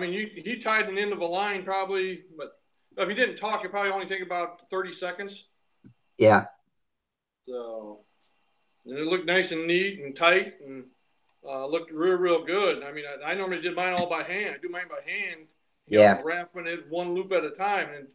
he tied an end of a line probably, but if he didn't talk, it probably only take about 30 seconds. Yeah. So, and it looked nice and neat and tight and looked real, real good. I mean, I normally did mine all by hand. I do mine by hand. Yeah. Wrapping it one loop at a time. And,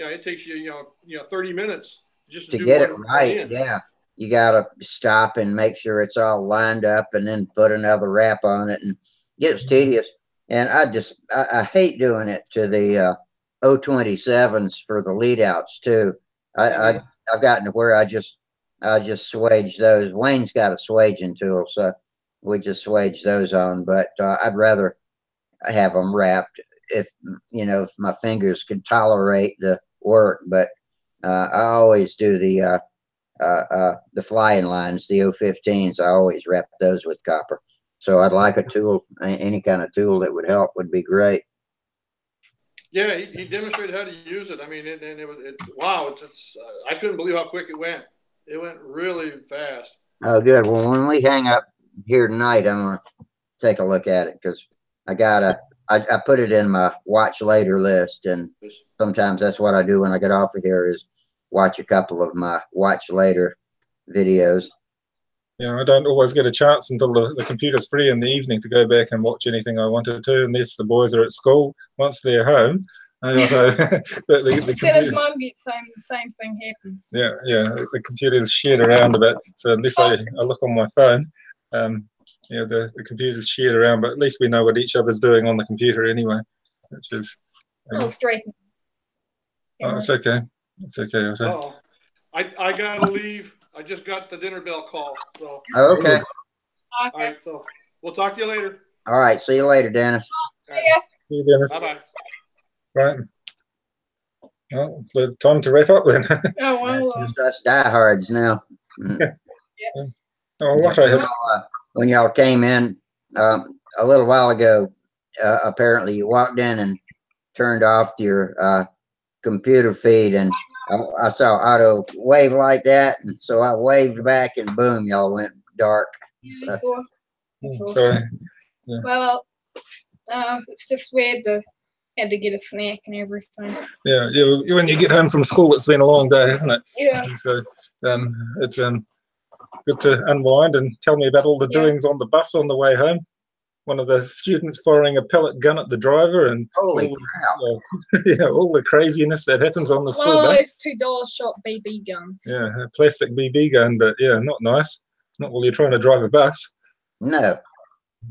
it takes you, 30 minutes just to do get it one right. in. Yeah, you got to stop and make sure it's all lined up, and then put another wrap on it, and it gets tedious. And I hate doing it to the 027s for the lead outs too. I've gotten to where I just swage those. Wayne's got a swaging tool, so we just swage those on. But I'd rather have them wrapped if my fingers could tolerate the work. But I always do the flying lines, the 015s. I always wrap those with copper. So I'd like a tool, any kind of tool that would help would be great. Yeah, he demonstrated how to use it. I mean, wow, I couldn't believe how quick it went. It went really fast. Oh, good. Well, when we hang up here tonight, I'm gonna take a look at it, because I put it in my watch later list, and sometimes that's what I do when I get off of here is watch a couple of my watch later videos. I don't always get a chance until the computer's free in the evening to go back and watch anything I wanted to, unless the boys are at school. Once they're home, the As soon as mum gets home, the same thing happens. Yeah, the computer's shared around a bit. So unless I look on my phone, the computer's shared around, but at least we know what each other's doing on the computer anyway, which is. Straight. Oh, it's okay. It's okay. Oh, I gotta leave. I just got the dinner bell call. So. Okay. All right. So we'll talk to you later. All right. See you later, Dennis. Right. See you, Dennis. Bye-bye. Right. Well, it's time to wrap up then. Oh, well. Just us diehards now. Oh, what I had. When y'all came in a little while ago, apparently you walked in and turned off your computer feed, and I saw Otto wave like that, and so I waved back, and boom, y'all went dark. So. Sorry. Yeah. Well, it's just weird to had to get a snack and everything. Yeah. When you get home from school, it's been a long day, hasn't it? Yeah. And so it's good to unwind and tell me about all the doings on the bus on the way home. One of the students firing a pellet gun at the driver, and holy crap! All the craziness that happens on the school bus. bus. It's $2 shot BB guns. Yeah, a plastic BB gun, but not nice. Not while you're trying to drive a bus. No,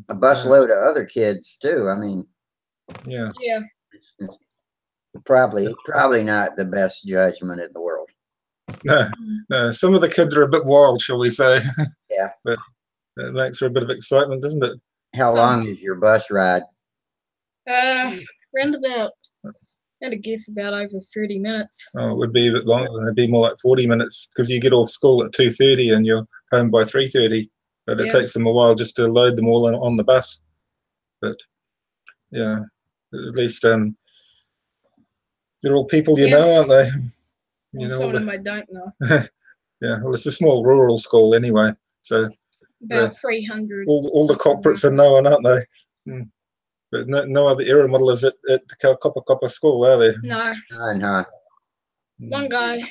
a bus load of other kids too. I mean, yeah. Probably not the best judgment in the world. No. Some of the kids are a bit wild, shall we say? Yeah, but it makes for a bit of excitement, doesn't it? How long is your bus ride? Round about, I'd guess about over 30 minutes. Oh, it would be a bit longer. It'd be more like 40 minutes, because you get off school at 2:30 and you're home by 3:30. But it takes them a while just to load them all on the bus. But yeah, at least they're all people you know, aren't they? Some of them I don't know. Yeah, well, it's a small rural school anyway, so about 300. All the culprits are known, aren't they? But no other aeromodelers at the Copper School, are there? No. No. One guy,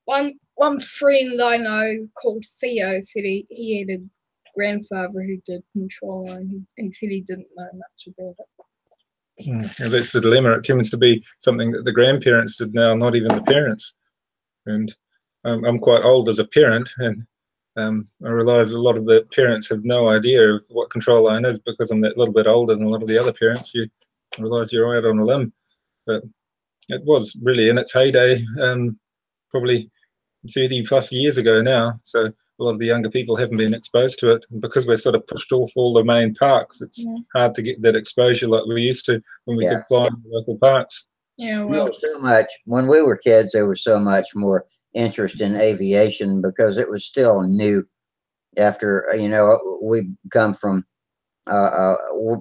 one friend I know called Theo said he had a grandfather who did controller, and he said he didn't know much about it. Yeah, that's the dilemma. It tends to be something that the grandparents did now, not even the parents. And I'm quite old as a parent, and I realise a lot of the parents have no idea of what control line is, because I'm that little bit older than a lot of the other parents. You realise you're out on a limb. But it was really in its heyday, probably 30 plus years ago now. So a lot of the younger people haven't been exposed to it. And because we're sort of pushed off all the main parks, it's hard to get that exposure like we used to when we could fly in the local parks. Yeah, well, so much. When we were kids, there was so much more interest in aviation because it was still new. After, we come from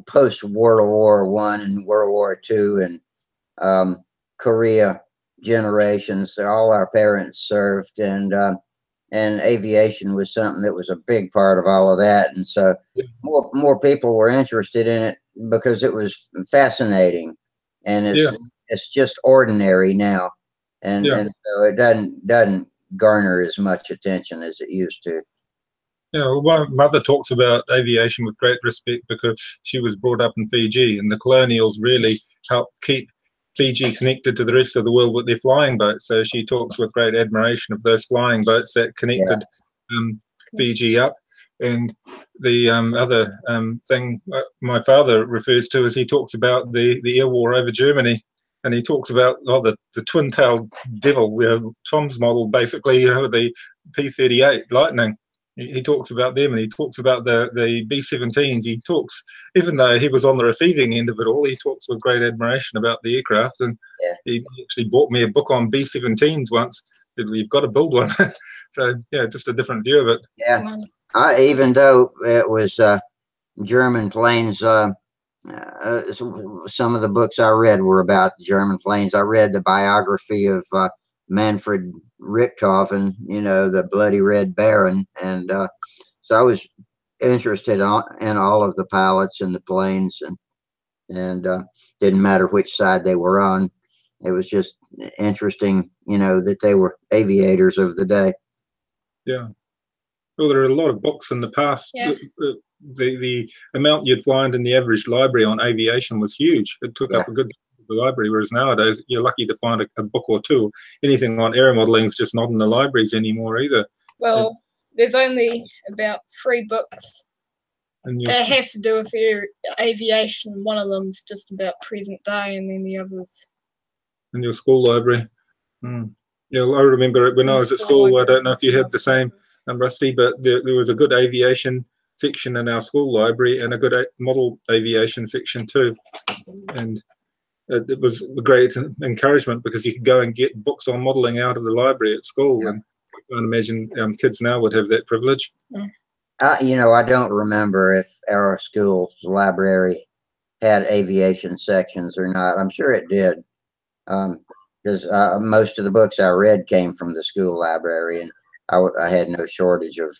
post World War I and World War II and Korea generations. All our parents served, and aviation was something that was a big part of all of that. And so more people were interested in it because it was fascinating, and it's just ordinary now, and so it doesn't garner as much attention as it used to. Yeah, well, my mother talks about aviation with great respect because she was brought up in Fiji, and the colonials really helped keep Fiji connected to the rest of the world with their flying boats. So she talks with great admiration of those flying boats that connected Fiji up. And the other thing my father refers to is he talks about the air war over Germany. And he talks about the twin-tailed devil, Tom's model, basically, the P-38 Lightning. He talks about them, and he talks about the B-17s. He talks, even though he was on the receiving end of it all, he talks with great admiration about the aircraft. And he actually bought me a book on B-17s once. You've got to build one. So, yeah, just a different view of it. Yeah. Even though it was German planes, some of the books I read were about the German planes. I read the biography of Manfred Richthofen, the Bloody Red Baron, and so I was interested in all of the pilots and the planes, and didn't matter which side they were on. It was just interesting, that they were aviators of the day. Yeah. Well, there are a lot of books in the past. Yeah. The amount you'd find in the average library on aviation was huge. It took up a good part of the library, whereas nowadays you're lucky to find a book or two. Anything on aeromodeling is just not in the libraries anymore either. Well, there's only about 3 books that have to do with aviation. One of them's just about present day, and then the others. In your school library. Yeah, I remember when I was at school, I don't know if you had the same, Rusty, but there was a good aviation section in our school library and a good model aviation section too. And it was a great encouragement because you could go and get books on modeling out of the library at school. And I can't imagine kids now would have that privilege. I don't remember if our school's library had aviation sections or not. I'm sure it did. Because most of the books I read came from the school library, and I had no shortage of.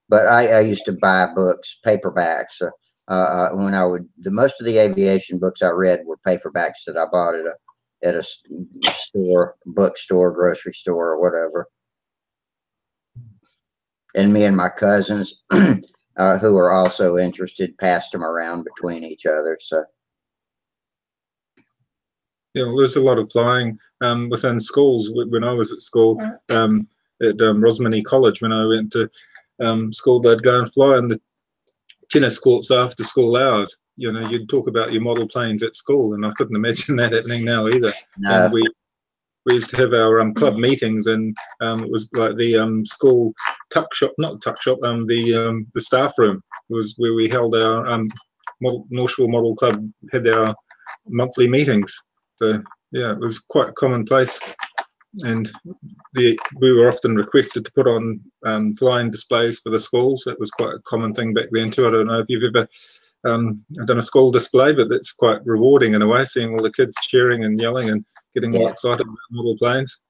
But I used to buy books, paperbacks. When most of the aviation books I read were paperbacks that I bought at a store, bookstore, grocery store, or whatever. And me and my cousins, who were also interested, passed them around between each other. So. Yeah, there's a lot of flying within schools. When I was at school, at Rosmini College, when I went to school, they'd go and fly in the tennis courts after school hours. You'd talk about your model planes at school, and I couldn't imagine that happening now either. No. And we used to have our club meetings, and it was like the school tuck shop, not tuck shop, the staff room was where we held our North Shore Model Club, had our monthly meetings. So yeah, it was quite commonplace, and we were often requested to put on flying displays for the schools. That was quite a common thing back then too. I don't know if you've ever done a school display, but that's quite rewarding in a way, seeing all the kids cheering and yelling and getting all excited about model planes.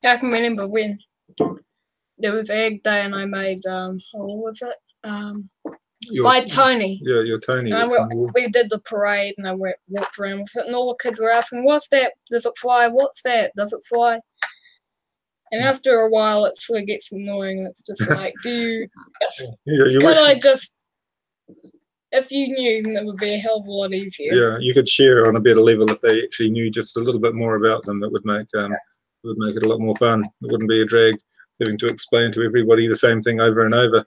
I can remember when there was Egg Day and I made what was it? My Tony. Yeah, your Tony. And we did the parade, and I walked around with it, and all the kids were asking, "What's that? Does it fly? What's that? Does it fly?" And after a while, it sort of gets annoying. It's just like, if you knew, then it would be a hell of a lot easier. Yeah, you could share on a better level if they actually knew just a little bit more about them. That would make it a lot more fun. It wouldn't be a drag having to explain to everybody the same thing over and over.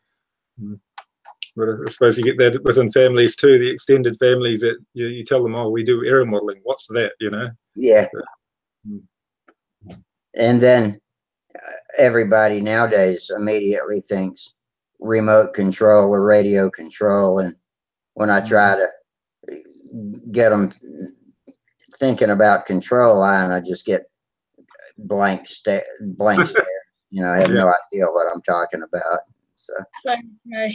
But I suppose you get that within families too, the extended families that you tell them, oh, we do aeromodeling. What's that, Yeah. And then everybody nowadays immediately thinks remote control or radio control. And when I try to get them thinking about control line, I just get blank stare. I have no idea what I'm talking about. So. Yeah,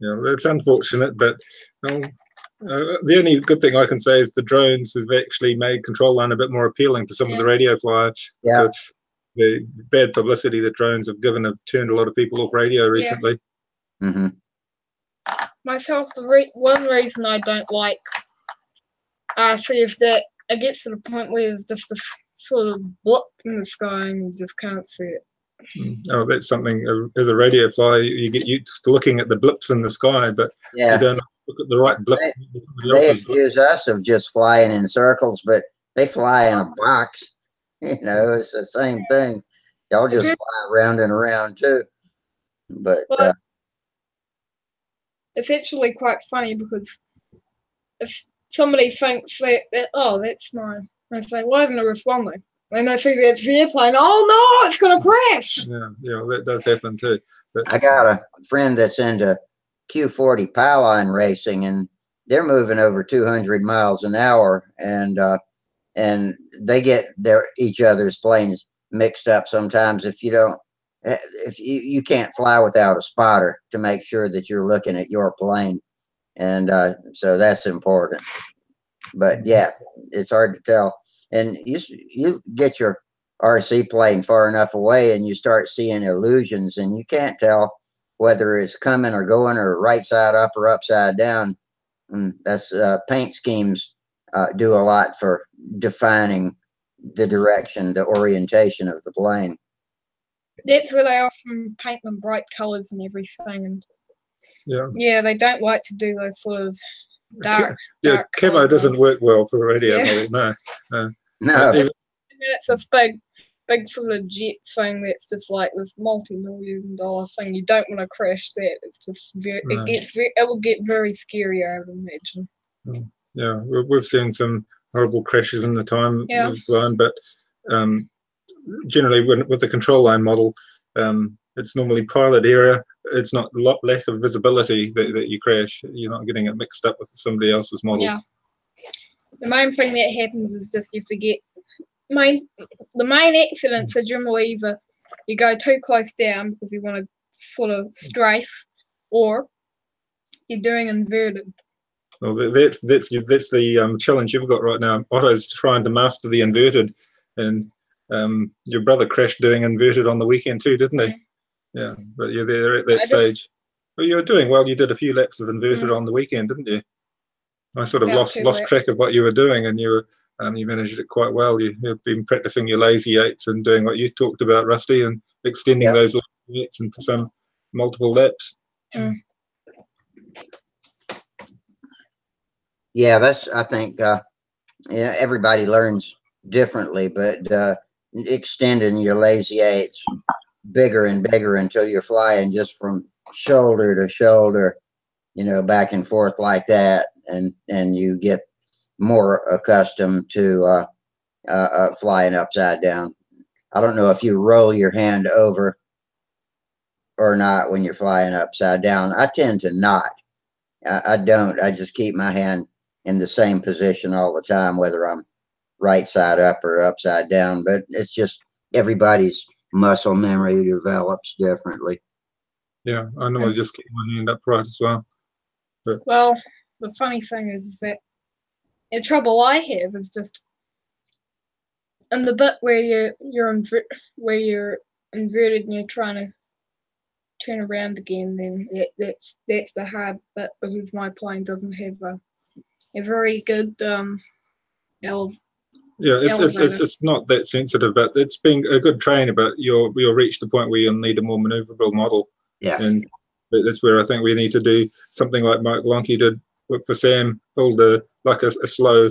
it's unfortunate, but the only good thing I can say is the drones have actually made control line a bit more appealing to some of the radio flyers. Yeah. The bad publicity that drones have given have turned a lot of people off radio recently. Yeah. Mm-hmm. Myself, one reason I don't like RC is that it gets to the point where there's just this sort of blip in the sky and you just can't see it. Oh, that's something, as a radio flyer, you get used to looking at the blips in the sky, but you don't look at the right blip. They accuse us of just flying in circles, but they fly in a box. You know, it's the same thing. Y'all just fly around and around too. But it's actually quite funny because if somebody thinks that oh, that's mine, I say, why isn't it responding? And they see that's the airplane. Oh no, it's gonna crash. Yeah, that does happen too. But I got a friend that's into Q40 pylon racing, and they're moving over 200 miles an hour, and they get each other's planes mixed up sometimes. If you can't fly without a spotter to make sure that you're looking at your plane, and so that's important. But yeah, it's hard to tell. And you get your RC plane far enough away, and you start seeing illusions, and you can't tell whether it's coming or going or right side up or upside down. And that's paint schemes do a lot for defining the direction, the orientation of the plane. That's where they often paint them bright colors and everything. And yeah, they don't like to do those sort of dark. Camo doesn't work well for a radio model. No. It's a big sort of jet thing that's just like this multi-million-dollar thing. You don't want to crash that. It's just it will get very scary, I would imagine. Yeah, we've seen some horrible crashes in the time we've flown, but generally with the control line model, it's normally pilot error. It's not lack of visibility that you crash. You're not getting it mixed up with somebody else's model. Yeah. The main thing that happens is just you forget. The main accidents are generally either you go too close down because you want to sort of strafe, or you're doing inverted. Well, that's the challenge you've got right now. Otto's trying to master the inverted, and your brother crashed doing inverted on the weekend too, didn't he? Yeah, but you're there at that stage. Well, you were doing well. You did a few laps of inverted on the weekend, didn't you? I sort of lost track of what you were doing, and you managed it quite well. You've been practicing your lazy eights and doing what you talked about, Rusty, and extending those lazy eights into some multiple laps. Yeah, I think everybody learns differently, but extending your lazy eights bigger and bigger until you're flying just from shoulder to shoulder, back and forth like that, and you get more accustomed to flying upside down. I don't know if you roll your hand over or not when you're flying upside down. I tend to not. I don't. I just keep my hand in the same position all the time, whether I'm right side up or upside down. But it's just everybody's muscle memory develops differently. Yeah, I normally just keep my hand upright as well. But well, the funny thing is that the trouble I have is just in the bit where you're inverted and you're trying to turn around again. Then that's the hard bit because my plane doesn't have a very good it's not that sensitive, but it's been a good trainer. But you'll reach the point where you'll need a more maneuverable model. Yeah, and that's where I think we need to do something like Mike Lonke did for Sam, build like a slow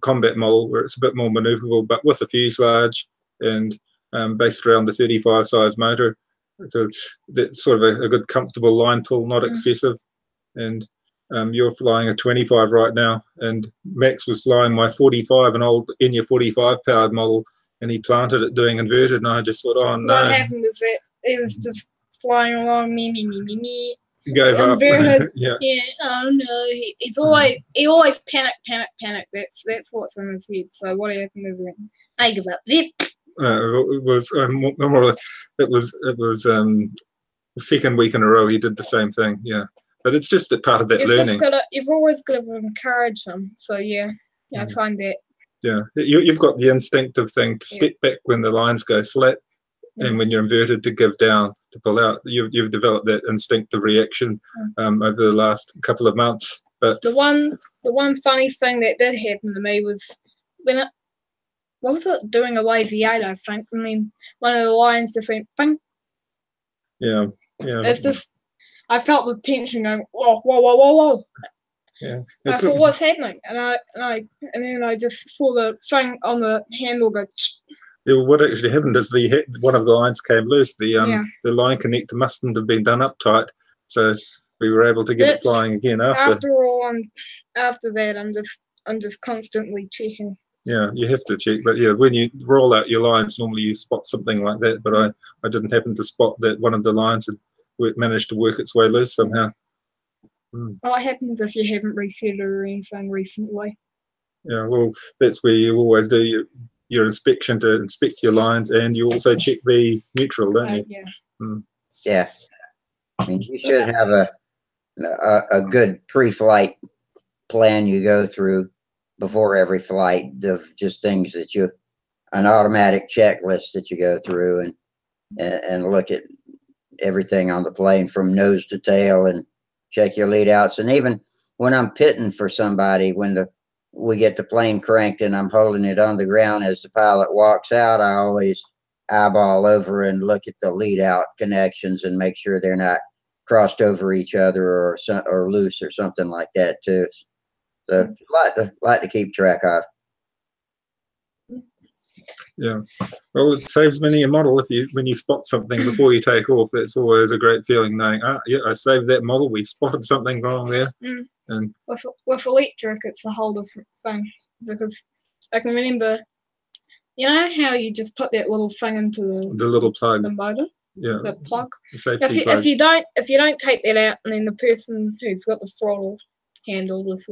combat model where it's a bit more maneuverable, but with a fuselage and based around the 35 size motor. Because that's sort of a good comfortable line pull, not excessive. And you're flying a 25 right now, and Max was flying my 45, an old Enya 45 powered model, and he planted it doing inverted, and I just thought, oh no. What happened is that it was just flying along, me. Gave up. Yeah. Oh no, he always panic. That's what's in his head. So what happened is that I give up. Zip. It was the second week in a row he did the same thing. Yeah, but it's just a part of that learning. You've always got to encourage him. So yeah, I find that. Yeah, you've got the instinctive thing to step back when the lines go flat, and when you're inverted to give down to pull out. You've developed that instinctive reaction over the last couple of months. But the one funny thing that did happen to me was when what was it, doing a lazy eight, I think, and then one of the lines just went bang. Yeah. It's just I felt the tension going whoa. Yeah. I thought, what's happening? And then I just saw the thing on the handle go. Yeah, well, what actually happened is one of the lines came loose. The line connector mustn't have been done up tight, so we were able to get it flying again after. After that, I'm just constantly checking. Yeah, you have to check, but yeah, when you roll out your lines, normally you spot something like that. But I didn't happen to spot that one of the lines had managed to work its way loose somehow. What happens if you haven't reset it or anything recently? Yeah, well, that's where you always do your inspection to inspect your lines, and you also check the neutral, don't you? Yeah. Yeah. I mean, you should have a good pre-flight plan you go through before every flight of just things that an automatic checklist that you go through and look at everything on the plane from nose to tail and check your lead outs. And even when I'm pitting for somebody, when we get the plane cranked and I'm holding it on the ground as the pilot walks out, I always eyeball over and look at the lead out connections and make sure they're not crossed over each other or loose or something like that too. So a lot to keep track of. Yeah, well, it saves many a model when you spot something before you take off. That's always a great feeling, knowing, yeah, I saved that model. We spotted something wrong there. And with electric, it's a whole different thing, because I can remember, you know how you just put that little thing into the little plug, the motor, the plug. The safety plug. If you don't take that out, and then the person who's got the throttle handle looks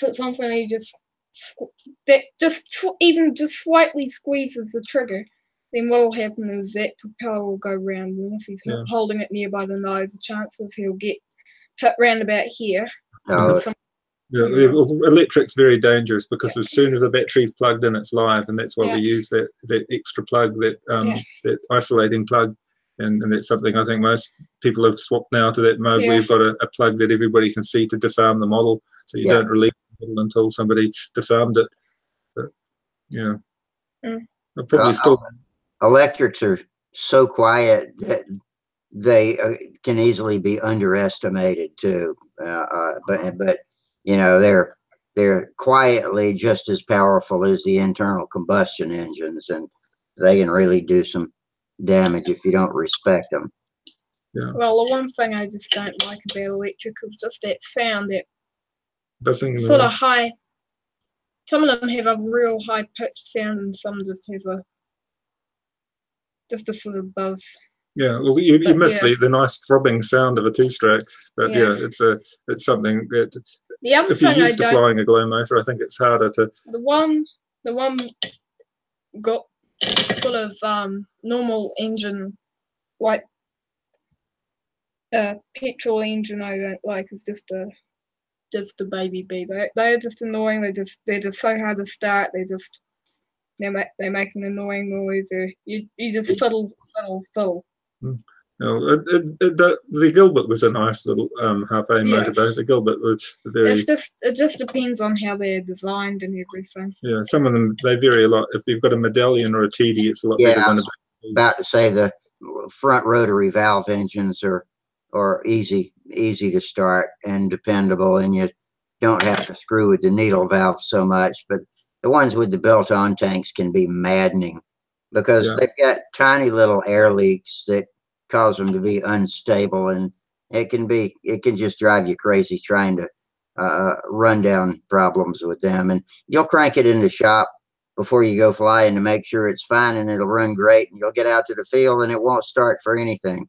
at something, and he even slightly squeezes the trigger, then what will happen is that propeller will go round, and if he's not holding it nearby the nose, the chances he'll get hit round about here. Electric's very dangerous, because as soon as the battery's plugged in, it's live, and that's why we use that extra plug, that isolating plug, and that's something I think most people have swapped now to that mode where you've got a plug that everybody can see to disarm the model, so you don't release the model until somebody's disarmed it. But, I've probably electrics are so quiet that they can easily be underestimated too. But you know, they're quietly just as powerful as the internal combustion engines, and they can really do some damage if you don't respect them. Yeah. Well, the one thing I just don't like about electric is just that sound, that sort of high. Some of them have a real high pitched sound, and some just have just a sort of buzz. Yeah, well, you miss the nice throbbing sound of a two-stroke, but it's something that the other if you're thing used to flying a glow motor, I think it's harder to. The one got sort of normal engine, like petrol engine. I don't like. It's just a baby bee. They're just annoying. They're just so hard to start. They make an annoying noise. You just fiddle. The Gilbert was a nice little half-A motor, though. The Gilbert was very. It just depends on how they're designed and everything. Yeah, some of them they vary a lot. If you've got a medallion or a TD, it's a lot better than about to say the front rotary valve engines are easy to start and dependable, and you don't have to screw with the needle valve so much. But the ones with the built-on tanks can be maddening, because they've got tiny little air leaks that cause them to be unstable, and it can just drive you crazy trying to run down problems with them. And you'll crank it in the shop before you go flying to make sure it's fine, and it'll run great, and you'll get out to the field and it won't start for anything.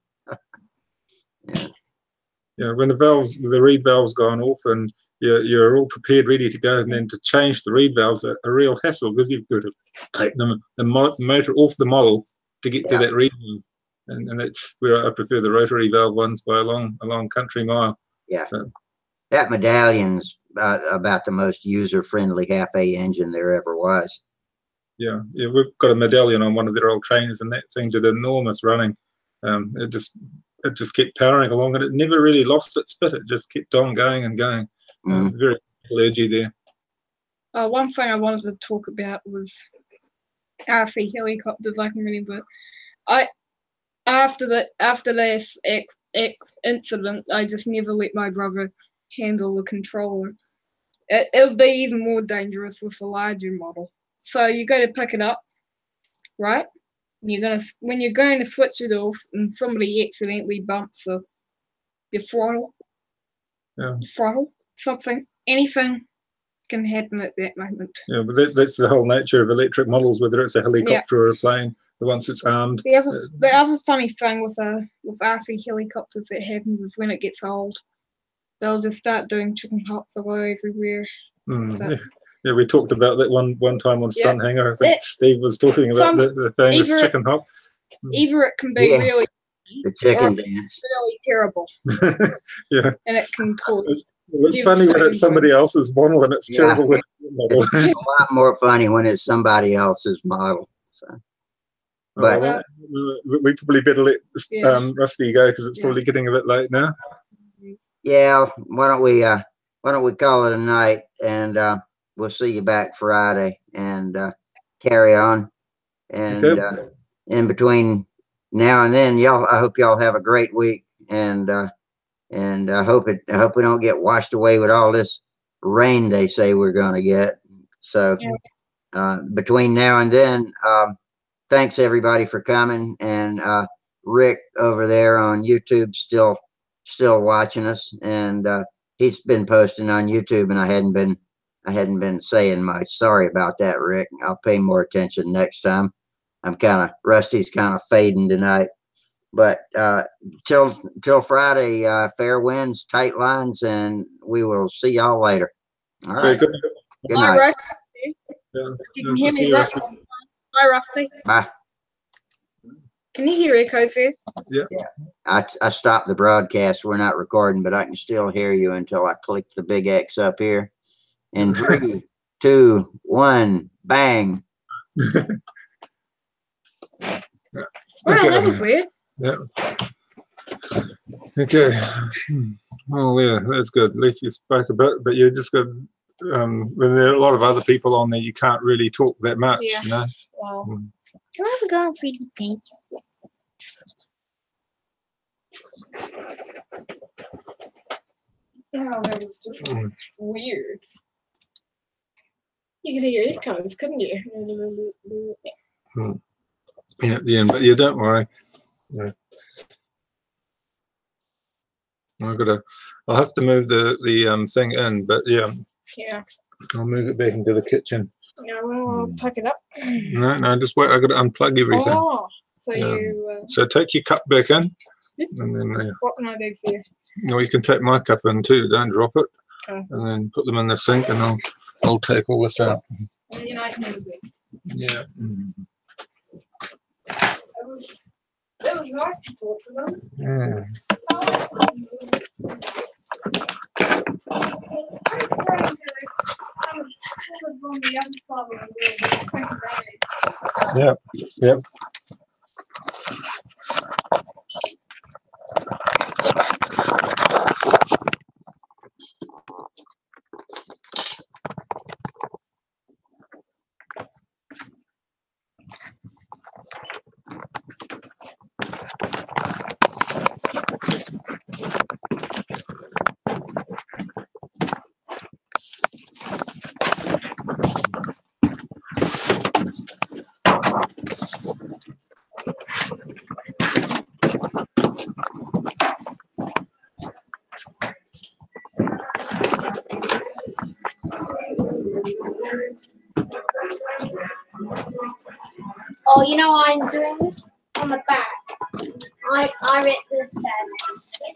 When the reed valve's gone off and you're all prepared, ready to go, and then to change the reed valve's a real hassle, because you've got to take the motor off the model to get to that reed valve. And that's where I prefer the rotary valve ones by a long country mile. Yeah, that medallion's about the most user-friendly half-A engine there ever was. Yeah, we've got a medallion on one of their old trainers, and that thing did enormous running. It just kept powering along, and it never really lost its fit. It just kept on going and going. Very clergy there. One thing I wanted to talk about was RC helicopters. I can remember, after this incident, I just never let my brother handle the controller. It'll be even more dangerous with a larger model. So you go to pick it up, right? When you're going to switch it off, and somebody accidentally bumps your throttle, something, anything can happen at that moment. Yeah, but that's the whole nature of electric models, whether it's a helicopter or a plane. Once it's armed. The other funny thing with RC helicopters that happens is when it gets old, they'll just start doing chicken hops away everywhere. Yeah, we talked about that one time on Stunthangar. I think Steve was talking about the famous chicken hop. Either it can be really the chicken dance, really terrible. Yeah, and it can cause. It's funny when it's somebody else's model, and it's terrible when it's your model. It's a lot more funny when it's somebody else's model. So. But we probably better let Rusty go because it's probably getting a bit late now. Yeah, why don't we call it a night, and we'll see you back Friday and carry on. And in between now and then, I hope y'all have a great week, and I hope we don't get washed away with all this rain they say we're going to get. So between now and then. Thanks everybody for coming, and Rick over there on YouTube still watching us, and he's been posting on YouTube, and I hadn't been saying much. Sorry about that, Rick. I'll pay more attention next time. Rusty's kind of fading tonight, but till Friday, fair winds, tight lines, and we will see y'all later. All right. Good night. Rusty. You can hear me, Rusty. Bye, Rusty. Bye. Can you hear Echo there? Yeah. I stopped the broadcast. We're not recording, but I can still hear you until I click the big X up here. In 3, 2, 1, bang. That was weird. Yeah. Okay. Well, yeah, that's good. At least you spoke a bit, but you just got. When there are a lot of other people on there, you can't really talk that much, you know. Well, can I go and feed the pink? Oh, that was just weird. You could hear echoes, couldn't you? Yeah, at the end, but yeah, don't worry. Yeah. I'll have to move the thing in, but yeah. Yeah. I'll move it back into the kitchen. Yeah, well, I'll tuck it up. No, just wait. I got to unplug everything. Oh, so you. So take your cup back in, Yep. and then. What can I do for you? No, you can take my cup in too. Don't drop it. Okay. And then put them in the sink, and I'll take all this out. And then I can have a bit. Yeah. It was nice to talk to them. Yeah. Yep. Yep. Oh, you know I'm doing this on the back. I read this then.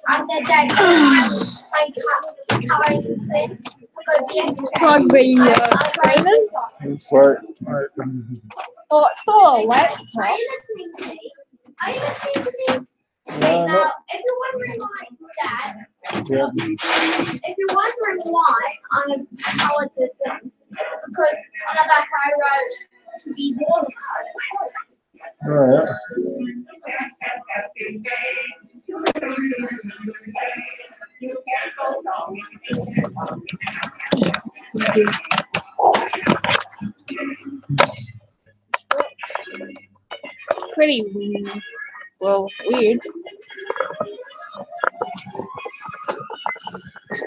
And then I cut this in because yesterday Plug the screen in. It's right. Well, it's still a laptop. Are you listening to me? Are you listening to me? No, Now, if you're wondering why, Dad, if you're wondering why I colored this in, because on the back I wrote the watercolor. Oh, yeah. It's pretty weird.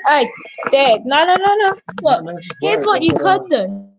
Hey, Dad, no. Look, here's what you could do.